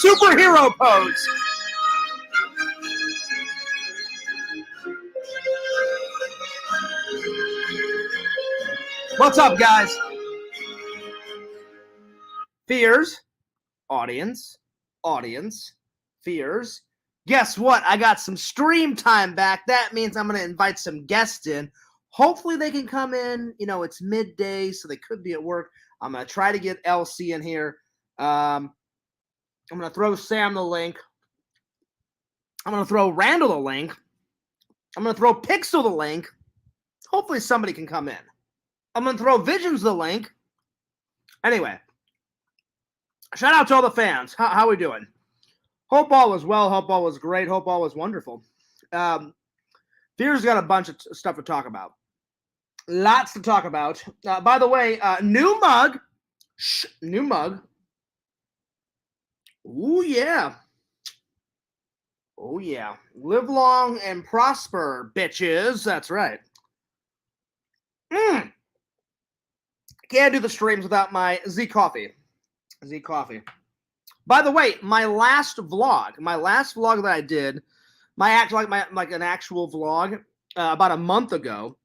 superhero pose. What's up, guys? Fears, audience, fears. Guess what? I got some stream time back. That means I'm going to invite some guests in. Hopefully they can come in. You know, it's midday, so they could be at work. I'm going to try to get LC in here. I'm going to throw Sam the link. I'm going to throw Randall the link. I'm going to throw Pixel the link. Hopefully somebody can come in. I'm going to throw Visions the link. Anyway, shout out to all the fans. How we doing? Hope all was well. Hope all was great. Hope all was wonderful. Fear's got a bunch of stuff to talk about. Lots to talk about. By the way, new mug. New mug. Ooh, yeah. Oh, yeah. Live long and prosper, bitches. That's right. Can't do the streams without my Z Coffee. Z Coffee. By the way, my last vlog that I did, an actual vlog about a month ago.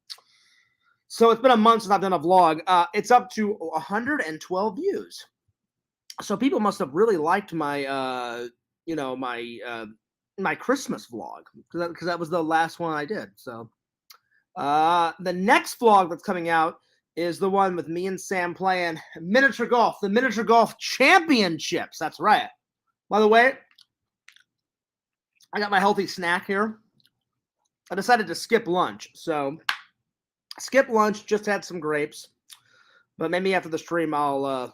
So it's been a month since I've done a vlog. It's up to 112 views. So people must have really liked my, my Christmas vlog because that was the last one I did. So the next vlog that's coming out is the one with me and Sam playing miniature golf, the miniature golf championships. That's right. By the way, I got my healthy snack here. I decided to skip lunch. So skip lunch, just had some grapes. But maybe after the stream, I'll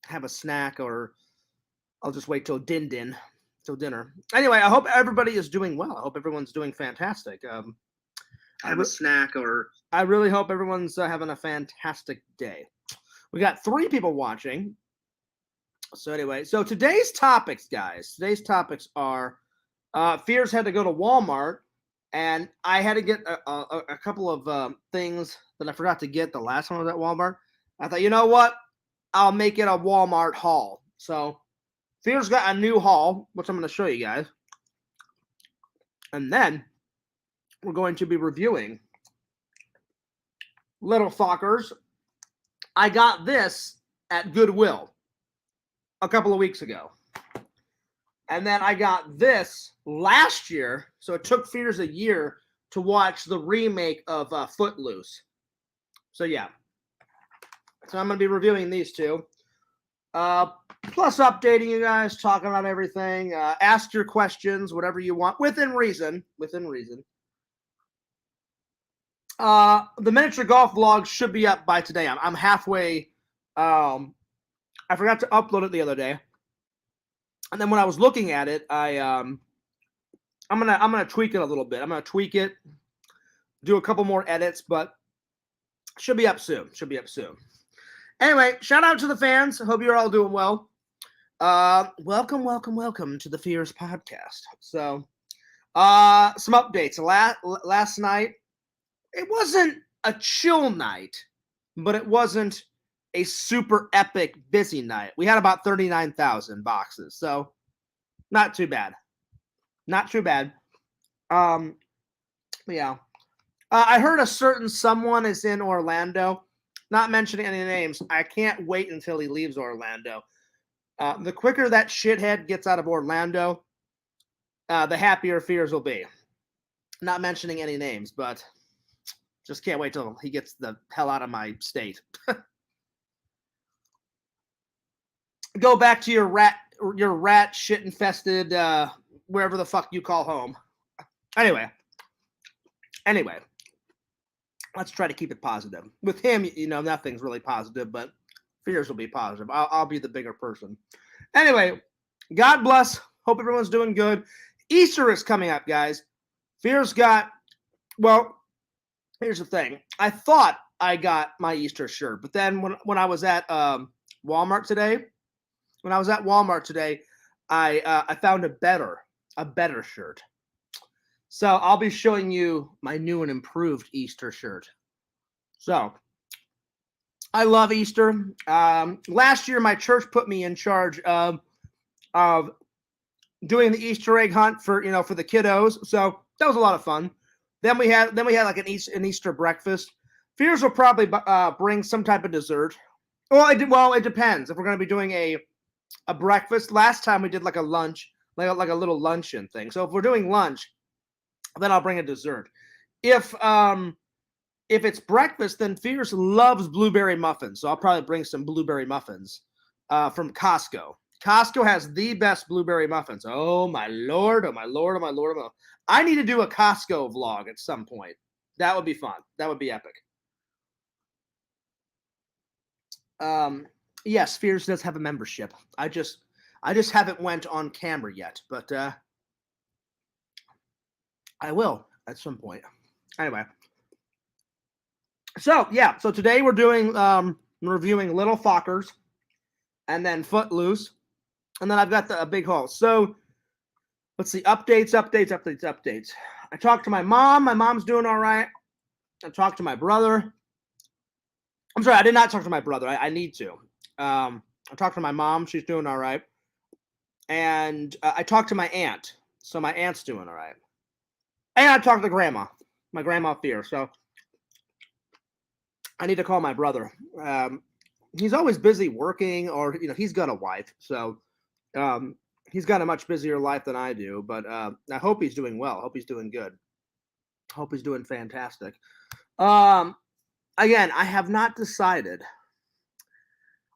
have a snack, or I'll just wait till dinner. Anyway, I hope everybody is doing well. I hope everyone's doing fantastic. Have a snack, or I really hope everyone's having a fantastic day. We got 3 people watching. So anyway, so today's topics, guys. Today's topics are Fears had to go to Walmart, and I had to get a couple of things that I forgot to get the last time I was at Walmart. I thought, you know what? I'll make it a Walmart haul. So Fears got a new haul, which I'm going to show you guys. And then we're going to be reviewing Little Fuckers. I got this at Goodwill a couple of weeks ago. And then I got this last year. So it took Fears a year to watch the remake of Footloose. So yeah. So I'm going to be reviewing these two. Plus updating you guys, talking about everything. Ask your questions, whatever you want, within reason. The miniature golf vlog should be up by today. I'm halfway. I forgot to upload it the other day, and then when I was looking at it, I'm gonna tweak it a little bit. I'm gonna tweak it, do a couple more edits, but should be up soon. Anyway, shout out to the fans. Hope you're all doing well. Welcome to the Fears podcast. So, some updates. Last night. It wasn't a chill night, but it wasn't a super epic busy night. We had about 39,000 boxes, so not too bad. Yeah. I heard a certain someone is in Orlando. Not mentioning any names. I can't wait until he leaves Orlando. The quicker that shithead gets out of Orlando, the happier Fears will be. Not mentioning any names, but just can't wait till he gets the hell out of my state. Go back to your rat shit infested wherever the fuck you call home. Anyway, let's try to keep it positive. With him, nothing's really positive, but Fears will be positive. I'll be the bigger person. Anyway, God bless. Hope everyone's doing good. Easter is coming up, guys. Fears got, well, here's the thing. I thought I got my Easter shirt, but then when I was at Walmart today, I found a better shirt. So I'll be showing you my new and improved Easter shirt. So I love Easter. Last year, my church put me in charge of doing the Easter egg hunt for for the kiddos. So that was a lot of fun. Then we had like an Easter breakfast. Fears will probably bring some type of dessert. Well, it depends if we're going to be doing a breakfast. Last time we did like a lunch, like a little luncheon thing. So if we're doing lunch, then I'll bring a dessert. If it's breakfast, then Fears loves blueberry muffins. So I'll probably bring some blueberry muffins from Costco. Costco has the best blueberry muffins. Oh my lord! Oh my lord! Oh my lord! Oh my... I need to do a Costco vlog at some point. That would be fun. That would be epic. Yes, Fears does have a membership. I just haven't went on camera yet, but I will at some point. Anyway, so yeah, so today we're doing reviewing Little Fockers, and then Footloose, and then I've got a big haul. So let's see, updates. I talked to my mom. My mom's doing all right. I talked to my brother. I'm sorry, I did not talk to my brother. I need to. I talked to my mom. She's doing all right. And I talked to my aunt. So my aunt's doing all right. And I talked to grandma. My grandma Fear. So I need to call my brother. He's always busy working, or he's got a wife. So he's got a much busier life than I do. But I hope he's doing well. I hope he's doing good. I hope he's doing fantastic. Again, I have not decided.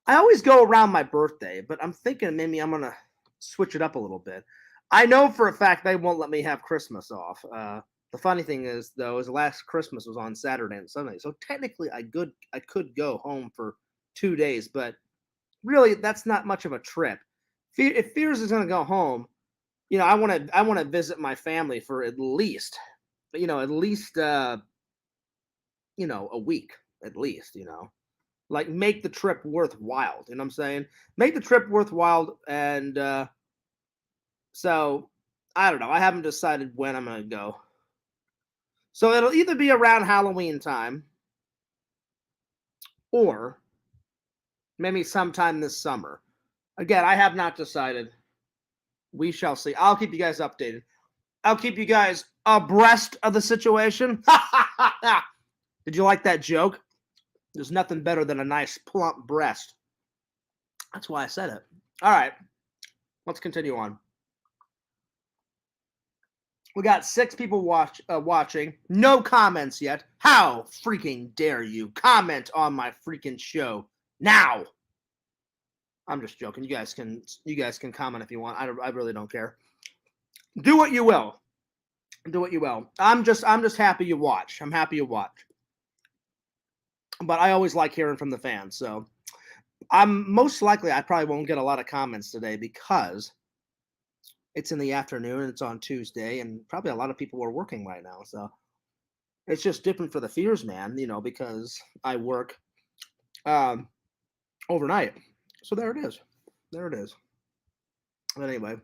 I always go around my birthday, but I'm thinking maybe I'm going to switch it up a little bit. I know for a fact they won't let me have Christmas off. The funny thing is, though, is last Christmas was on Saturday and Sunday. So technically I could go home for 2 days, but really that's not much of a trip. If Fears is going to go home, I want to visit my family for at least a week at least, like make the trip worthwhile. You know what I'm saying? Make the trip worthwhile. And so I don't know. I haven't decided when I'm going to go. So it'll either be around Halloween time or maybe sometime this summer. Again, I have not decided. We shall see. I'll keep you guys updated. I'll keep you guys abreast of the situation. Did you like that joke? There's nothing better than a nice plump breast. That's why I said it. All right. Let's continue on. We got 6 people watching. No comments yet. How freaking dare you comment on my freaking show now? I'm just joking. You guys can comment if you want. I really don't care. Do what you will. Do what you will. I'm just happy you watch. I'm happy you watch. But I always like hearing from the fans. So I'm most likely I probably won't get a lot of comments today because it's in the afternoon and it's on Tuesday, and probably a lot of people are working right now. So it's just different for the Fears man, because I work overnight. So there it is. There it is. But anyway,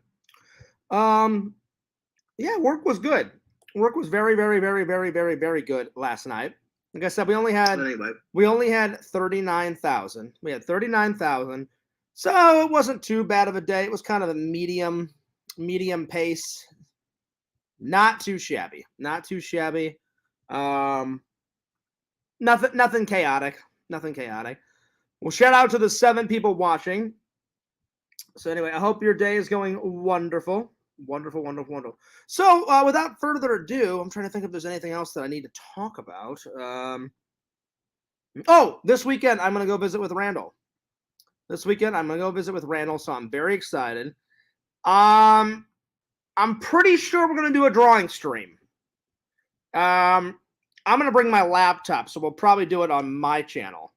yeah, work was good. Work was very, very, very, very, very, very good last night. Like I said, we only had 39,000. We had 39,000. So it wasn't too bad of a day. It was kind of a medium pace. Not too shabby. Not too shabby. Nothing chaotic. Nothing chaotic. Well, shout out to the 7 people watching. So anyway, I hope your day is going wonderful. Wonderful, wonderful, wonderful. So without further ado, I'm trying to think if there's anything else that I need to talk about. This weekend I'm going to go visit with Randall. So I'm very excited. I'm pretty sure we're going to do a drawing stream. I'm going to bring my laptop, so we'll probably do it on my channel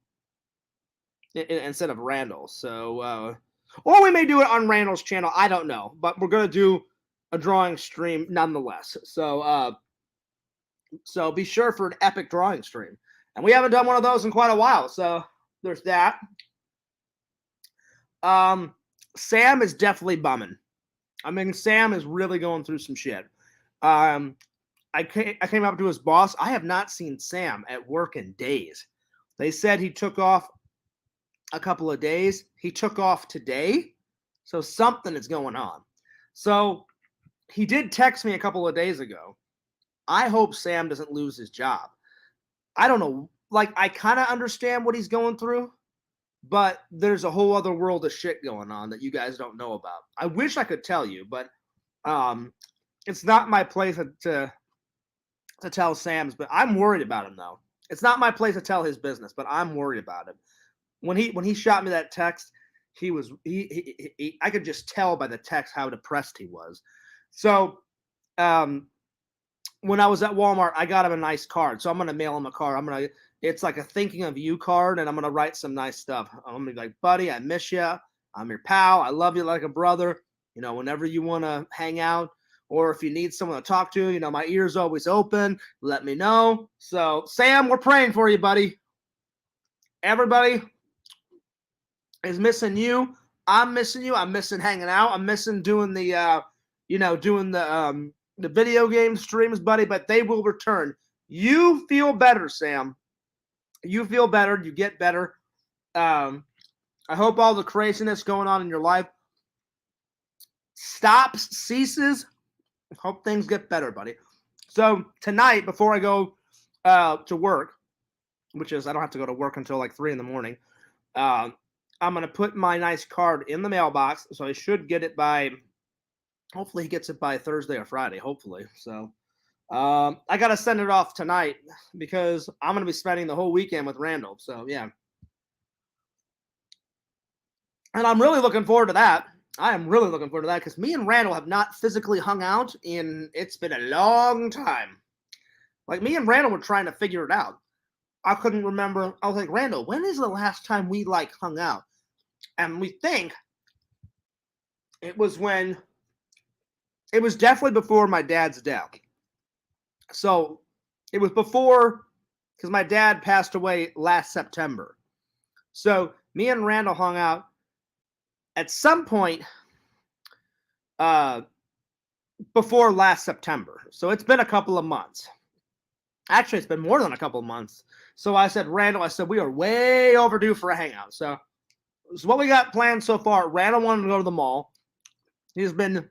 instead of Randall's. So, or we may do it on Randall's channel. I don't know, but we're going to do a drawing stream nonetheless. So be sure for an epic drawing stream. And we haven't done one of those in quite a while. So there's that. Sam is definitely bumming. I mean, Sam is really going through some shit. I came up to his boss. I have not seen Sam at work in days. They said he took off a couple of days. He took off today. So something is going on. So he did text me a couple of days ago. I hope Sam doesn't lose his job. I don't know. Like, I kind of understand what he's going through, but there's a whole other world of shit going on that you guys don't know about. I wish I could tell you, but it's not my place to tell Sam's. But I'm worried about him though. It's not my place to tell his business, but I'm worried about him. When he shot me that text, he I could just tell by the text how depressed he was. So when I was at Walmart, I got him a nice card. So I'm gonna mail him a card. It's like a thinking of you card, and I'm gonna write some nice stuff. I'm gonna be like, buddy, I miss you. I'm your pal. I love you like a brother. You know, whenever you want to hang out, or if you need someone to talk to, you know, my ear's always open. Let me know. So, Sam, we're praying for you, buddy. Everybody is missing you. I'm missing you. I'm missing hanging out. I'm missing doing the video game streams, buddy, but they will return. You feel better, Sam. You feel better. You get better. I hope all the craziness going on in your life ceases. Hope things get better, buddy. So tonight, before I go to work, which is I don't have to go to work until like 3 a.m, I'm going to put my nice card in the mailbox, so I should get it by, hopefully he gets it by Thursday or Friday, hopefully. So I got to send it off tonight because I'm going to be spending the whole weekend with Randall. So, yeah. And I'm really looking forward to that. I am really looking forward to that because me and Randall have not physically hung out it's been a long time. Like, me and Randall were trying to figure it out. I couldn't remember. I was like, Randall, when is the last time we, like, hung out? And we think it was definitely before my dad's death. So it was before, because my dad passed away last September. So me and Randall hung out at some point before last September. So it's been a couple of months. Actually, it's been more than a couple of months. So I said, Randall, we are way overdue for a hangout. So what we got planned so far, Randall wanted to go to the mall. He's been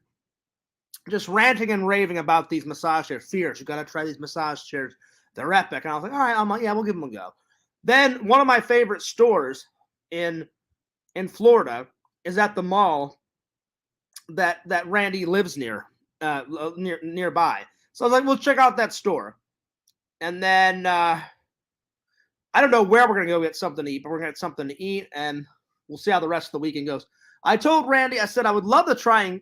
just ranting and raving about these massage chairs. Fierce, you got to try these massage chairs. They're epic. And I was like, all right, yeah, we'll give them a go. Then one of my favorite stores in Florida is at the mall that Randy lives nearby. So I was like, we'll check out that store. And then I don't know where we're going to go get something to eat, but we're going to get something to eat, and we'll see how the rest of the weekend goes. I told Randy, I said I would love to try and,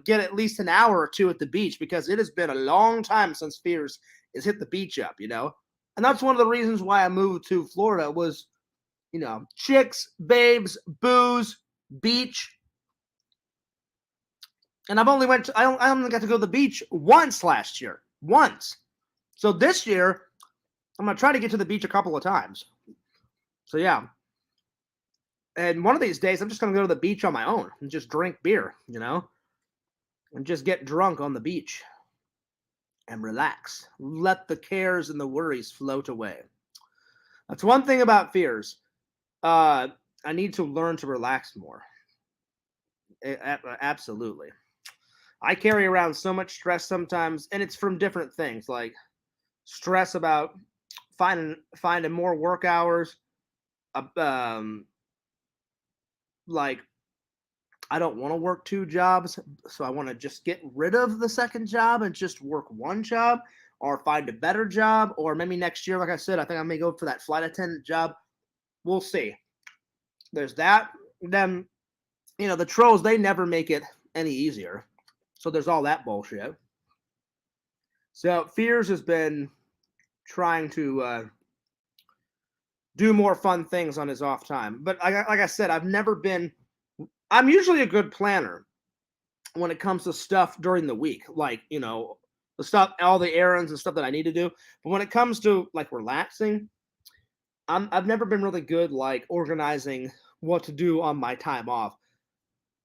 get at least an hour or two at the beach because it has been a long time since Fears has hit the beach up, And that's one of the reasons why I moved to Florida was, chicks, babes, booze, beach. And I only got to go to the beach once last year. Once. So this year, I'm going to try to get to the beach a couple of times. So, yeah. And one of these days, I'm just going to go to the beach on my own and just drink beer, and just get drunk on the beach and relax. Let the cares and the worries float away. That's one thing about Fears. I need to learn to relax more. Absolutely. I carry around so much stress sometimes, and it's from different things, like stress about finding more work hours, like I don't want to work 2 jobs, so I want to just get rid of the second job and just work 1 job, or find a better job, or maybe next year, like I said, I think I may go for that flight attendant job. We'll see. There's that. Then, the trolls, they never make it any easier. So there's all that bullshit. So Fears has been trying to do more fun things on his off time. But like I said, I'm usually a good planner when it comes to stuff during the week. Like, the stuff, all the errands and stuff that I need to do. But when it comes to like relaxing, I've never been really good like organizing what to do on my time off.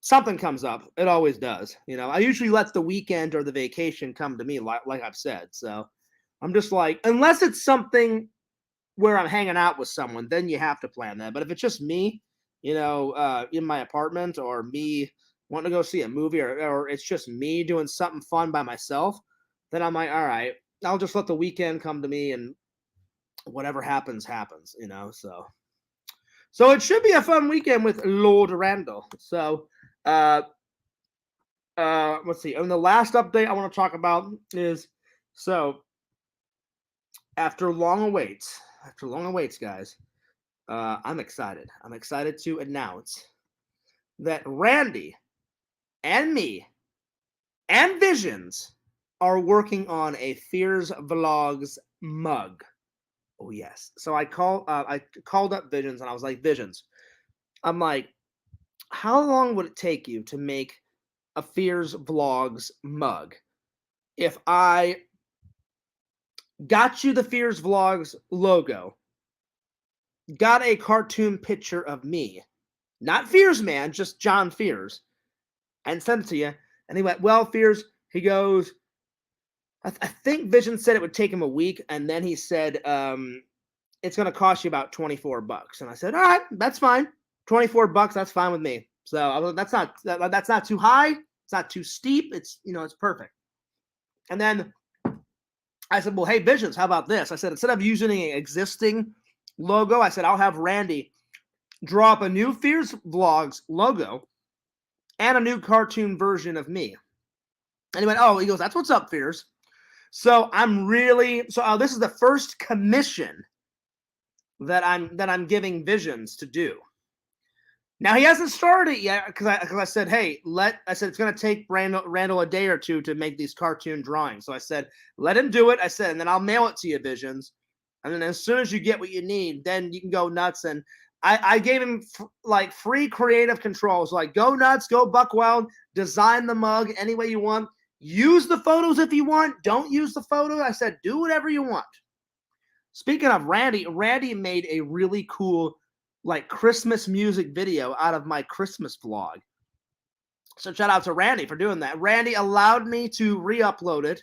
Something comes up. It always does. I usually let the weekend or the vacation come to me, like I've said. So I'm just like, unless it's something where I'm hanging out with someone, then you have to plan that. But if it's just me, in my apartment, or me wanting to go see a movie, or it's just me doing something fun by myself, then I'm like, all right, I'll just let the weekend come to me, and whatever happens, happens, you know. So it should be a fun weekend with Lord Randall. So let's see. And the last update I want to talk about is, so after long awaits, guys, I'm excited. I'm excited to announce that Randy and me and Visions are working on a Fears Vlogs mug. Oh yes. So I called up Visions, and I was like, Visions, I'm like, how long would it take you to make a Fears Vlogs mug? If I got you the Fears Vlogs logo, got a cartoon picture of me, not Fears Man, just John Fears, and sent it to you. And he went, well, Fears, he goes, I think Vision said it would take him a week, and then he said, it's going to cost you about $24. And I said, all right, that's fine. $24, that's fine with me. So I was, that's not too high. It's not too steep. It's, it's perfect. And then I said, well, hey, Visions, how about this? I said, instead of using an existing logo, I said, I'll have Randy draw up a new Fears Vlogs logo and a new cartoon version of me. And he went, oh, he goes, that's what's up, Fears. So this is the first commission that I'm giving Visions to do. Now he hasn't started it yet because I said, hey, it's going to take Randall a day or two to make these cartoon drawings. So I said, let him do it. I said, and then I'll mail it to you, Visions. And then as soon as you get what you need, then you can go nuts. And I gave him free creative controls, like go nuts, go buck wild, design the mug any way you want. Use the photos if you want. Don't use the photos. I said, do whatever you want. Speaking of Randy made a really cool Christmas music video out of my Christmas vlog. So shout out to Randy for doing that. Randy allowed me to re-upload it.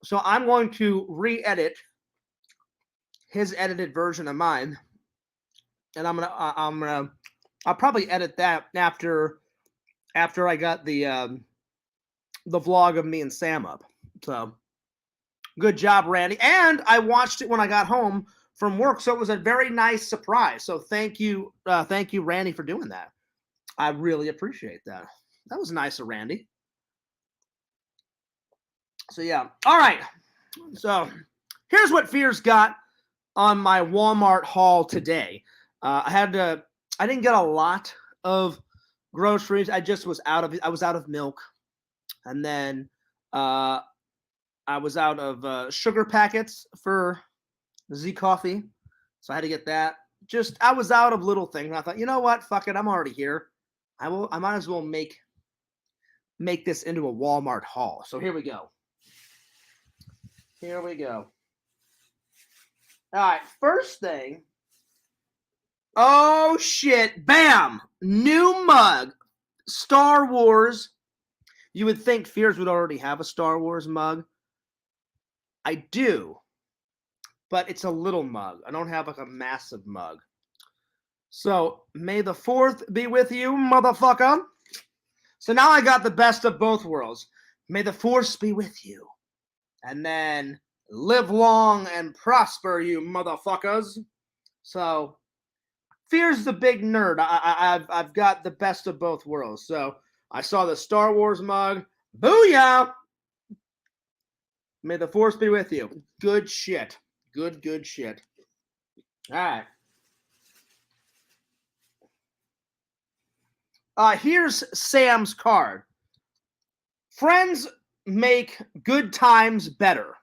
So I'm going to re-edit his edited version of mine. And I'll probably edit that after I got the vlog of me and Sam up. So good job, Randy. And I watched it when I got home from work, so it was a very nice surprise. So thank you, Randy, for doing that. I really appreciate that. That was nice of Randy. So yeah, all right. So here's what Fears got on my Walmart haul today. I didn't get a lot of groceries. I was out of milk, and then I was out of sugar packets for Z coffee, so I had to get that. I was out of little things. And I thought, you know what? Fuck it. I'm already here. I might as well make this into a Walmart haul. So here we go. All right. First thing. Oh shit! Bam! New mug. Star Wars. You would think Fears would already have a Star Wars mug. I do. But it's a little mug. I don't have a massive mug. So, may the 4th be with you, motherfucker. So now I got the best of both worlds. May the Force be with you. And then, live long and prosper, you motherfuckers. So, Fear's the big nerd. I've got the best of both worlds. So, I saw the Star Wars mug. Booyah! May the Force be with you. Good shit. Good shit. All right. Here's Sam's card. Friends make good times better.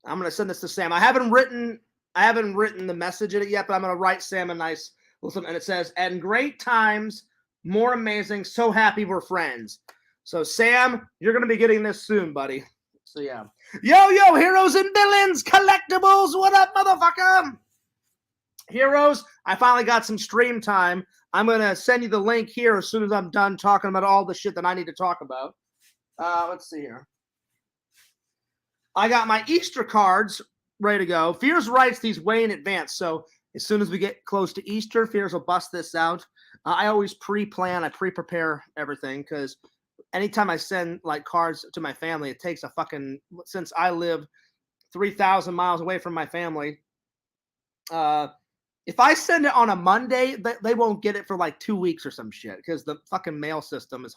I'm gonna send this to Sam. I haven't written the message in it yet, but I'm gonna write Sam a nice little, and it says, "And great times, more amazing. So happy we're friends." So Sam, you're gonna be getting this soon, buddy. So yeah. Yo, heroes and villains, collectibles, what up, motherfucker? Heroes, I finally got some stream time. I'm going to send you the link here as soon as I'm done talking about all the shit that I need to talk about. Let's see here. I got my Easter cards ready to go. Fears writes these way in advance, so As soon as we get close to Easter, Fears will bust this out. I always pre-plan, I pre-prepare everything because anytime I send like cards to my family, it takes a fucking, since I live 3,000 miles away from my family. If I send it on a Monday, they won't get it for like 2 weeks or some shit because the fucking mail system is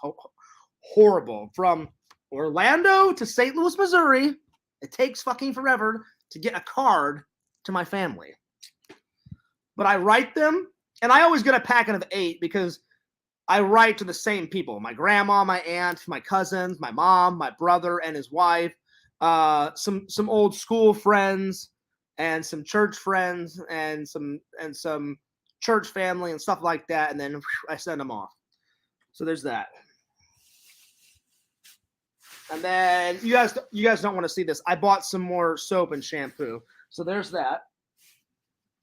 horrible. From Orlando to St. Louis, Missouri, it takes fucking forever to get a card to my family. But I write them, and I always get a packet of 8 because I write to the same people: my grandma, my aunt, my cousins, my mom, my brother and his wife, some old school friends, and some church friends, and some church family and stuff like that. And then I send them off. So there's that. And then you guys don't want to see this. I bought some more soap and shampoo. So there's that.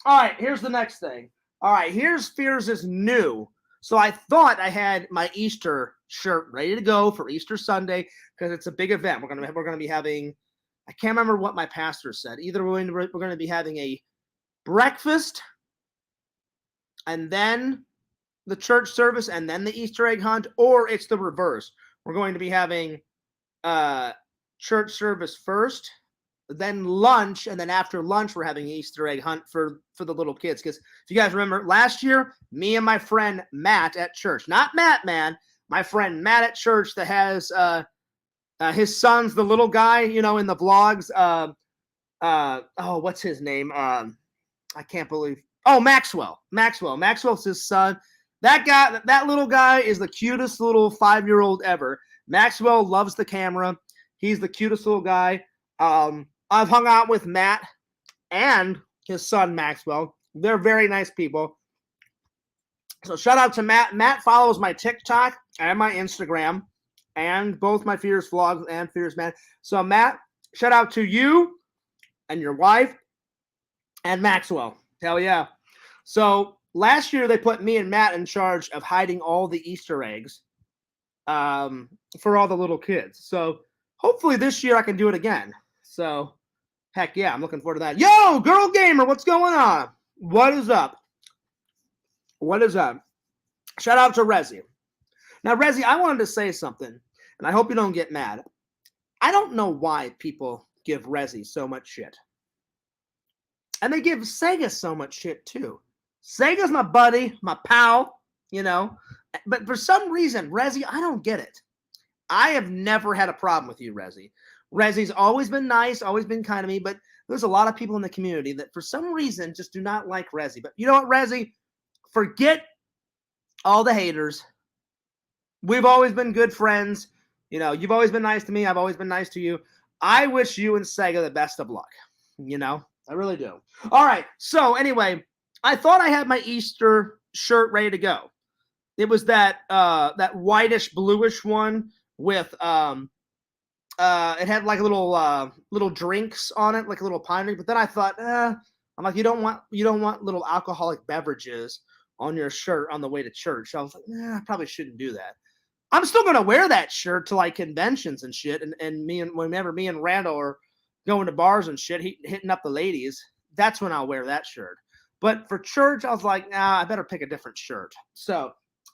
All right, here's the next thing. All right, here's Fears is new. So I thought I had my Easter shirt ready to go for Easter Sunday because it's a big event. We're gonna be having, I can't remember what my pastor said. Either we're going to be having a breakfast and then the church service and then the Easter egg hunt, or it's the reverse. We're going to be having church service first, then lunch, and then after lunch we're having an Easter egg hunt for the little kids. Because if you guys remember last year, me and my friend Matt at church, not Matt Man, my friend Matt at church that has his son's the little guy, in the vlogs. What's his name? I can't believe. Oh, Maxwell. Maxwell's his son. That guy, that little guy is the cutest little 5-year-old ever. Maxwell loves the camera. He's the cutest little guy. I've hung out with Matt and his son, Maxwell. They're very nice people. So shout out to Matt. Matt follows my TikTok and my Instagram and both my Fears vlogs and Fears Man. So Matt, shout out to you and your wife and Maxwell. Hell yeah. So last year they put me and Matt in charge of hiding all the Easter eggs for all the little kids. So hopefully this year I can do it again. So heck yeah, I'm looking forward to that. Yo, Girl Gamer, what's going on? What is up? Shout out to Rezi. Now, Rezi, I wanted to say something, and I hope you don't get mad. I don't know why people give Rezi so much shit. And they give Sega so much shit, too. Sega's my buddy, my pal, But for some reason, Rezi, I don't get it. I have never had a problem with you, Rezi. Rezi's always been nice, always been kind to me, but there's a lot of people in the community that for some reason just do not like Rezi. But you know what, Rezi? Forget all the haters. We've always been good friends. You've always been nice to me. I've always been nice to you. I wish you and Sega the best of luck. I really do. All right. So anyway, I thought I had my Easter shirt ready to go. It was that whitish bluish one with it had like little drinks on it, like a little pine drink. But then I thought, I'm like, you don't want little alcoholic beverages on your shirt on the way to church. So I was like, I probably shouldn't do that. I'm still gonna wear that shirt to like conventions and shit, and whenever me and Randall are going to bars and shit, hitting up the ladies, that's when I'll wear that shirt. But for church, I was like, I better pick a different shirt. So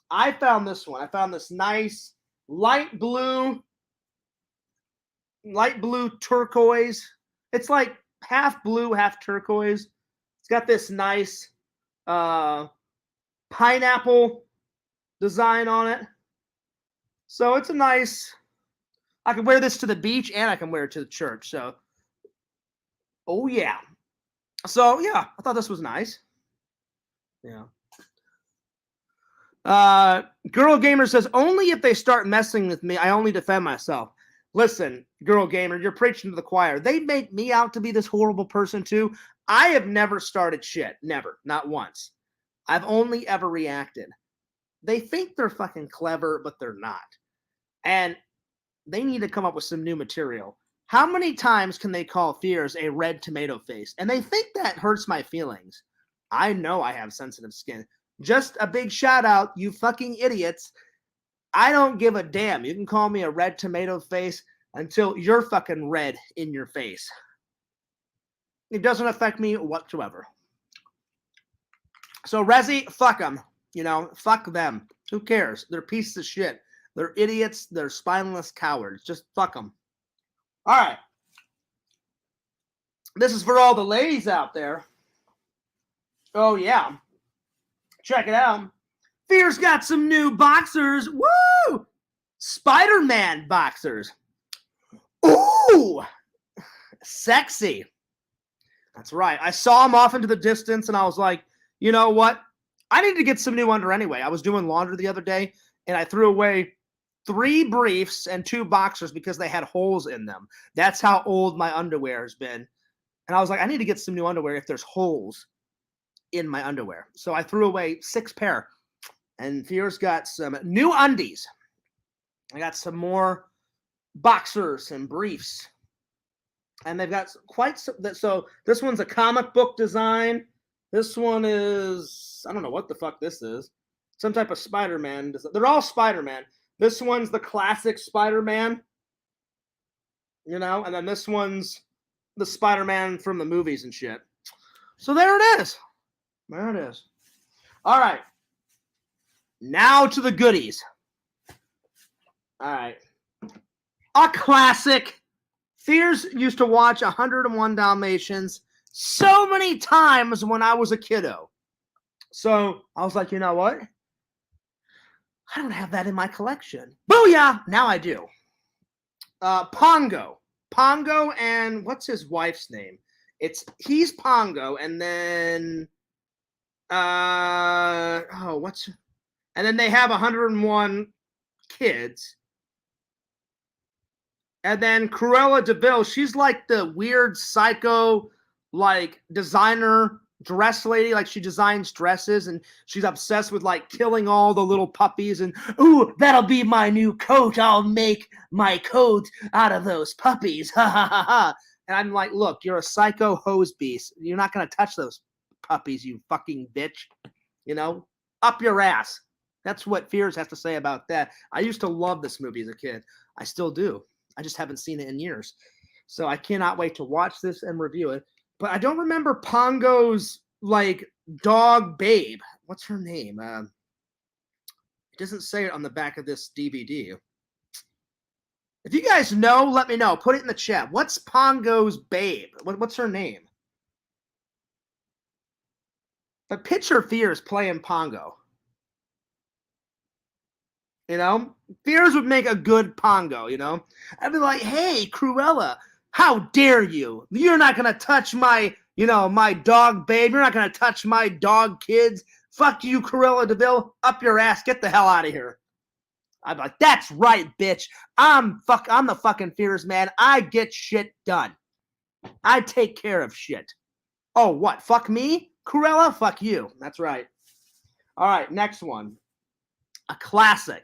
I found this one. I found this nice light blue turquoise. It's like half blue, half turquoise. It's got this nice pineapple design on it. So it's a nice, I can wear this to the beach and I can wear it to the church. So, oh yeah. So yeah, I thought this was nice. Yeah. Girl Gamer says, only if they start messing with me, I only defend myself. Listen, Girl Gamer, you're preaching to the choir. They make me out to be this horrible person too. I have never started shit. Never. Not once. I've only ever reacted. They think they're fucking clever, but they're not. And they need to come up with some new material. How many times can they call Fears a red tomato face? And they think that hurts my feelings. I know I have sensitive skin. Just a big shout out, you fucking idiots. I don't give a damn. You can call me a red tomato face until you're fucking red in your face. It doesn't affect me whatsoever. So Resi, fuck them. You know, fuck them. Who cares? They're pieces of shit. They're idiots. They're spineless cowards. Just fuck them. All right. This is for all the ladies out there. Oh, yeah. Check it out. Fear's got some new boxers. Woo! Spider-Man boxers. Ooh! Sexy. That's right. I saw him off into the distance, and I was like, you know what? I need to get some new under anyway. I was doing laundry the other day, and I threw away 3 briefs and 2 boxers because they had holes in them. That's how old my underwear has been. And I was like, I need to get some new underwear if there's holes in my underwear. So I threw away 6 pair. And Fear's got some new undies. I got some more boxers and briefs. And they've got quite some. So this one's a comic book design. This one is, I don't know what the fuck this is. Some type of Spider-Man. They're all Spider-Man. This one's the classic Spider-Man. You know, and then this one's the Spider-Man from the movies and shit. So there it is. There it is. All right. Now to the goodies. All right. A classic. Fears used to watch 101 Dalmatians so many times when I was a kiddo. So I was like, you know what? I don't have that in my collection. Booyah! Now I do. Pongo. Pongo and what's his wife's name? He's Pongo, and then and then they have 101 kids. And then Cruella de Vil, she's like the weird psycho, like designer dress lady. Like she designs dresses and she's obsessed with like killing all the little puppies. And, ooh, that'll be my new coat. I'll make my coat out of those puppies. Ha ha ha ha. And I'm like, look, you're a psycho hose beast. You're not going to touch those puppies, you fucking bitch. You know, up your ass. That's what Fears has to say about that. I used to love this movie as a kid. I still do. I just haven't seen it in years. So I cannot wait to watch this and review it. But I don't remember Pongo's, like, dog babe. What's her name? It doesn't say it on the back of this DVD. If you guys know, let me know. Put it in the chat. What's Pongo's babe? What's her name? But picture Fears playing Pongo. You know, Fears would make a good Pongo, you know. I'd be like, hey, Cruella, how dare you? You're not going to touch my, my dog babe. You're not going to touch my dog kids. Fuck you, Cruella de Vil. Up your ass. Get the hell out of here. I'd be like, that's right, bitch. I'm the fucking Fears man. I get shit done. I take care of shit. Oh, what? Fuck me? Cruella? Fuck you. That's right. All right, next one. A classic.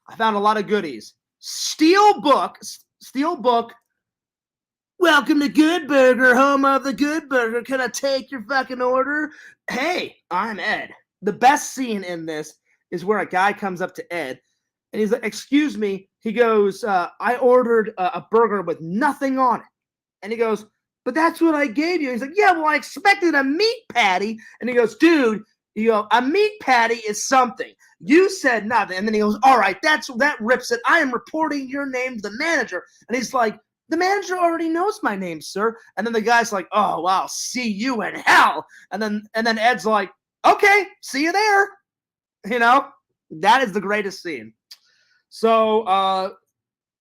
I found a lot of goodies. Steel book. Welcome to Good Burger, home of the Good Burger. Can I take your fucking order? Hey, I'm Ed. The best scene in this is where a guy comes up to Ed, and he's like, excuse me. He goes, I ordered a burger with nothing on it. And he goes, but that's what I gave you. He's like, yeah, well, I expected a meat patty. And he goes, dude, a meat patty is something. You said nothing. And then he goes, all right, that rips it. I am reporting your name to the manager. And he's like, the manager already knows my name, sir. And then the guy's like, oh, wow, see you in hell. And then Ed's like, okay, see you there. That is the greatest scene. So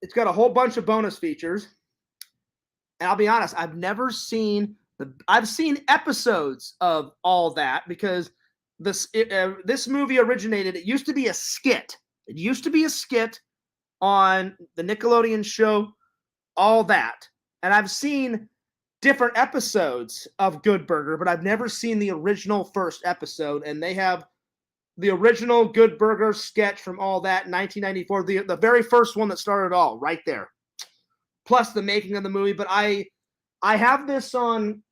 it's got a whole bunch of bonus features. And I'll be honest, I've seen episodes of all that because this movie originated. It used to be a skit. It used to be a skit on the Nickelodeon show, All That. And I've seen different episodes of Good Burger, but I've never seen the original first episode. And they have the original Good Burger sketch from All That in 1994, the very first one that started it all, right there. Plus the making of the movie. But I have this movie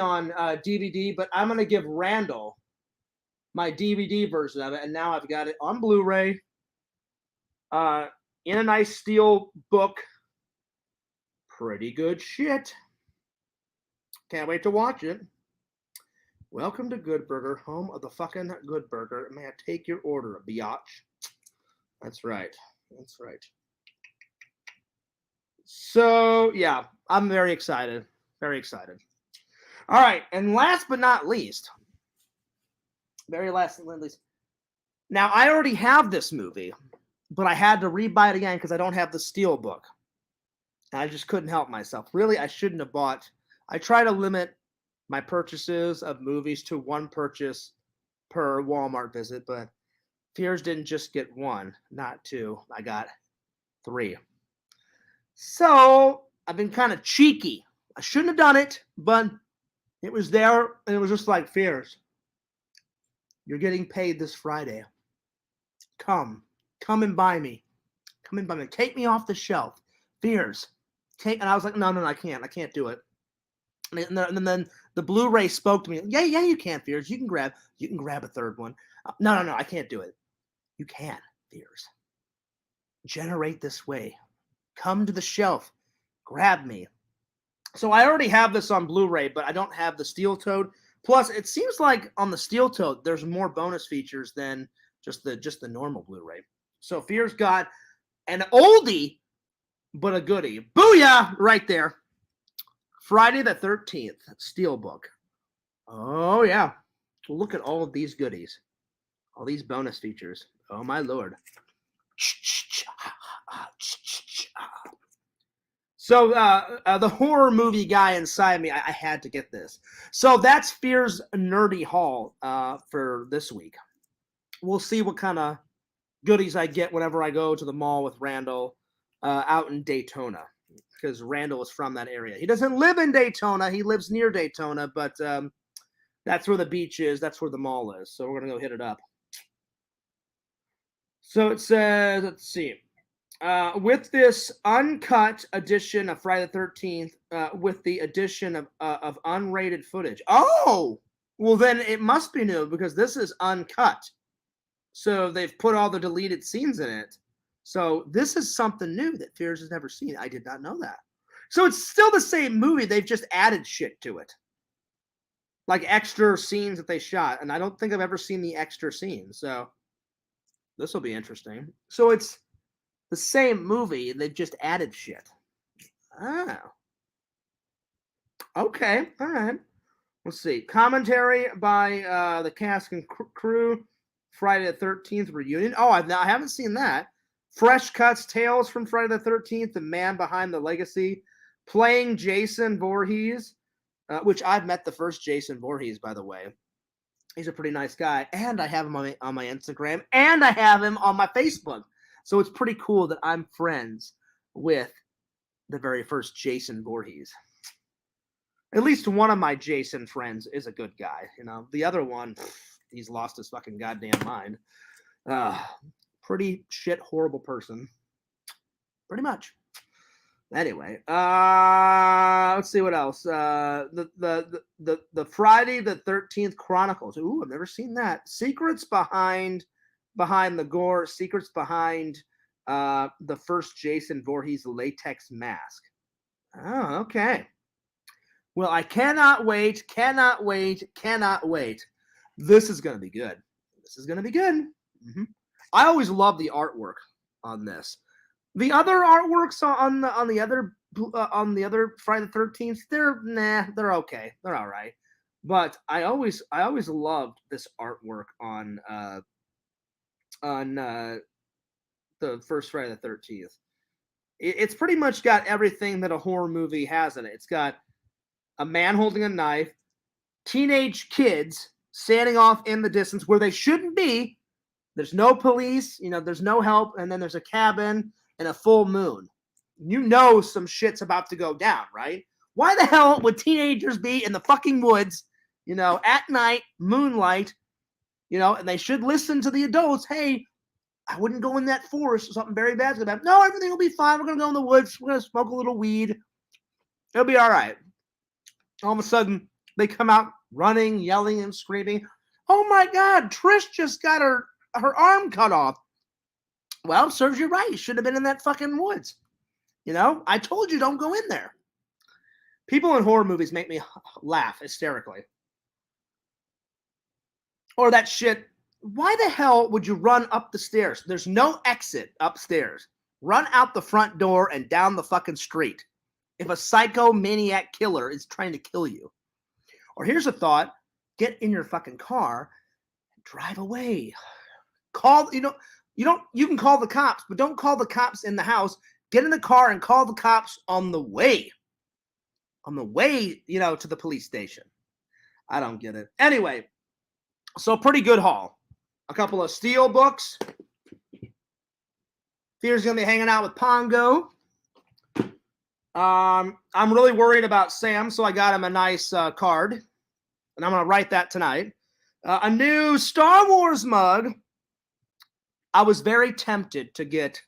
on DVD, but I'm going to give Randall my DVD version of it. And now I've got it on Blu-ray in a nice steel book. Pretty good shit. Can't wait to watch it. Welcome to Good Burger, home of the fucking Good Burger. May I take your order, biatch? That's right. That's right. So, yeah, I'm very excited. Very excited. All right, and last but not least, very last but not least. Now, I already have this movie, but I had to rebuy it again because I don't have the Steel book. And I just couldn't help myself. Really, I shouldn't have bought. I try to limit my purchases of movies to one purchase per Walmart visit, but Fears didn't just get one, not two. I got three. So I've been kind of cheeky. I shouldn't have done it, but it was there, and it was just like, Fears, you're getting paid this Friday. Come and buy me. Come and buy me. Take me off the shelf. Fears, take. And I was like, no, I can't do it. And then the Blu-ray spoke to me. Yeah, you can, Fears. You can grab a third one. No, I can't do it. You can, Fears. Generate this way. Come to the shelf. Grab me. So I already have this on Blu-ray, but I don't have the Steel Toed. Plus, it seems like on the Steel Toed, there's more bonus features than just the normal Blu-ray. So Fears got an oldie, but a goodie. Booyah! Right there. Friday the 13th, Steelbook. Oh, yeah. Look at all of these goodies. All these bonus features. Oh, my Lord. So the horror movie guy inside me, I had to get this. So that's Fear's Nerdy Haul for this week. We'll see what kind of goodies I get whenever I go to the mall with Randall out in Daytona, because Randall is from that area. He doesn't live in Daytona. He lives near Daytona, but that's where the beach is. That's where the mall is. So we're going to go hit it up. So it says, let's see. With this uncut edition of Friday the 13th, with the addition of unrated footage. Oh! Well, then it must be new because this is uncut. So they've put all the deleted scenes in it. So this is something new that Fears has never seen. I did not know that. So it's still the same movie. They've just added shit to it. Like extra scenes that they shot. And I don't think I've ever seen the extra scenes. So this will be interesting. So it's the same movie. They've just added shit. Oh. Okay. All right. Let's see. Commentary by the cast and crew. Friday the 13th reunion. Oh, I haven't seen that. Fresh cuts, tales from Friday the 13th, the man behind the legacy, playing Jason Voorhees, which I've met the first Jason Voorhees, by the way. He's a pretty nice guy, and I have him on my Instagram, and I have him on my Facebook. So it's pretty cool that I'm friends with the very first Jason Voorhees. At least one of my Jason friends is a good guy. You know, the other one, he's lost his fucking goddamn mind. Pretty shit, horrible person. Pretty much. Anyway, let's see what else. The Friday the 13th Chronicles. Ooh, I've never seen that. Secrets behind the gore. Secrets behind the first Jason Voorhees latex mask. Oh, okay. Well, I cannot wait. This is going to be good. Mm-hmm. I always love the artwork on this. The other artworks on the other Friday the 13th, they're okay. They're all right. But I always loved this artwork on the first Friday the 13th. It's pretty much got everything that a horror movie has in it. It's got a man holding a knife, teenage kids standing off in the distance where they shouldn't be. There's no police, there's no help, and then there's a cabin and a full moon. You know some shit's about to go down, right? Why the hell would teenagers be in the fucking woods, at night, moonlight, and they should listen to the adults. Hey, I wouldn't go in that forest. Something very bad's gonna happen. No, everything will be fine. We're gonna go in the woods. We're gonna smoke a little weed. It'll be all right. All of a sudden, they come out running, yelling, and screaming. Oh my God, Trish just got her arm cut off. Well, serves you right. You should have been in that fucking woods. I told you don't go in there. People in horror movies make me laugh hysterically. Or that shit. Why the hell would you run up the stairs? There's no exit upstairs. Run out the front door and down the fucking street if a psychomaniac killer is trying to kill you. Or here's a thought, get in your fucking car and drive away. You can call the cops, but don't call the cops in the house. Get in the car and call the cops on the way. On the way, to the police station. I don't get it. Anyway, so pretty good haul. A couple of steel books. Fear's going to be hanging out with Pongo. I'm really worried about Sam, so I got him a nice card. And I'm going to write that tonight. A new Star Wars mug. I was very tempted to get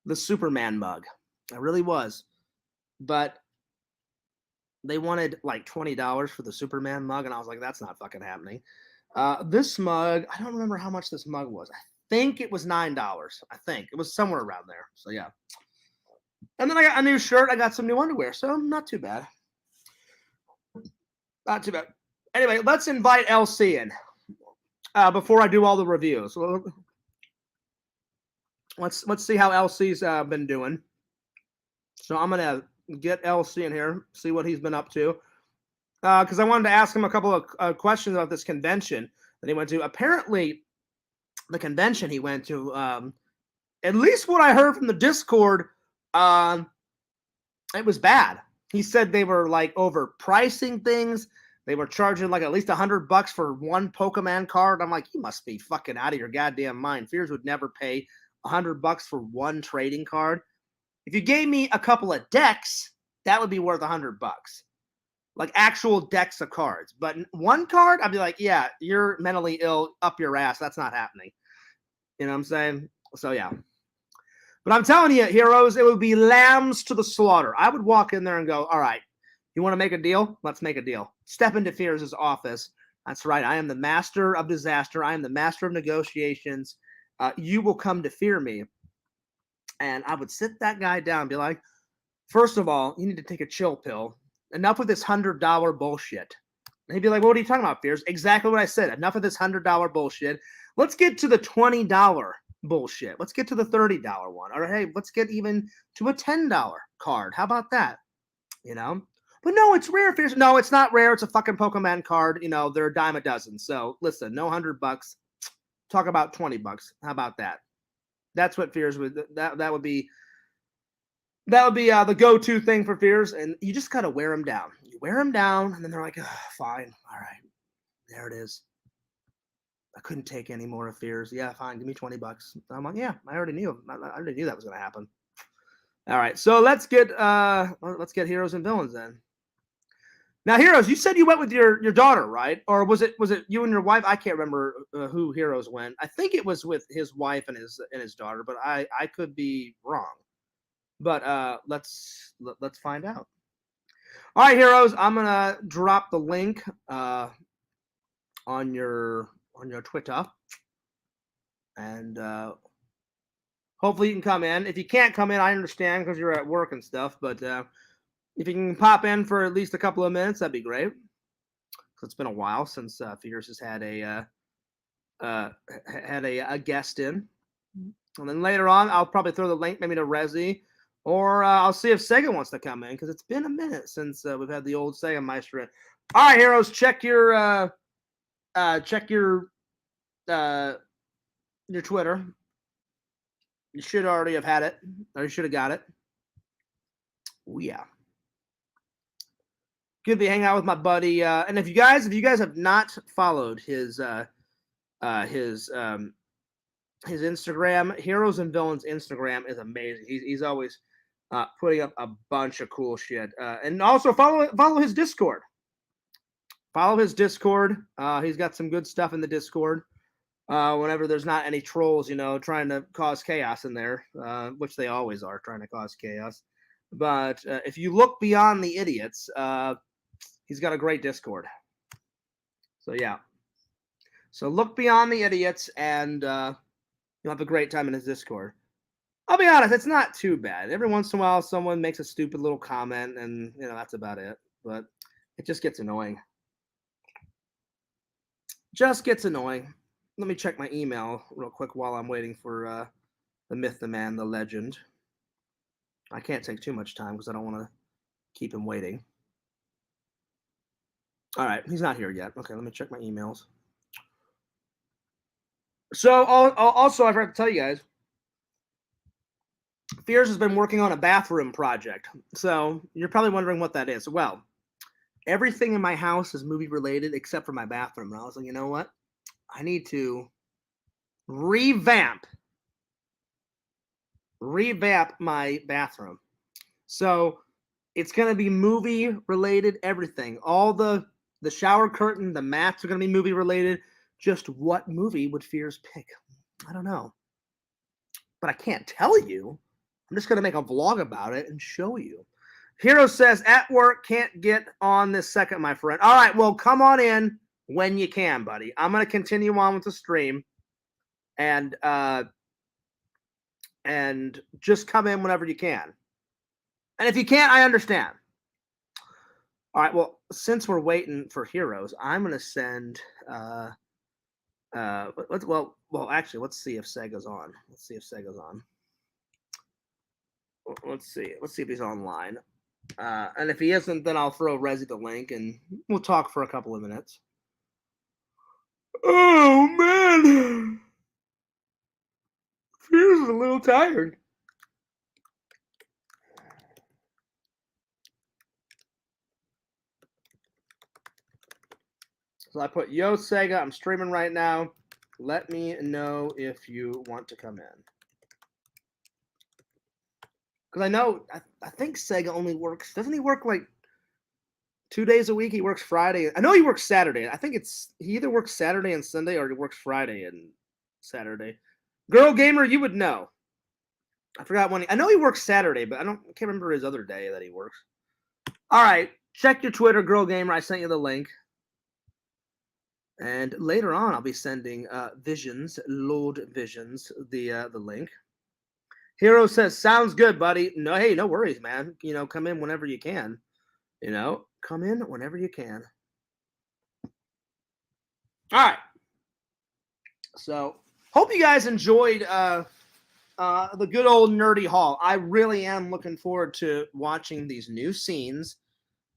the Superman mug. I really was. But they wanted like $20 for the Superman mug, and I was like, that's not fucking happening. This mug, I don't remember how much this mug was. I think it was $9. I think. It was somewhere around there. So, yeah. And then I got a new shirt. I got some new underwear. So, not too bad. Not too bad. Anyway, let's invite LC in before I do all the reviews. So, let's see how LC's been doing. So, I'm going to get LC in here, see what he's been up to. Because I wanted to ask him a couple of questions about this convention that he went to. Apparently, the convention he went to, at least what I heard from the Discord, it was bad. He said they were like overpricing things. They were charging like at least $100 for one Pokemon card. I'm like, you must be fucking out of your goddamn mind. Fears would never pay $100 for one trading card. If you gave me a couple of decks, that would be worth $100. Like actual decks of cards. But one card, I'd be like, yeah, you're mentally ill up your ass. That's not happening. You know what I'm saying? So, yeah. But I'm telling you, heroes, it would be lambs to the slaughter. I would walk in there and go, all right, you want to make a deal? Let's make a deal. Step into Fears' office. That's right. I am the master of disaster. I am the master of negotiations. You will come to fear me. And I would sit that guy down and be like, first of all, you need to take a chill pill. Enough with this $100 bullshit. And he'd be like, well, what are you talking about, Fears? Exactly what I said. Enough of this $100 bullshit. Let's get to the $20 bullshit. Let's get to the $30 one. Or hey, let's get even to a $10 card. How about that? But no, it's rare, Fears. No, it's not rare. It's a fucking Pokemon card. They're a dime a dozen. So listen, no $100. Talk about $20. How about that? That's what Fears would. That would be. That would be the go-to thing for Fears, and you just gotta wear them down. You wear them down, and then they're like, oh, fine, all right, there it is. I couldn't take any more of Fears. Yeah, fine, give me $20. I'm like, yeah, I already knew that was gonna happen. All right, so let's get heroes and villains then. Now, heroes, you said you went with your daughter, right? Or was it you and your wife? I can't remember who heroes went. I think it was with his wife and his daughter, but I could be wrong. But let's find out. All right, heroes, I'm gonna drop the link on your Twitter, and hopefully you can come in. If you can't come in, I understand because you're at work and stuff. But if you can pop in for at least a couple of minutes, that'd be great. It's been a while since Fears has had a guest in, and then later on, I'll probably throw the link maybe to Rezi. Or I'll see if Sega wants to come in because it's been a minute since we've had the old Sega Maestro in. All right, heroes, check your Twitter. You should already have had it, or you should have got it. Oh yeah. Good to be hanging out with my buddy. And if you guys have not followed his Instagram, Heroes and Villains Instagram is amazing. He's always putting up a bunch of cool shit. And also follow his Discord. Follow his Discord. He's got some good stuff in the Discord. Whenever there's not any trolls, trying to cause chaos in there, which they always are trying to cause chaos. But if you look beyond the idiots, he's got a great Discord. So yeah. So look beyond the idiots and you'll have a great time in his Discord. I'll be honest, it's not too bad. Every once in a while, someone makes a stupid little comment, and that's about it. But it just gets annoying. just gets annoying. Let me check my email real quick while I'm waiting for the myth, the man, the legend. I can't take too much time because I don't want to keep him waiting. All right, he's not here yet. Okay, let me check my emails. So, also, I forgot to tell you guys, Fears has been working on a bathroom project. So, you're probably wondering what that is. Well, everything in my house is movie related except for my bathroom. And I was like, you know what? I need to revamp my bathroom. So, it's going to be movie related everything. All the shower curtain, the mats are going to be movie related. Just what movie would Fears pick? I don't know. But I can't tell you. I'm just going to make a vlog about it and show you. Hero says, at work, can't get on this second, my friend. All right, well, come on in when you can, buddy. I'm going to continue on with the stream. And just come in whenever you can. And if you can't, I understand. All right, well, since we're waiting for Heroes, I'm going to send... actually, let's see if Sega's on. Let's see if he's online. And if he isn't, then I'll throw Resi the link and we'll talk for a couple of minutes. Oh, man. Feels a little tired. So I put, yo, Sega, I'm streaming right now. Let me know if you want to come in. Because I know, I think Sega only works, doesn't he work like 2 days a week? He works Friday. I know he works Saturday. I think he either works Saturday and Sunday or he works Friday and Saturday. Girl Gamer, you would know. I forgot when I know he works Saturday, but I can't remember his other day that he works. All right, check your Twitter, Girl Gamer. I sent you the link. And later on, I'll be sending Visions, Lord Visions, the link. Hero says, sounds good, buddy. No, hey, no worries, man. You know, come in whenever you can. You know, come in whenever you can. All right. So, hope you guys enjoyed the good old Nerdy Hall. I really am looking forward to watching these new scenes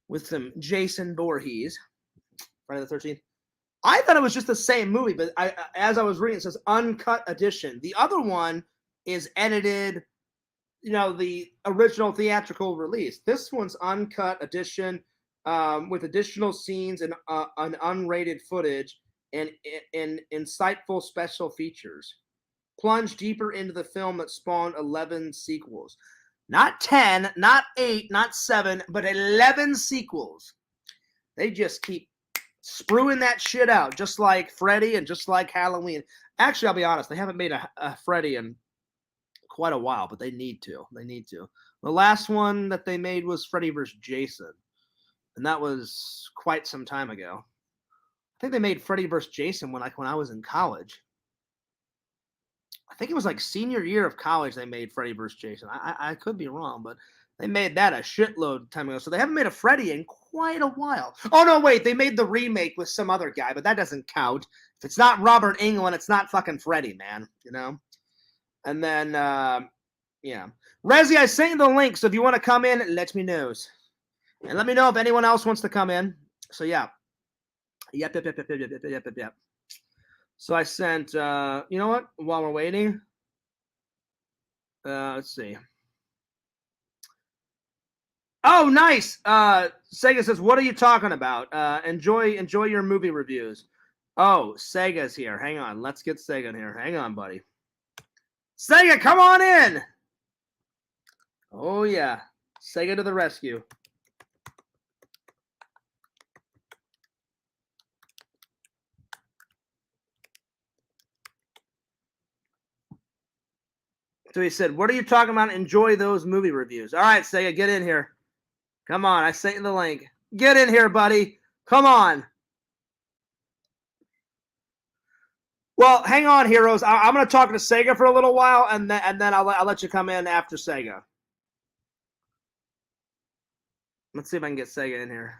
with some Jason Voorhees. Friday the 13th. I thought it was just the same movie, but as I was reading, it says uncut edition. The other one is edited, you know, the original theatrical release. This one's uncut edition with additional scenes and an unrated footage and insightful special features. Plunge deeper into the film that spawned 11 sequels. Not 10, not 8, not 7, but 11 sequels. They just keep spruing that shit out, just like Freddy and just like Halloween. Actually, I'll be honest, they haven't made a Freddy in quite a while, but they need to. They need to. The last one that they made was Freddy vs. Jason, and that was quite some time ago. I think they made Freddy vs. Jason when I was in college. I think it was like senior year of college they made Freddy vs. Jason. I could be wrong, but they made that a shitload time ago. So they haven't made a Freddy in quite a while. Oh, no, wait. They made the remake with some other guy, but that doesn't count. If it's not Robert Englund, it's not fucking Freddy, man. You know? And then, yeah. Resi, I sent you the link, so if you want to come in, let me know. And let me know if anyone else wants to come in. So, yeah. Yep. So I sent, you know what? While we're waiting, let's see. Oh, nice. Sega says, what are you talking about? Enjoy your movie reviews. Oh, Sega's here. Hang on. Let's get Sega in here. Hang on, buddy. Sega, come on in. Oh, yeah. Sega to the rescue. So he said, what are you talking about? Enjoy those movie reviews. All right, Sega, get in here. Come on. I sent you the link. Get in here, buddy. Come on. Well, hang on, heroes. I'm going to talk to Sega for a little while, and then I'll let you come in after Sega. Let's see if I can get Sega in here.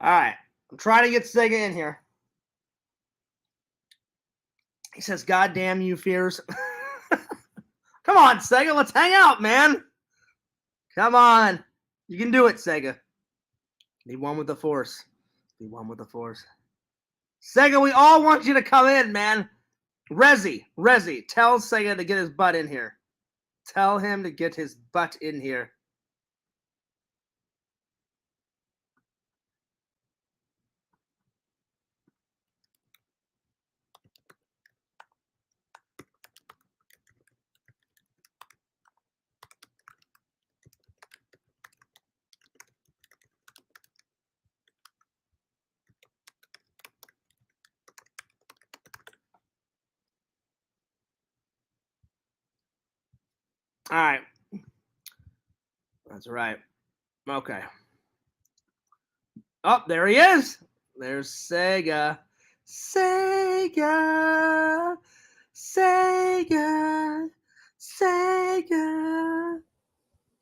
All right. I'm trying to get Sega in here. He says, "God damn you, Fears." Come on, Sega. Let's hang out, man. Come on. You can do it, Sega. Be one with the Force. Be one with the Force. Sega, we all want you to come in, man. Rezzy, tell Sega to get his butt in here. Tell him to get his butt in here. All right. That's right. Okay. Oh, there he is. There's Sega. Sega.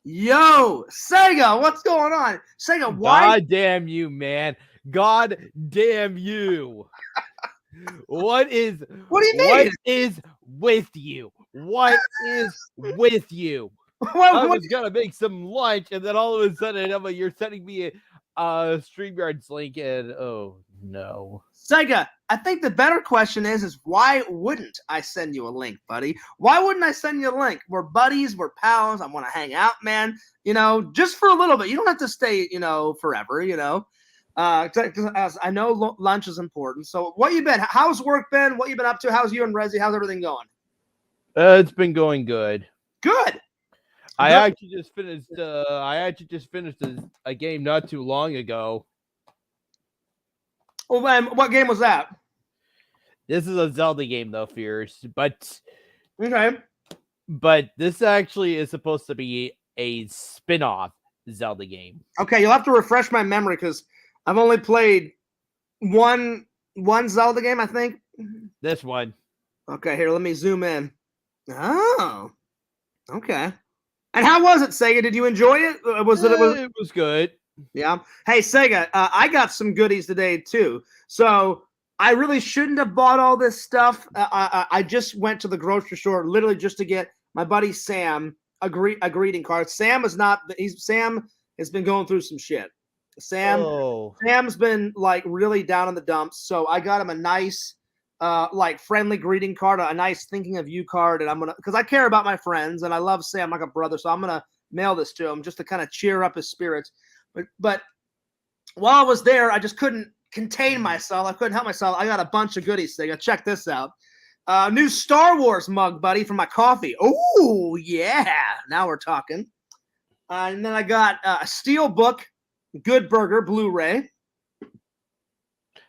Yo, Sega, what's going on? Sega, why? God damn you, man. God damn you. What do you mean? What is with you? What is with you? I was gonna make some lunch, and then all of a sudden, you're sending me a StreamYard's link, and oh no, Sega. I think the better question is why wouldn't I send you a link, buddy? Why wouldn't I send you a link? We're buddies, we're pals. I want to hang out, man. Just for a little bit. You don't have to stay, forever. As I know lunch is important. So, what you been? How's work been? What you been up to? How's you and Rezzy? How's everything going? It's been going good. Good. I actually just finished a game not too long ago. Well, man, what game was that? This is a Zelda game, though, Fears. But okay. But this actually is supposed to be a spin-off Zelda game. Okay, you'll have to refresh my memory because I've only played one Zelda game, I think. This one. Okay, here, let me zoom in. Oh, okay. And how was it, Sega? Did you enjoy it? It was good. Yeah. Hey, Sega, I got some goodies today, too. So I really shouldn't have bought all this stuff. I just went to the grocery store literally just to get my buddy Sam a greeting card. Sam has been going through some shit. Sam's been like really down in the dumps. So I got him a nice friendly greeting card, a nice thinking of you card, and because I care about my friends and I love Sam like a brother, so I'm gonna mail this to him just to kind of cheer up his spirits. But while I was there, I just couldn't contain myself. I couldn't help myself. I got a bunch of goodies. So check this out. New Star Wars mug, buddy, for my coffee. Oh yeah, now we're talking. And then I got a Steel Book, Good Burger Blu-ray.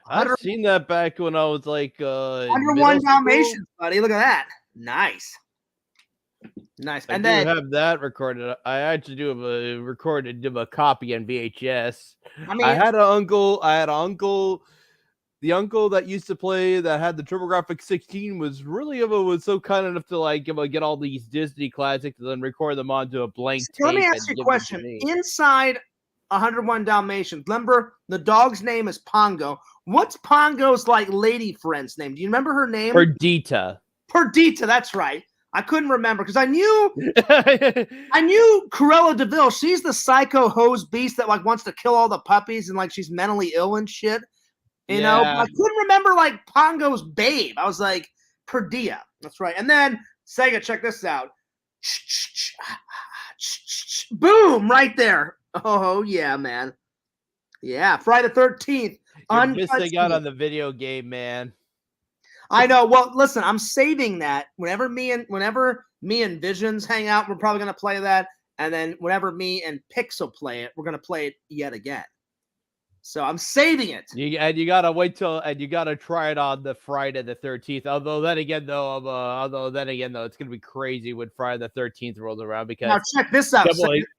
I've seen that back when I was like 101 Dalmatians, buddy. Look at that. Nice. And then have that recorded. I actually do have a copy on VHS. I had an uncle. The uncle that used to play that had the TurboGrafx 16 was so kind enough to get all these Disney classics and then record them onto a blank tape. Let me ask you a question. Inside 101 Dalmatians, remember the dog's name is Pongo. What's Pongo's lady friend's name? Do you remember her name? Perdita, that's right. I couldn't remember because I knew Cruella DeVille. She's the psycho hose beast that wants to kill all the puppies and she's mentally ill and shit. You know, but I couldn't remember Pongo's babe. I was like, Perdita. That's right. And then Sega, check this out. Boom, right there. Oh yeah, man. Yeah, Friday the 13th. You're missing out on the video game, man. I know. Well, listen, I'm saving that. Whenever me and Visions hang out, we're probably gonna play that. And then whenever me and Pixel play it, we're gonna play it yet again. So I'm saving it. You gotta wait and you gotta try it on the Friday the 13th. Although then again, though, it's gonna be crazy when Friday the 13th rolls around because now check this out.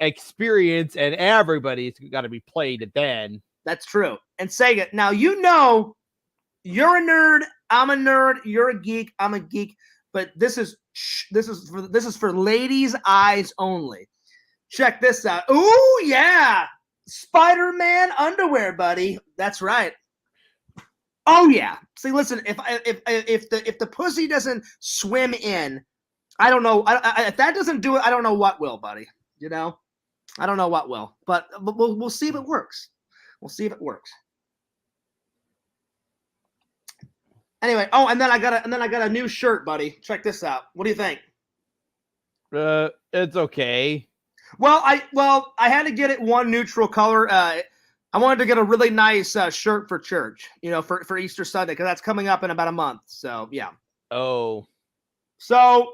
Experience and everybody's gotta be played then. That's true. And Sega, now you're a nerd. I'm a nerd. You're a geek. I'm a geek. But this is for ladies' eyes only. Check this out. Ooh, yeah. Spider-Man underwear, buddy. That's right. Oh yeah. See, listen, if the pussy doesn't swim in, I don't know. If that doesn't do it, I don't know what will, buddy. You know, I don't know what will, but we'll see if it works. We'll see if it works. Anyway, oh, and then I got a new shirt, buddy. Check this out. What do you think? It's okay. Well, I had to get it one neutral color. I wanted to get a really nice shirt for church, for Easter Sunday, because that's coming up in about a month. So yeah. Oh. So,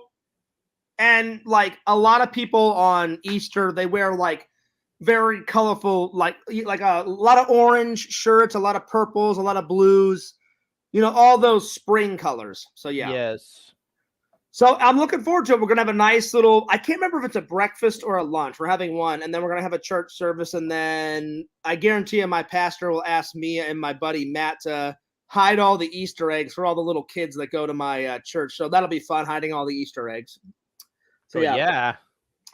and like a lot of people on Easter, they wear like very colorful, like a lot of orange shirts, a lot of purples, a lot of blues, all those spring colors. So yeah. Yes. So I'm looking forward to it. We're going to have a nice little, I can't remember if it's a breakfast or a lunch. We're having one, and then we're going to have a church service. And then I guarantee you my pastor will ask me and my buddy Matt to hide all the Easter eggs for all the little kids that go to my church. So that'll be fun, hiding all the Easter eggs. So yeah.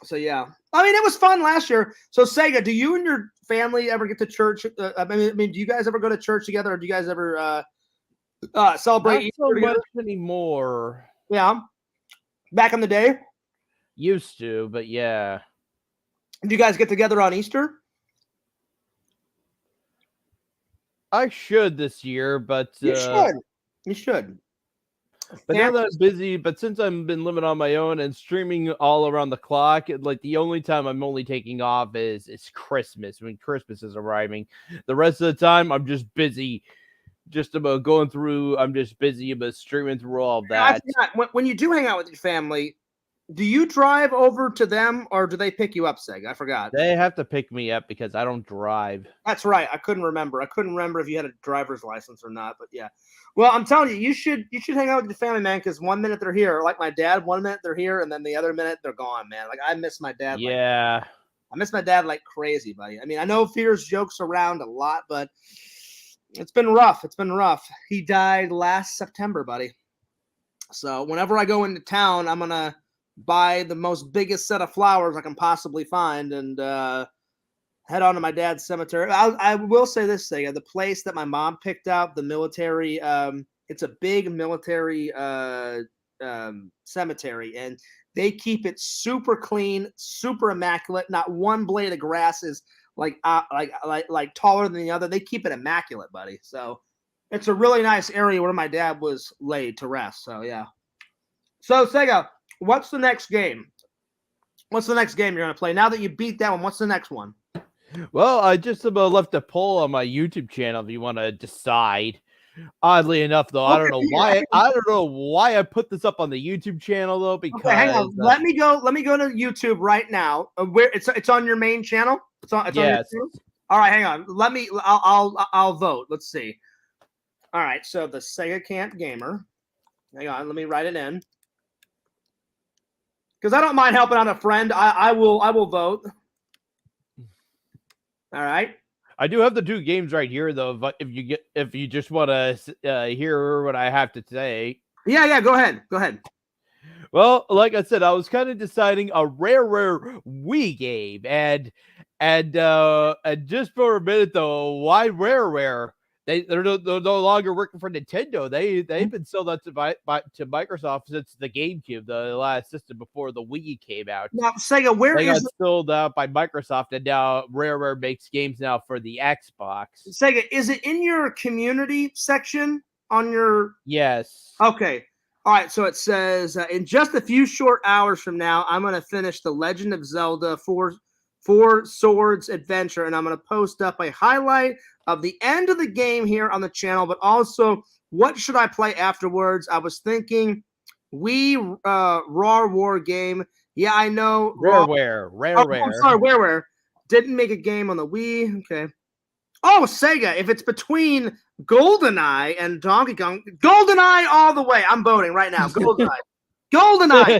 So yeah. I mean, it was fun last year. So Sega, do you and your family ever get to church? I mean, do you guys ever go to church together, or do you guys ever celebrate Not Easter so together? much anymore. Yeah. Back in the day? Used to, but yeah. Do you guys get together on Easter? I should this year, but you should. You should. But now that I'm busy, but since I've been living on my own and streaming all around the clock, like the only time I'm only taking off is Christmas, when Christmas is arriving. The rest of the time, I'm just busy. Just about going through, I'm just busy about streaming through all of that. When you do hang out with your family, do you drive over to them, or do they pick you up, Seg? I forgot. They have to pick me up because I don't drive. That's right. I couldn't remember if you had a driver's license or not, but yeah. Well, I'm telling you, you should hang out with your family, man, because 1 minute they're here, like my dad, 1 minute they're here, and then the other minute they're gone, man. Like, I miss my dad. Yeah. I miss my dad like crazy, buddy. I mean, I know Fears jokes around a lot, but it's been rough. It's been rough. He died last September, buddy. So whenever I go into town, I'm going to buy the most biggest set of flowers I can possibly find and head on to my dad's cemetery. I will say this thing. The place that my mom picked out, the military, it's a big military cemetery, and they keep it super clean, super immaculate. Not one blade of grass is like taller than the other. They keep it immaculate, buddy. So it's a really nice area where my dad was laid to rest. So yeah. So Sega, what's the next game? What's the next game you're gonna play? Now that you beat that one, what's the next one? Well, I just about left a poll on my YouTube channel if you want to decide. Oddly enough, though, I don't know why I put this up on the YouTube channel though. Because hang on, let me go to YouTube right now. Where it's on your main channel. It's on your channel? All right, hang on. I'll vote. Let's see. All right, so the Sega Camp Gamer. Hang on, let me write it in. Because I don't mind helping out a friend. I will vote. All right. I do have the two games right here, though. If you just want to hear what I have to say. Yeah. Go ahead. Well, like I said, I was kind of deciding a rare Wii game, and just for a minute though, why rare? They're no longer working for Nintendo. They've been sold out to Microsoft since the GameCube, the last system before the Wii came out. Now, Sega, they got sold out by Microsoft, and now Rare makes games now for the Xbox. Sega, is it in your community section on your? Yes. Okay. All right. So it says in just a few short hours from now, I'm going to finish the Legend of Zelda Four Swords Adventure, and I'm going to post up a highlight of the end of the game here on the channel, but also what should I play afterwards? I was thinking Wii Raw War game. Yeah, I know. Rareware. I'm sorry, Rareware didn't make a game on the Wii. Okay. Oh, Sega, if it's between GoldenEye and Donkey Kong, GoldenEye all the way. I'm voting right now. GoldenEye.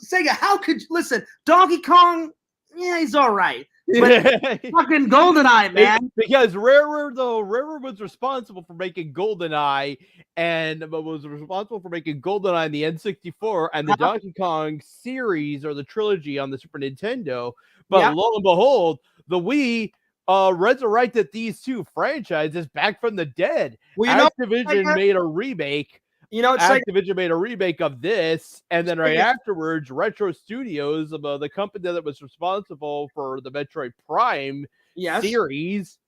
Sega, how could you listen? Donkey Kong, yeah, he's all right. But fucking GoldenEye, man. Because Rare was responsible for making GoldenEye, and was responsible for making GoldenEye in the N64 and the Donkey Kong series or the trilogy on the Super Nintendo. But lo and behold, the Wii resurrected these two franchises back from the dead. Well, Activision made a remake. Activision made a remake of this, and then right afterwards, Retro Studios, the company that was responsible for the Metroid Prime series,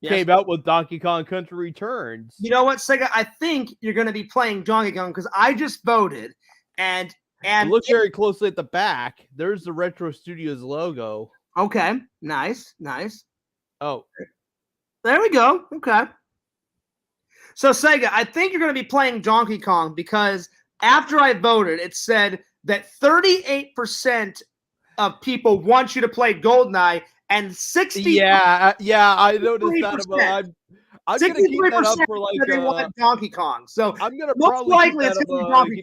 came out with Donkey Kong Country Returns. You know what, Sega? I think you're going to be playing Donkey Kong because I just voted, and look very closely at the back. There's the Retro Studios logo. Okay, nice. Oh, there we go. Okay. So, Sega, I think you're going to be playing Donkey Kong because after I voted, it said that 38% of people want you to play GoldenEye and 60%. Yeah, I noticed that. I'm going to keep that up for like Donkey Kong. So I'm going to probably keep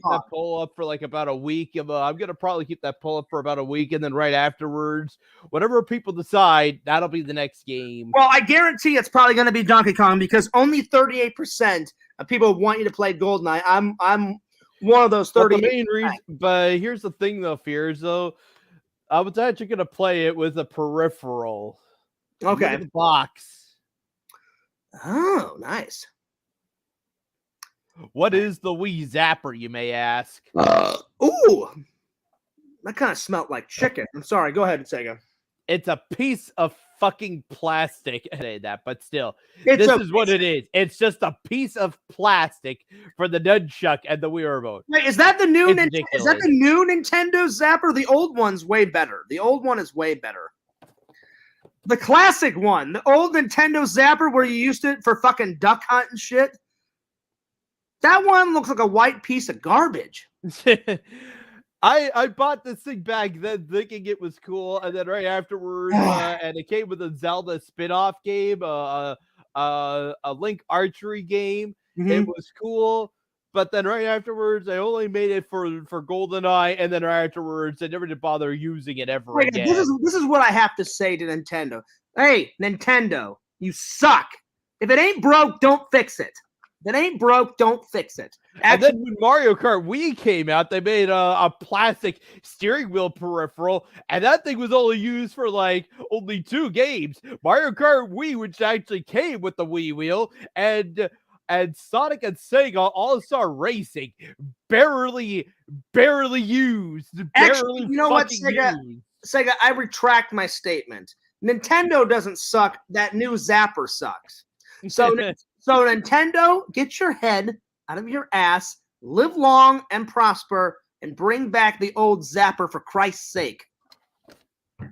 that poll up for like about a week. I'm going to probably keep that poll up for about a week, and then right afterwards, whatever people decide, that'll be the next game. Well, I guarantee it's probably going to be Donkey Kong because only 38% of people want you to play GoldenEye. I'm one of those 30. The main reason, but here's the thing, though, Fears. Though I was actually going to play it with a peripheral. Okay. Look at the box. Oh, nice. What is the Wii Zapper, you may ask? Ooh, that kind of smelled like chicken. I'm sorry. Go ahead, Sega. It's a piece of fucking plastic. I say that, but still, this is what it is. It's just a piece of plastic for the nunchuck and the Wii remote. Wait, is that the new? Is that the new Nintendo Zapper? The old one's way better. The old one is way better. The classic one, the old Nintendo Zapper where you used it for fucking duck hunt and shit. That one looks like a white piece of garbage. I bought this thing back then thinking it was cool, and then right afterwards, and it came with a Zelda spin-off game, a Link archery game. Mm-hmm. It was cool. But then right afterwards, I only made it for GoldenEye, and then right afterwards, I never did bother using it ever again. This is what I have to say to Nintendo. Hey, Nintendo, you suck. If it ain't broke, don't fix it. If it ain't broke, don't fix it. And then when Mario Kart Wii came out, they made a plastic steering wheel peripheral, and that thing was only used for like only 2 games. Mario Kart Wii, which actually came with the Wii wheel, and Sonic and Sega All-Star Racing, barely used. Actually, you know what, Sega, I retract my statement. Nintendo doesn't suck. That new Zapper sucks. So Nintendo, get your head out of your ass, live long and prosper, and bring back the old Zapper for Christ's sake.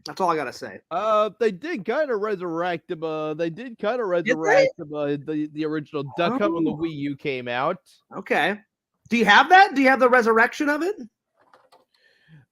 That's all I gotta say. They did kind of resurrect him. The original Duck Hunt when the Wii U came out. Okay. Do you have that? Do you have the resurrection of it?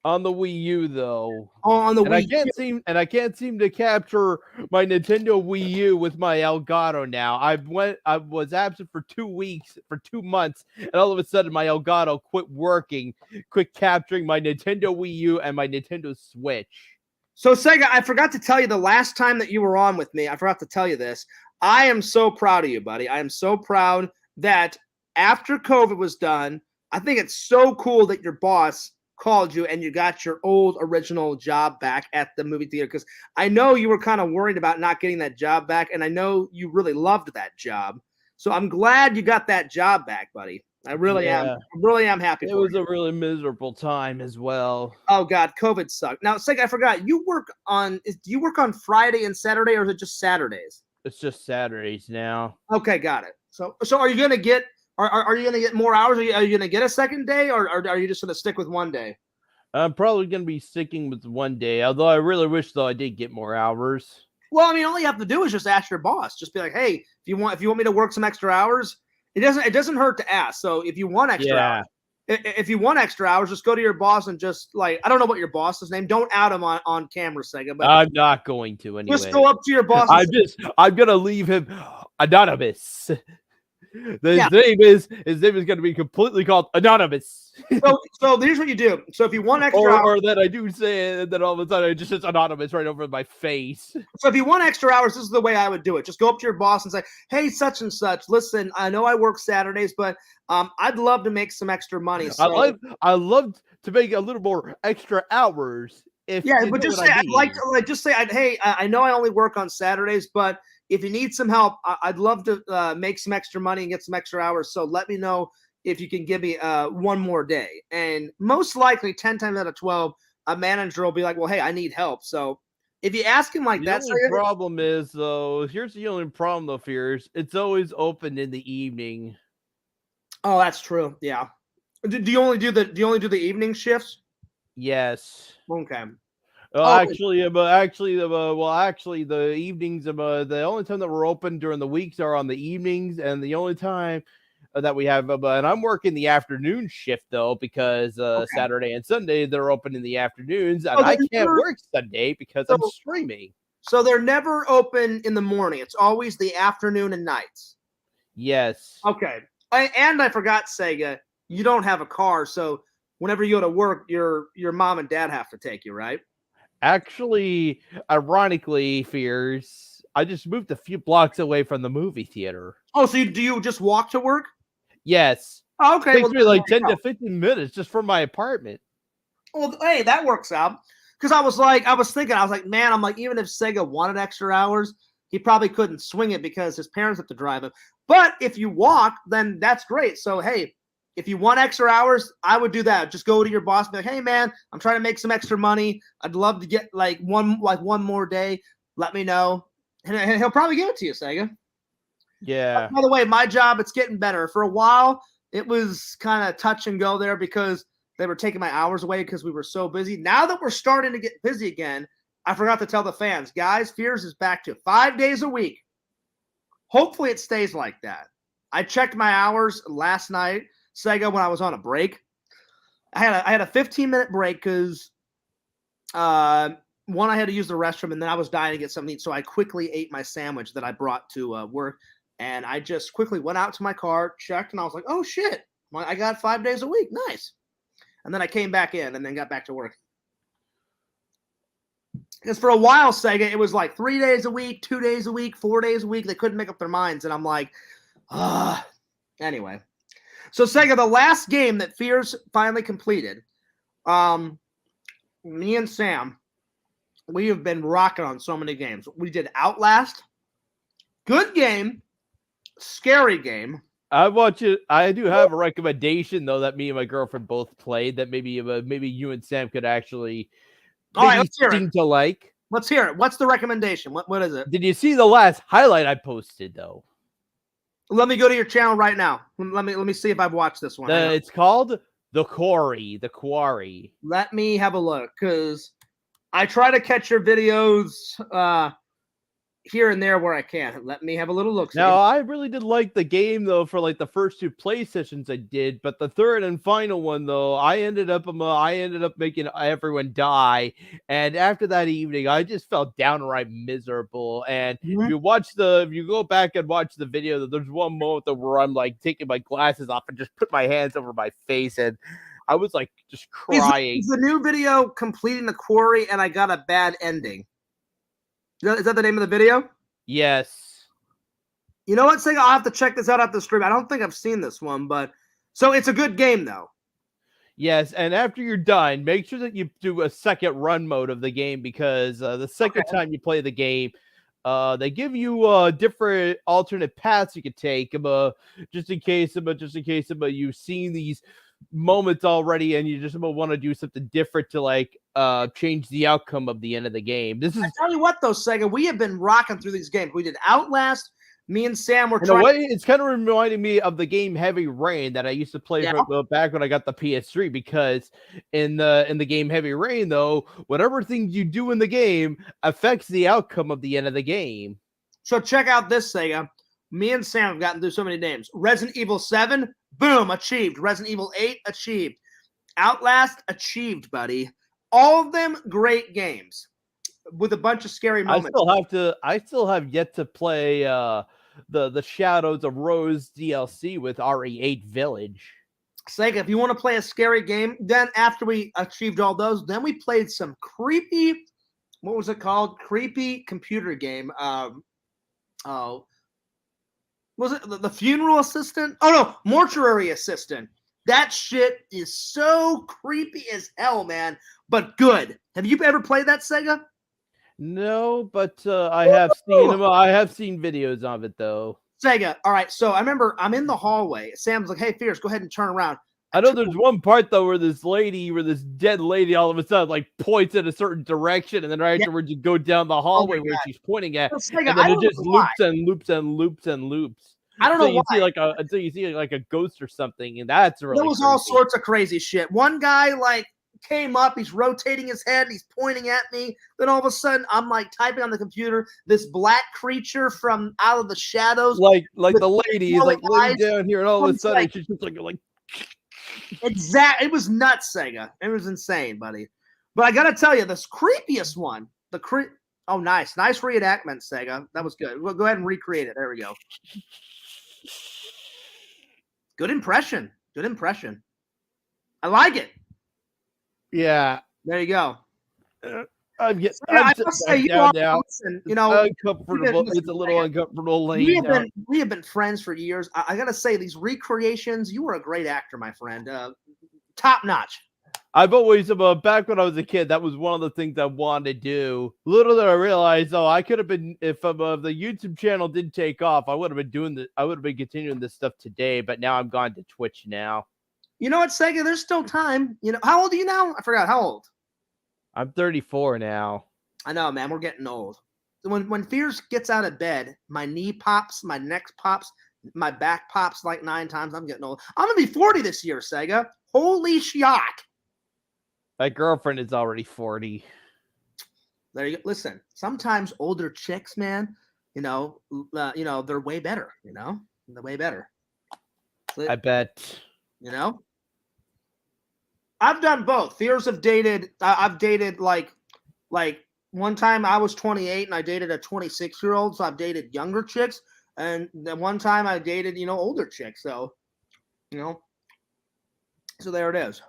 On the Wii U, though. Oh, on the Wii U. I can't seem to capture my Nintendo Wii U with my Elgato now. I was absent for 2 weeks, for 2 months, and all of a sudden my Elgato quit capturing my Nintendo Wii U and my Nintendo Switch. So, Sega, I forgot to tell you the last time that you were on with me. I forgot to tell you this. I am so proud of you, buddy. I am so proud that after COVID was done, I think it's so cool that your boss called you and you got your old original job back at the movie theater, because I know you were kind of worried about not getting that job back, and I know you really loved that job. So I'm glad you got that job back, buddy. I really am. I really am happy for you. It was a really miserable time as well. Oh God, COVID sucked. Now, Sega, I forgot. Do you work on Friday and Saturday, or is it just Saturdays? It's just Saturdays now. Okay, got it. So are you gonna get are you gonna get more hours? Are you gonna get a second day, or are you just gonna stick with 1 day? I'm probably gonna be sticking with 1 day. Although I really wish I did get more hours. Well, I mean, all you have to do is just ask your boss. Just be like, hey, if you want me to work some extra hours. It doesn't hurt to ask. So if you want extra hours, just go to your boss and just like, I don't know what your boss's name. Don't out him on camera, Sega. But I'm not going to anyway. Just go up to your boss. I'm gonna leave him anonymous. His name is going to be completely called Anonymous. So here's what you do. So if you want extra hours, or that I do say it, and then all of a sudden it just says Anonymous right over my face. So if you want extra hours, this is the way I would do it. Just go up to your boss and say, hey, such and such, listen, I know I work Saturdays, but I'd love to make some extra money. So I love to make a little more extra hours If yeah, you but know just what say I I'd like mean. to just say hey, I know I only work on Saturdays, but if you need some help, I'd love to make some extra money and get some extra hours. So let me know if you can give me one more day. And most likely, 10 times out of 12, a manager will be like, "Well, hey, I need help." So if you ask him like The that, only problem is though, here's the only problem though, Fears. It's always open in the evening. oh, that's true. Yeah. Do you only do the evening shifts? Yes. Okay. Well, Oh, actually, the evenings. The only time that we're open during the weeks are on the evenings, and the only time that we have. And I'm working the afternoon shift though, because okay. Saturday and Sunday they're open in the afternoons, and Oh, they're I can't never, work Sunday because I'm so streaming. so they're never open in the morning. It's always the afternoon and nights. Yes. Okay. I forgot, Sega, you don't have a car, so whenever you go to work, your mom and dad have to take you, right? Actually, ironically, Fears, I just moved a few blocks away from the movie theater. Oh, so do you just walk to work? Yes. Oh, okay, well Takes me then there like you 10 go. to 15 minutes just from my apartment. Well, hey, that works out. Because I was thinking, I was like, man, I'm like, even if Sega wanted extra hours, he probably couldn't swing it because his parents have to drive him. But if you walk, then that's great. So hey, if you want extra hours, I would do that. Just go to your boss, and be like, hey man, I'm trying to make some extra money. I'd love to get one more day. Let me know, and he'll probably give it to you, Sega. Yeah. By the way, my job, it's getting better. For a while, it was kind of touch and go there because they were taking my hours away because we were so busy. Now that we're starting to get busy again, I forgot to tell the fans, guys, Fears is back to 5 days a week. Hopefully it stays like that. I checked my hours last night, Sega, when I was on a break. I had a 15-minute break because one, I had to use the restroom, and then I was dying to get something to eat. So I quickly ate my sandwich that I brought to work. And I just quickly went out to my car, checked, and I was like, oh shit, I got 5 days a week. Nice. And then I came back in and then got back to work. Because for a while, Sega, it was like 3 days a week, 2 days a week, 4 days a week. They couldn't make up their minds. And I'm like, ah. Anyway. So, Sega, the last game that Fears finally completed, me and Sam, we have been rocking on so many games. We did Outlast. Good game. Scary game. I watch it. I do have a recommendation though that me and my girlfriend both played that maybe you and Sam could actually All right, maybe let's hear it. seem to like. Let's hear it. What's the recommendation? What is it? Did you see the last highlight I posted though? Let me go to your channel right now. Let me see if I've watched this one. It's called The Quarry. The Quarry. Let me have a look because I try to catch your videos here and there where I can. Let me have a little look. Now, I really did like the game though for like the first two play sessions I did, but the third and final one though, I ended up making everyone die, and after that evening, I just felt downright miserable. And if you go back and watch the video, there's one moment though where I'm like taking my glasses off and just put my hands over my face, and I was like just crying. Is the new video completing the quarry and I got a bad ending? Is that the name of the video? Yes. You know what, Sega? I'll have to check this out after the stream. I don't think I've seen this one, but so it's a good game though. Yes, and after you're done, make sure that you do a second run mode of the game because the second time you play the game, they give you different alternate paths you could take, just in case you've seen these moments already and you just want to do something different to like change the outcome of the end of the game. I tell you what though, Sega, we have been rocking through these games. We did Outlast. Me and Sam were trying. In a way, it's kind of reminding me of the game Heavy Rain that I used to play back when I got the PS3. Because in the game Heavy Rain, though, whatever things you do in the game affects the outcome of the end of the game. So check out this, Sega. Me and Sam have gotten through so many names. Resident Evil 7, boom, achieved. Resident Evil 8, achieved. Outlast, achieved, buddy. All of them great games with a bunch of scary moments. I still have yet to play the Shadows of Rose DLC with RE8 Village. Sega, if you want to play a scary game, then after we achieved all those, then we played some creepy, what was it called? Creepy computer game. Was it the funeral assistant? Oh no, mortuary assistant. That shit is so creepy as hell, man, but good. Have you ever played that, Sega? No, but I have seen them. I have seen videos of it though. Sega. All right, so I remember I'm in the hallway. Sam's like, "Hey, Fierce, go ahead and turn around." I know there's one part though where this dead lady, all of a sudden like points in a certain direction, and then right afterwards you go down the hallway where she's pointing at, Sega, and then it just loops and loops and loops and loops. I don't know why. Until you see like a ghost or something, and that's really. There was all sorts of crazy shit. One guy like came up, he's rotating his head, and he's pointing at me. Then all of a sudden, I'm like typing on the computer. This black creature from out of the shadows, like the lady is like laying down here, and all of a sudden like, she's just like. Exactly, it was nuts, Sega. It was insane, buddy. But I gotta tell you, this creepiest one, oh, nice reenactment, Sega. That was good. We'll go ahead and recreate it. There we go. Good impression. Good impression. I like it. Yeah. There you go. I'm uncomfortable. It's a little uncomfortable. We have been friends for years. I gotta say, these recreations, you were a great actor, my friend. Top notch. I've always, back when I was a kid, that was one of the things I wanted to do. Little did I realize, I could have been, if the YouTube channel didn't take off, I would have been doing this. I would have been continuing this stuff today. But now I'm gone to Twitch now. You know what, Sega? There's still time. You know, how old are you now? I forgot. How old? I'm 34 now. I know, man. We're getting old. When Fierce gets out of bed, my knee pops, my neck pops, my back pops like 9 times. I'm getting old. I'm gonna be 40 this year, Sega. Holy shock! My girlfriend is already 40. There you go. Listen, sometimes older chicks, man, they're way better. They're way better. I bet. I've done both. Fears have dated. I've dated like one time I was 28 and I dated a 26-year-old. So I've dated younger chicks, and then one time I dated older chicks. So so there it is.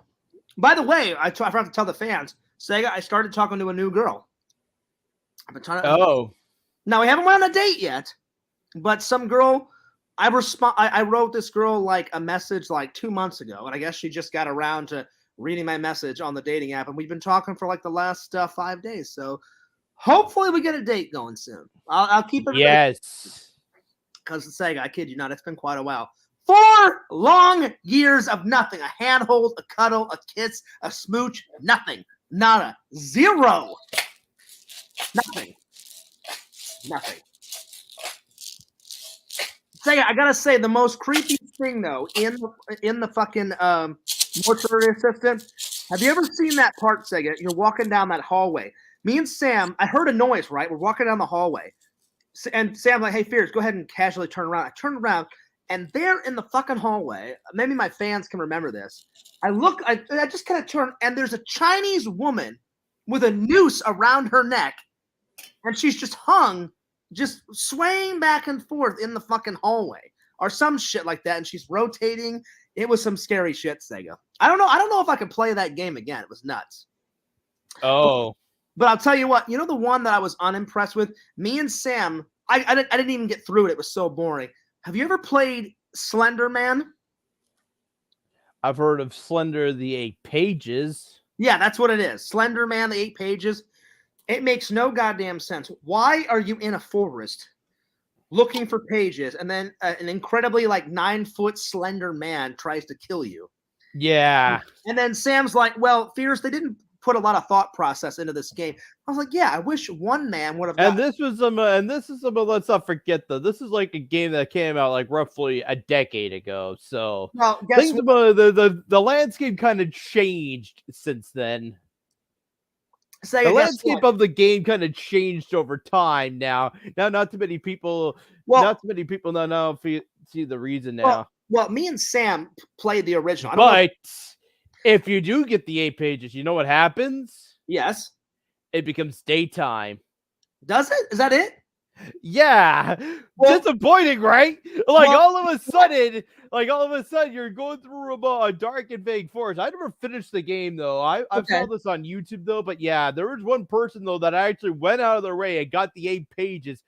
By the way, I forgot to tell the fans, Sega, I started talking to a new girl. I've been trying to. Oh. Now we haven't went on a date yet, but some girl. I wrote this girl like a message like 2 months ago, and I guess she just got around to reading my message on the dating app, and we've been talking for like the last 5 days. So hopefully we get a date going soon. I'll keep it. Yes. Because Sega, I kid you not, it's been quite a while. 4 long years of nothing. A handhold, a cuddle, a kiss, a smooch, nothing. Nada. Zero. Nothing. Sega, I gotta say, the most creepy thing though in the fucking mortuary assistant. Have you ever seen that part, Sega? You're walking down that hallway. Me and Sam, I heard a noise, right? We're walking down the hallway. And Sam's like, "Hey, Fierce, go ahead and casually turn around." I turn around, and there in the fucking hallway, maybe my fans can remember this. I just kind of turn, and there's a Chinese woman with a noose around her neck, and she's just hung, just swaying back and forth in the fucking hallway or some shit like that, and she's rotating. It was some scary shit, Sega. I don't know if I could play that game again. It was nuts. Oh. But I'll tell you what, the one that I was unimpressed with, me and Sam, I didn't even get through it. It was so boring. Have you ever played Slender Man? I've heard of Slender the 8 Pages. Yeah, that's what it is. Slender Man, the 8 Pages. It makes no goddamn sense. Why are you in a forest looking for pages, and then an incredibly 9-foot slender man tries to kill you? Yeah. And then Sam's like, "Well, Fierce, they didn't put a lot of thought process into this game." I was like, "Yeah, I wish one man would have." And this is let's not forget though. This is like a game that came out like roughly a decade ago. So the landscape kind of changed since then. The landscape of the game kind of changed over time. Now not too many people. Not too many people now see the reason now. Well, me and Sam played the original. But if you do get the 8 pages, you know what happens? Yes. It becomes daytime. Does it? Is that it? Yeah. Disappointing, right? All of a sudden, you're going through a dark and vague forest. I never finished the game though. I saw this on YouTube though, but yeah, there was one person though that actually went out of their way and got the 8 pages,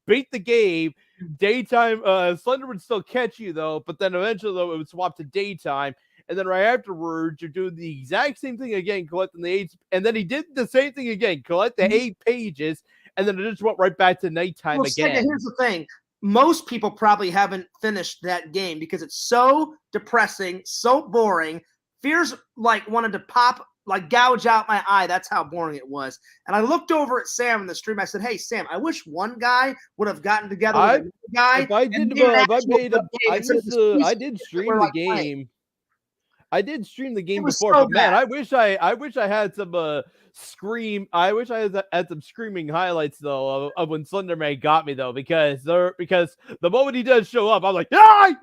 beat the game. Daytime, Slender would still catch you though, but then eventually though it would swap to daytime. and then right afterwards you're doing the exact same thing again, collecting the 8, and then he did the same thing again, collect the 8 pages, and then it just went right back to nighttime again. Sega, here's the thing. Most people probably haven't finished that game because it's so depressing, so boring. Fears like wanted to pop, like gouge out my eye. That's how boring it was. And I looked over at Sam in the stream. I said, "Hey, Sam, I wish one guy would have gotten together with another guy." If I did, I did stream the game. I did stream the game before, but man, I wish I had some scream. I wish I had some screaming highlights though of when Slenderman got me though, because the moment he does show up, I'm like, ah!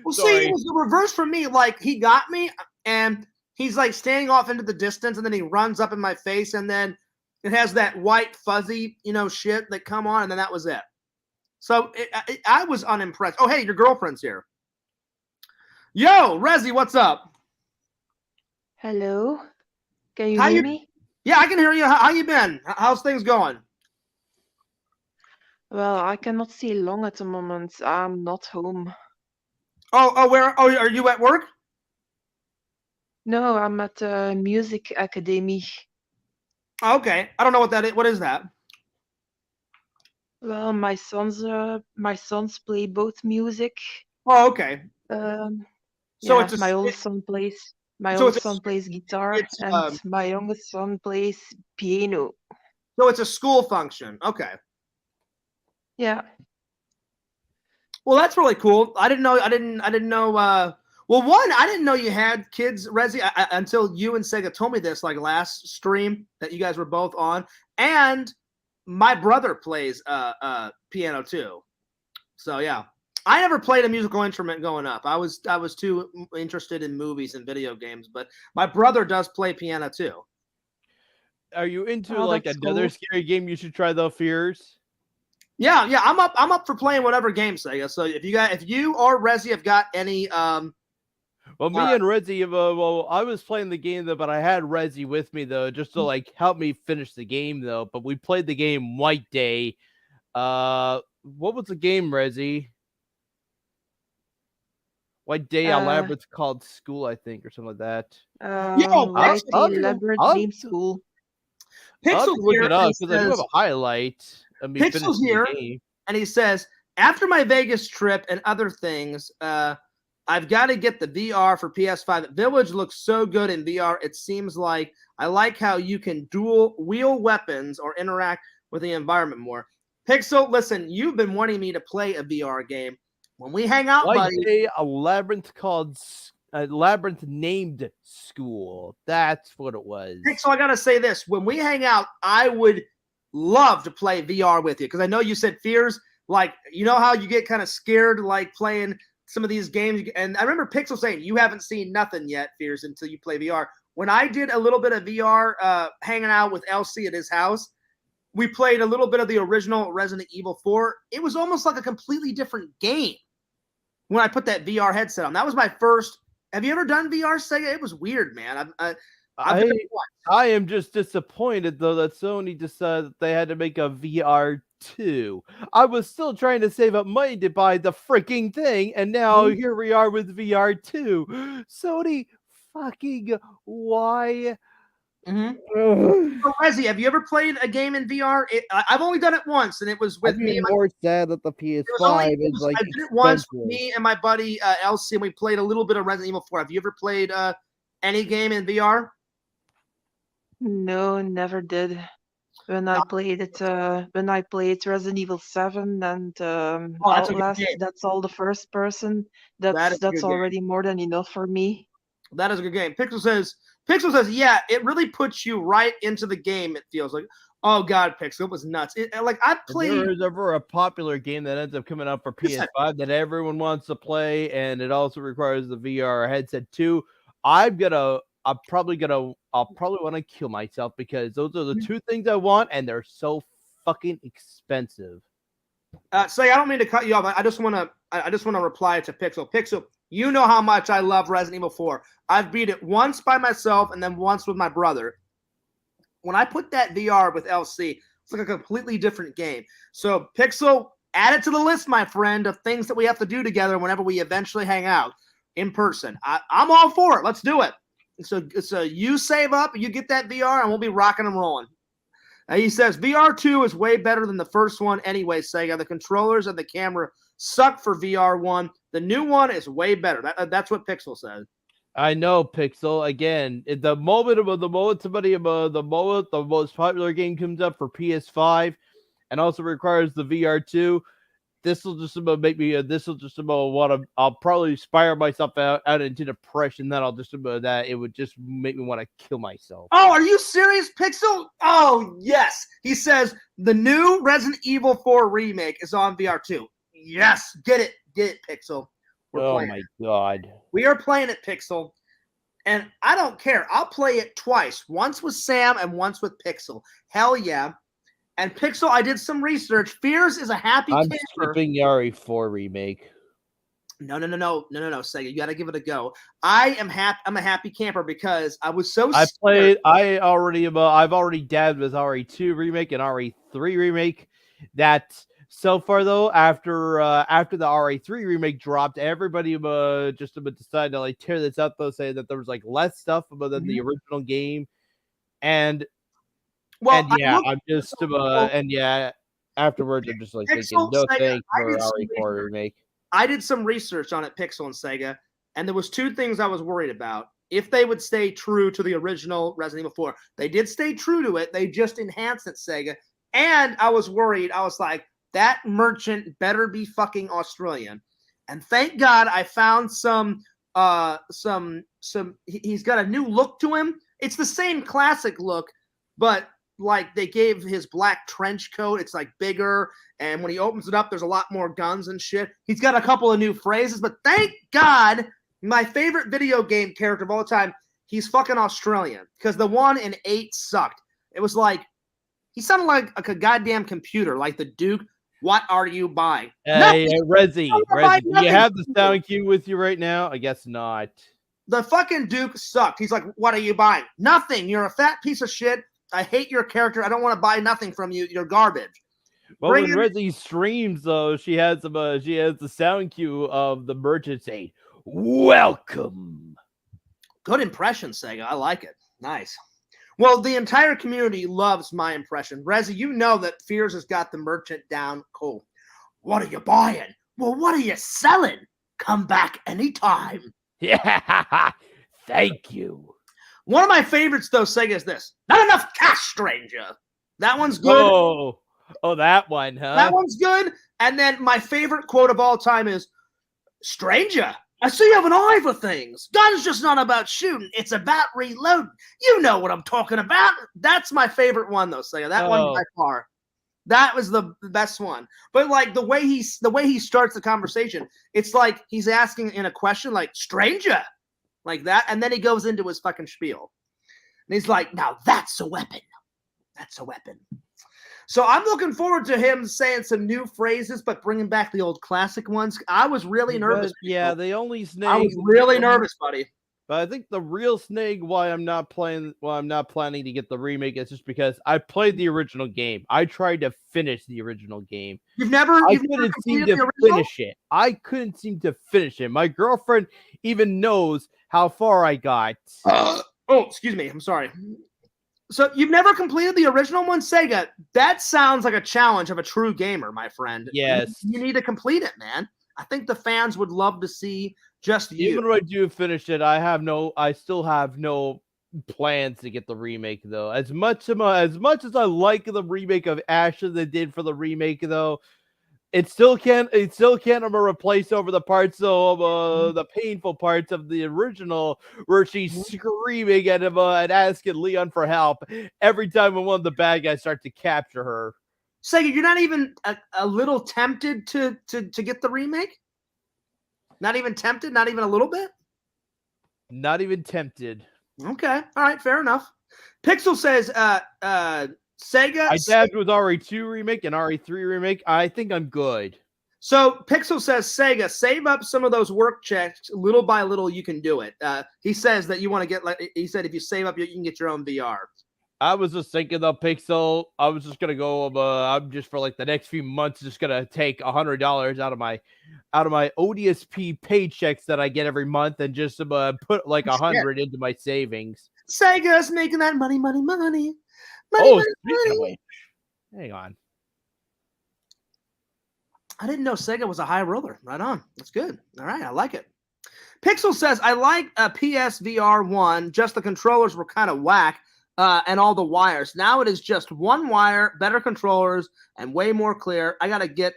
Well, see, it was the reverse for me. Like he got me, and he's like standing off into the distance, and then he runs up in my face, and then it has that white fuzzy, shit that come on, and then that was it. So I was unimpressed. Oh, hey, your girlfriend's here. Yo, Rezi, what's up? Hello. Can you hear me? Yeah, I can hear you. How you been? How's things going? Well, I cannot see long at the moment. I'm not home. Where? Oh, are you at work? No, I'm at a music academy. Okay, I don't know what that is. What is that? Well, my sons play both music. Oh, okay. So yeah, my oldest son plays guitar, and my youngest son plays piano. So it's a school function. Okay. Yeah. Well, that's really cool. I didn't know. Well, one, I didn't know you had kids, Rezi, until you and Sega told me this, like last stream that you guys were both on. And my brother plays piano too. So yeah, I never played a musical instrument going up. I was too interested in movies and video games. But my brother does play piano too. Are you into like another scary game you should try though, Fears? Yeah, I'm up for playing whatever game, Sega. So if you or Rezi have got any well, me and Rezi, I was playing the game though, but I had Rezi with me though, just to like help me finish the game though. But we played the game White Day. What was the game, Rezi? White Day, a labyrinth called School, I think, or something like that. White Day Labyrinth Name School. Pixel's look it up because I do have a highlight. Pixel's here, and he says, after my Vegas trip and other things, I've got to get the VR for PS5. Village looks so good in VR. It seems like I like how you can dual wheel weapons or interact with the environment more. Pixel, listen, you've been wanting me to play a VR game. When we hang out, buddy, a labyrinth named School. That's what it was. Pixel, I gotta say this: when we hang out, I would love to play VR with you because I know you said Fears. Like, you know how you get kind of scared, like playing some of these games. And I remember Pixel saying you haven't seen nothing yet, Fears, until you play VR. When I did a little bit of VR, hanging out with LC at his house, we played a little bit of the original Resident Evil 4. It was almost like a completely different game when I put that VR headset on. That was my first. Have you ever done VR, Sega? It was weird, man. I am just disappointed though that Sony decided that they had to make a VR 2. I was still trying to save up money to buy the freaking thing, and now here we are with VR 2. Sony, fucking why? So, Rezi, have you ever played a game in VR? I've only done it once, and it was with me. More sad that the PS5 is like. I did it once with me and my buddy LC, and we played a little bit of Resident Evil 4. Have you ever played any game in VR? No, never did. When I played Resident Evil 7 and Outlast, that's all the first person. That's already more than enough for me. That is a good game. Pixel says, yeah, it really puts you right into the game. It feels like, oh god, Pixel, it was nuts. I played. If there is ever a popular game that ends up coming up for PS5 that everyone wants to play, and it also requires the VR headset too, I'll probably want to kill myself because those are the two things I want, and they're so fucking expensive. Say, I don't mean to cut you off. I just want to reply to Pixel. Pixel, you know how much I love Resident Evil 4. I've beat it once by myself and then once with my brother. When I put that VR with LC, it's like a completely different game. So, Pixel, add it to the list, my friend, of things that we have to do together whenever we eventually hang out. in person. I'm all for it. Let's do it. So you save up, you get that VR, and we'll be rocking and rolling. He says, VR2 is way better than the first one anyway, Sega. The controllers and the camera suck for VR1. The new one is way better. That's what Pixel says. I know, Pixel. Again, the moment the most popular game comes up for PS5 and also requires the VR2, this will just about make me. I'll probably inspire myself out into depression. That it would just make me want to kill myself. Oh, are you serious, Pixel? Oh, yes. He says the new Resident Evil 4 remake is on VR2. Yes, get it, Pixel. Oh my god, we are playing it, Pixel, and I don't care. I'll play it twice. Once with Sam and once with Pixel. Hell yeah. And Pixel, I did some research. Fears is a happy camper. I'm skipping the RE4 remake. No, Sega. You got to give it a go. I'm a happy camper because I was so scared. I've already dabbed with RE2 remake and RE3 remake. That so far though, after the RE3 remake dropped, everybody just decided to like tear this up though, saying that there was like less stuff than the original game, and. Well, afterwards I'm just like thinking, no thanks for RE4 remake. I did some research on it, Pixel and Sega, and there was two things I was worried about. If they would stay true to the original Resident Evil 4. They did stay true to it. They just enhanced it, Sega. And I was worried. I was like, that merchant better be fucking Australian. And thank God I found he's got a new look to him. It's the same classic look, but like they gave his black trench coat. It's like bigger. And when he opens it up, there's a lot more guns and shit. He's got a couple of new phrases, but thank God my favorite video game character of all time, he's fucking Australian. Because the one in 8 sucked. It was like, he sounded like a goddamn computer, like the Duke. What are you buying? Hey, Rezzy, do you have the sound cue with you right now? I guess not. The fucking Duke sucked. He's like, what are you buying? Nothing. You're a fat piece of shit. I hate your character. I don't want to buy nothing from you. You're garbage. Well, when Rezzy streams, though, she has the sound cue of the merchant saying, "Welcome." Good impression, Sega. I like it. Nice. Well, the entire community loves my impression. Rezzy, you know that Fears has got the merchant down cold. What are you buying? Well, what are you selling? Come back anytime. Yeah, thank you. One of my favorites, though, Sega, is this. Not enough cash, stranger. That one's good. Oh, that one, huh? That one's good. And then my favorite quote of all time is, stranger, I see you have an eye for things. Gun's just not about shooting. It's about reloading. You know what I'm talking about. That's my favorite one, though, Sega. That one by far. That was the best one. But like the way he starts the conversation, it's like he's asking in a question like, stranger. Like that, and then he goes into his fucking spiel. And he's like, now that's a weapon. That's a weapon. So I'm looking forward to him saying some new phrases, but bringing back the old classic ones. I was really nervous. Yeah, the only snake. I was really nervous, buddy. But I think the real snake why I'm not planning to get the remake is just because I played the original game. I tried to finish the original game. I couldn't seem to finish it. I couldn't seem to finish it. My girlfriend even knows how far I got. Excuse me. I'm sorry. So you've never completed the original one, Sega? That sounds like a challenge of a true gamer, my friend. Yes. You need to complete it, man. I think the fans would love to see just you. Even when I do finish it, I still have no plans to get the remake though. As much as I like the remake of Ashley they did for the remake though, it still can't replace over the parts of the painful parts of the original where she's screaming at him and asking Leon for help every time one of the bad guys start to capture her. Sega, you're not even a little tempted to get the remake? Not even tempted? Not even a little bit? Not even tempted. Okay. All right. Fair enough. Pixel says, Sega. I dabbed with RE2 remake and RE3 remake. I think I'm good. So Pixel says, Sega, save up some of those work checks. Little by little, you can do it. He says that you want to get, he said, if you save up, you can get your own VR. I was just thinking the Pixel. I was just gonna go. I'm just for like the next few months, just gonna take $100 out of my ODSP paychecks that I get every month, and just put like 100 into my savings. Sega's making that money. Hang on. I didn't know Sega was a high roller. Right on. That's good. All right, I like it. Pixel says, I like a PSVR 1, just the controllers were kind of whack and all the wires. Now it is just one wire, better controllers, and way more clear. I got to get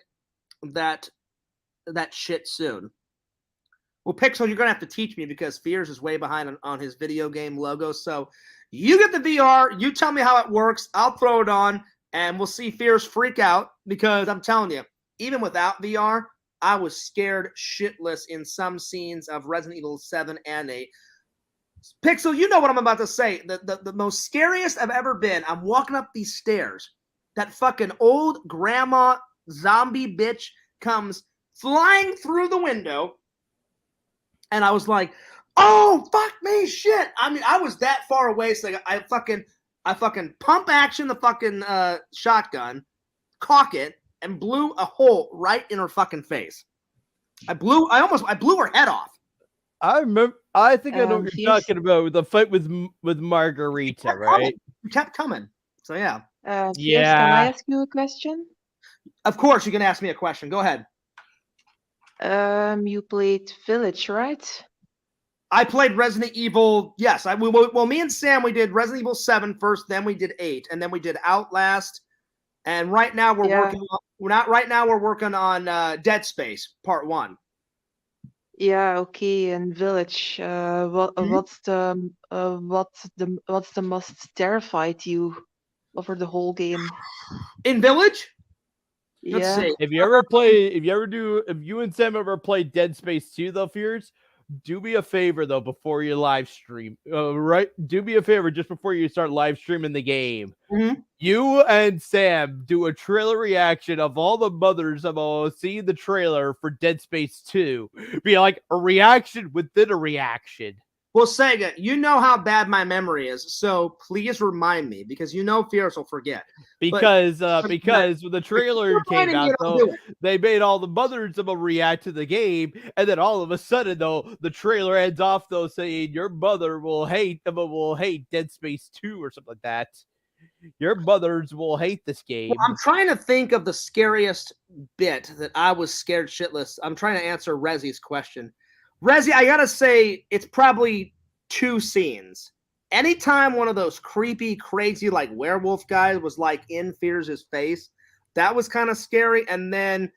that shit soon. Well, Pixel, you're going to have to teach me because Fears is way behind on his video game logo. So you get the VR, you tell me how it works, I'll throw it on, and we'll see Fears freak out because I'm telling you, even without VR, I was scared shitless in some scenes of Resident Evil 7 and 8. Pixel, you know what I'm about to say. The most scariest I've ever been, I'm walking up these stairs. That fucking old grandma zombie bitch comes flying through the window. And I was like, oh, fuck me, shit. I mean, I was that far away. So I fucking pump action the fucking shotgun, cock it, and blew a hole right in her fucking face. I blew her head off. I remember. I think I know what you're talking about. The fight with Margarita, right? You kept coming. So yeah. Yeah. Can I ask you a question? Of course, you can ask me a question. Go ahead. You played Village, right? I played Resident Evil. Yes, well, me and Sam, we did Resident Evil 7 first, then we did 8, and then we did Outlast. And right now we're working on Dead Space Part 1. Yeah, okay. And Village, what's the most terrified you over the whole game? In Village? Yeah. Let's see. If you and Sam ever played Dead Space 2 though, Fears, do me a favor though before you live stream. Right? Do me a favor just before you start live streaming the game. Mm-hmm. You and Sam do a trailer reaction of all the mothers of seeing the trailer for Dead Space 2. Be like a reaction within a reaction. Well, Sega, you know how bad my memory is, so please remind me because you know Fierce will forget. Because when the trailer came out, though, they made all the mothers of them react to the game, and then all of a sudden, though, the trailer ends off though saying your mother will hate Dead Space 2 or something like that. Your mothers will hate this game. Well, I'm trying to think of the scariest bit that I was scared shitless. I'm trying to answer Rezi's question. Rezi, I gotta say, it's probably 2 scenes. Anytime one of those creepy, crazy, like werewolf guys was like in Fears' face, that was kind of scary. And then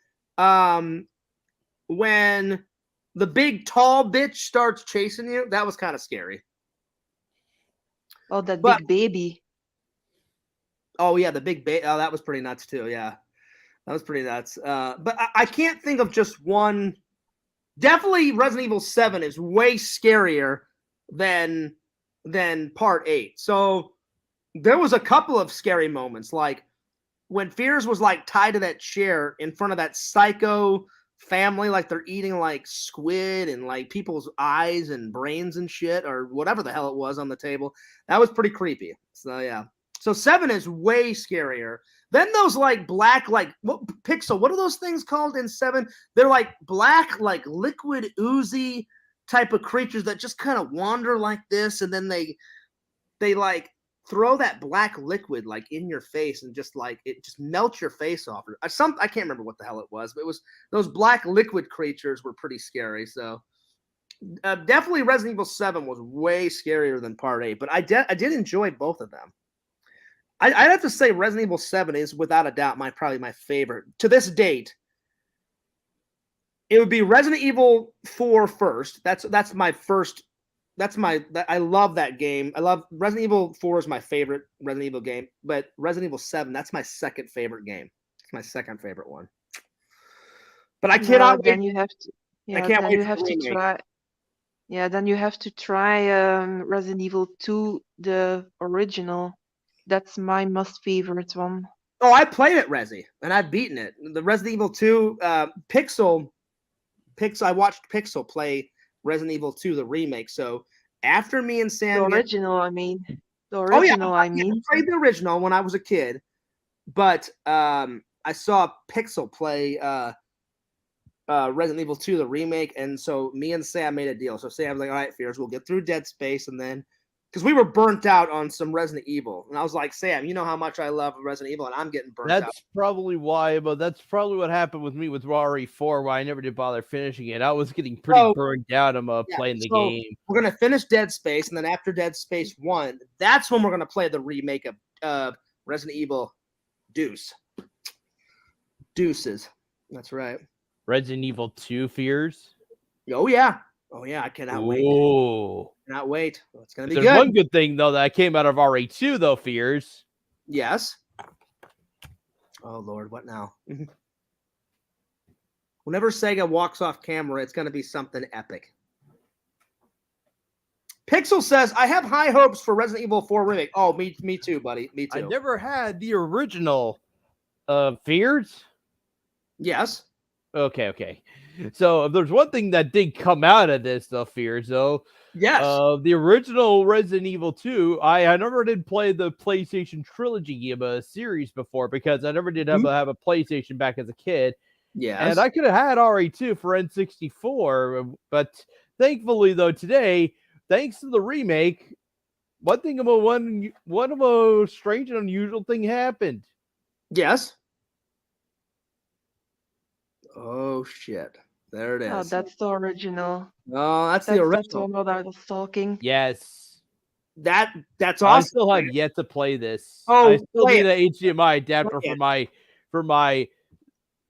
when the big tall bitch starts chasing you, that was kind of scary. Oh, big baby. Oh yeah, the big baby. Oh, that was pretty nuts too. Yeah, that was pretty nuts. But I can't think of just one. Definitely Resident Evil 7 is way scarier than Part 8. So there was a couple of scary moments, like when Fears was like tied to that chair in front of that psycho family, like they're eating like squid and like people's eyes and brains and shit or whatever the hell it was on the table. That was pretty creepy. So yeah. So 7 is way scarier. Then those like black, like Pixel, what are those things called in 7? They're like black, like liquid oozy type of creatures that just kind of wander like this, and then they like throw that black liquid like in your face and just like it just melts your face off. I can't remember what the hell it was, but it was those black liquid creatures were pretty scary. So definitely Resident Evil 7 was way scarier than Part 8, but I did enjoy both of them. I'd have to say Resident Evil 7 is without a doubt probably my favorite. To this date, it would be Resident Evil 4 first. That's my first. I love that game. I love Resident Evil 4 is my favorite Resident Evil game, but Resident Evil 7, that's my second favorite game. It's my second favorite one. But I cannot wait. Then you have to. Yeah, I can't wait. You have to try. Yeah, then you have to try Resident Evil 2, the original. That's my most favorite one. Oh, I played it, Rezi, and I've beaten it. The Resident Evil 2 Pixel. I watched Pixel play Resident Evil 2, the remake. So after me and Sam, the original, I mean. The original, I played the original when I was a kid, but I saw Pixel play Resident Evil 2, the remake, and so me and Sam made a deal. So Sam was like, all right, Fears, we'll get through Dead Space, and then because we were burnt out on some Resident Evil, and I was like, Sam, you know how much I love Resident Evil, and I'm getting burnt out. That's probably why, but that's probably what happened with me with RE4, why I never did bother finishing it. I was getting pretty burned out of playing the game. We're gonna finish Dead Space, and then after Dead Space 1, that's when we're gonna play the remake of Resident Evil Deuces. That's right. Resident Evil 2 Fears. Oh yeah, I cannot wait. Cannot wait. It's gonna be good. There's one good thing though that came out of RE2 though, Fears. Yes. Oh Lord, what now? Whenever Sega walks off camera, it's gonna be something epic. Pixel says, I have high hopes for Resident Evil 4 remake. Oh, me too, buddy. Me too. I never had the original Fears. Yes. Okay. So if there's one thing that did come out of this, though, Fears, though. Yes. The original Resident Evil 2, I never did play the PlayStation Trilogy series before because I never did have a PlayStation back as a kid. Yes. And I could have had RE2 for N64, but thankfully, though, today, thanks to the remake, one of a strange and unusual thing happened. Yes. Oh shit! There it is. Oh, that's the original. Oh, that's the original. That's what I was talking. Yes. That's awesome. I still have yet to play this. Oh, I still need an HDMI adapter for my.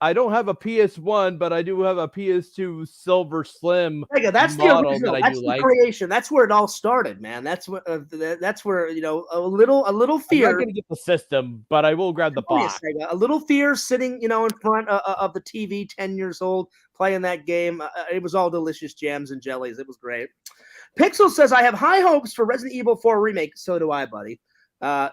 I don't have a PS1, but I do have a PS2 Silver Slim. That's the original. That's the creation. That's where it all started, man. That's where a little fear. I'm not gonna get the system, but I will grab the box. A little fear sitting, in front of the TV, 10 years old, playing that game. It was all delicious jams and jellies. It was great. Pixel says, I have high hopes for Resident Evil 4 remake. So do I, buddy.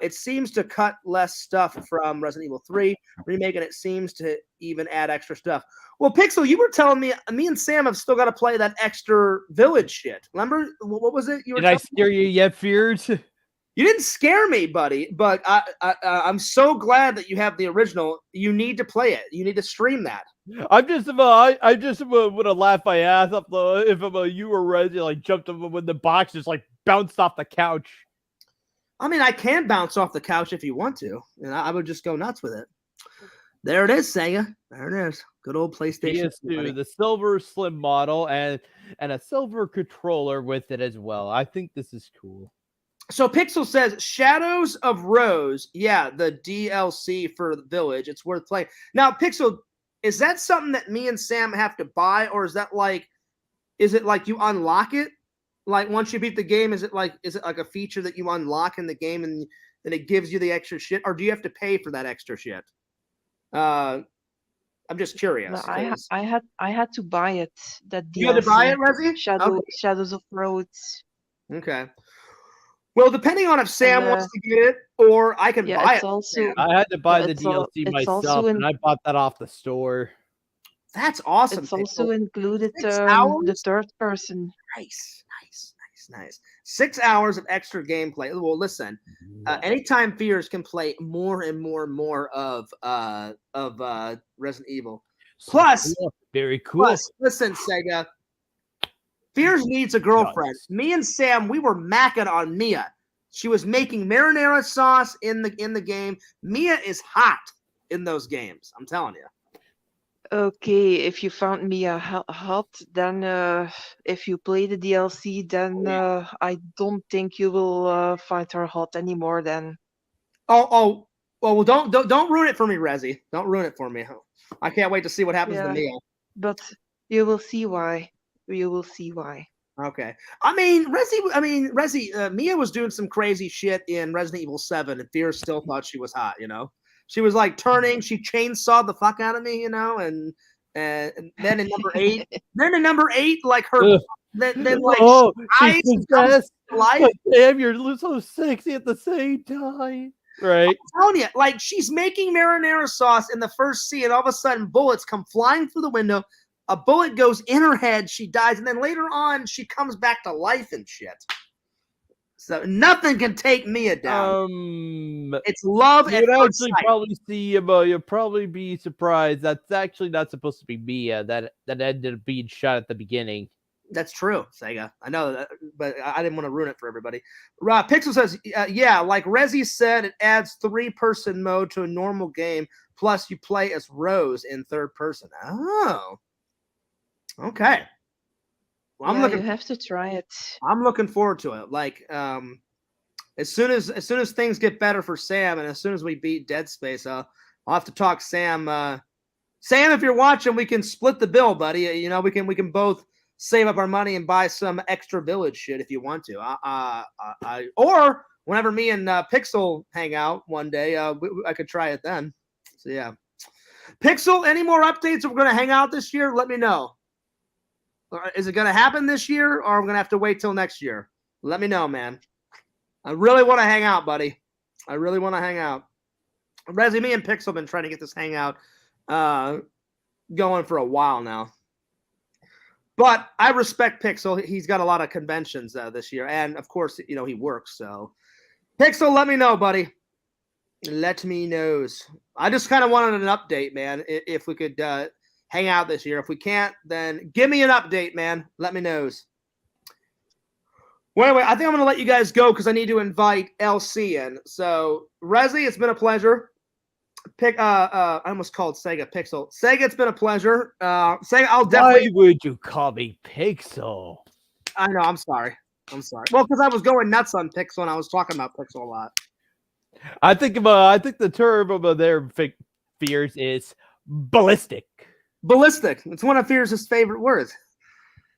It seems to cut less stuff from Resident Evil 3 remake, and it seems to even add extra stuff. Well, Pixel, you were telling me and Sam have still got to play that extra village shit. Remember, what was it? Did I scare you yet, Fears? You didn't scare me, buddy, but I'm so glad that you have the original. You need to play it. You need to stream that. I'm just would have laughed my ass up if you were ready, like jumped up when the box just like bounced off the couch. I mean, I can bounce off the couch if you want to, and I would just go nuts with it. There it is, Sega. There it is. Good old PlayStation. PS2, the Silver Slim model, and a silver controller with it as well. I think this is cool. So Pixel says, Shadows of Rose. Yeah, the DLC for the Village. It's worth playing. Now, Pixel, is that something that me and Sam have to buy, or is it like you unlock it? Like once you beat the game, is it like a feature that you unlock in the game and then it gives you the extra shit, or do you have to pay for that extra shit? I'm just curious. No, I had to buy it. That DLC. You had to buy it, Leslie? Shadows of Rhodes. Okay. Well, depending on if Sam wants to get it, or I can buy it. Also, I had to buy the DLC myself, and I bought that off the store. That's awesome. It's also included the third person. Nice. 6 hours of extra gameplay. Well, listen, anytime Fears can play more and more of Resident Evil. Plus, very cool. Plus, listen, Sega, Fears needs a girlfriend. Me and Sam, we were macking on Mia. She was making marinara sauce in the game. Mia is hot in those games. I'm telling you. Okay, if you found Mia hot, then if you play the DLC, then I don't think you will find her hot anymore. Then. Well, don't ruin it for me, Rezi. Don't ruin it for me. I can't wait to see what happens to Mia. But you will see why. You will see why. Okay. I mean, Rezi. Mia was doing some crazy shit in Resident Evil 7, and Fear still thought she was hot. She was like turning. She chainsawed the fuck out of me, and then in number 8, like her, then like eyes comes to life. Damn, you're so sexy at the same time, right? I'm telling you, like she's making marinara sauce in the first scene, and all of a sudden bullets come flying through the window. A bullet goes in her head, she dies, and then later on she comes back to life and shit. So nothing can take Mia down. It's love at first sight. Probably see you'll probably be surprised. That's actually not supposed to be Mia. That ended up being shot at the beginning. That's true, Sega. I know that, but I didn't want to ruin it for everybody. Pixel says, yeah, like Rezi said, it adds 3-person mode to a normal game. Plus, you play as Rose in 3rd person. Oh, okay. Well, you have to try it. I'm looking forward to it. Like, as soon as things get better for Sam, and as soon as we beat Dead Space, I'll have to talk Sam. Sam, if you're watching, we can split the bill, buddy. You know, we can both save up our money and buy some extra village shit if you want to. Or whenever me and Pixel hang out one day, I could try it then. So yeah, Pixel, any more updates? If we're gonna hang out this year, let me know. Is it gonna happen this year, or are we gonna have to wait till next year? Let me know, man. I really want to hang out, buddy. I really want to hang out. Rezi, me and Pixel have been trying to get this hangout going for a while now. But I respect Pixel. He's got a lot of conventions this year. And, of course, you know, he works. So, Pixel, let me know, buddy. Let me know. I just kind of wanted an update, man, if we could hang out this year. If we can't, then give me an update, man. Let me know. Well, anyway, I think I'm going to let you guys go because I need to invite LC in. So, Rezi, it's been a pleasure. I almost called Sega Pixel. Sega, it's been a pleasure. Sega, I'll definitely. Why would you call me Pixel? I know. I'm sorry. Well, because I was going nuts on Pixel and I was talking about Pixel a lot. I think the term of their fears is ballistic. Ballistic. It's one of Fears' favorite words.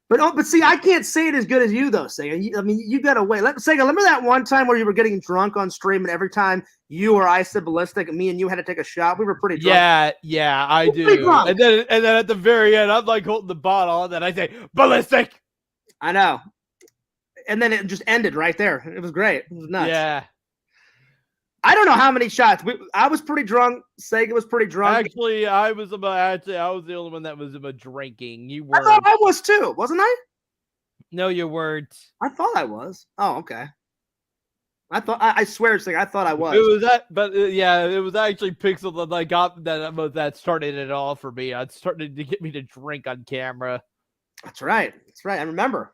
But see, I can't say it as good as you, though, Sega. I mean, you got to wait. Sega, remember that one time where you were getting drunk on stream, and every time you or I said ballistic, me and you had to take a shot? We were pretty drunk. Yeah, I do. And then at the very end, I'm like holding the bottle, and then I say, ballistic! I know. And then it just ended right there. It was great. It was nuts. Yeah. I don't know how many shots. I was pretty drunk. Sega was pretty drunk. Actually, I was the only one that was drinking. You were. I thought I was too, wasn't I? No, you weren't. I thought I was. Oh, okay. I swear, Sega, I thought I was. It was that, but it was actually Pixel that started it all for me. It started to get me to drink on camera. That's right. I remember.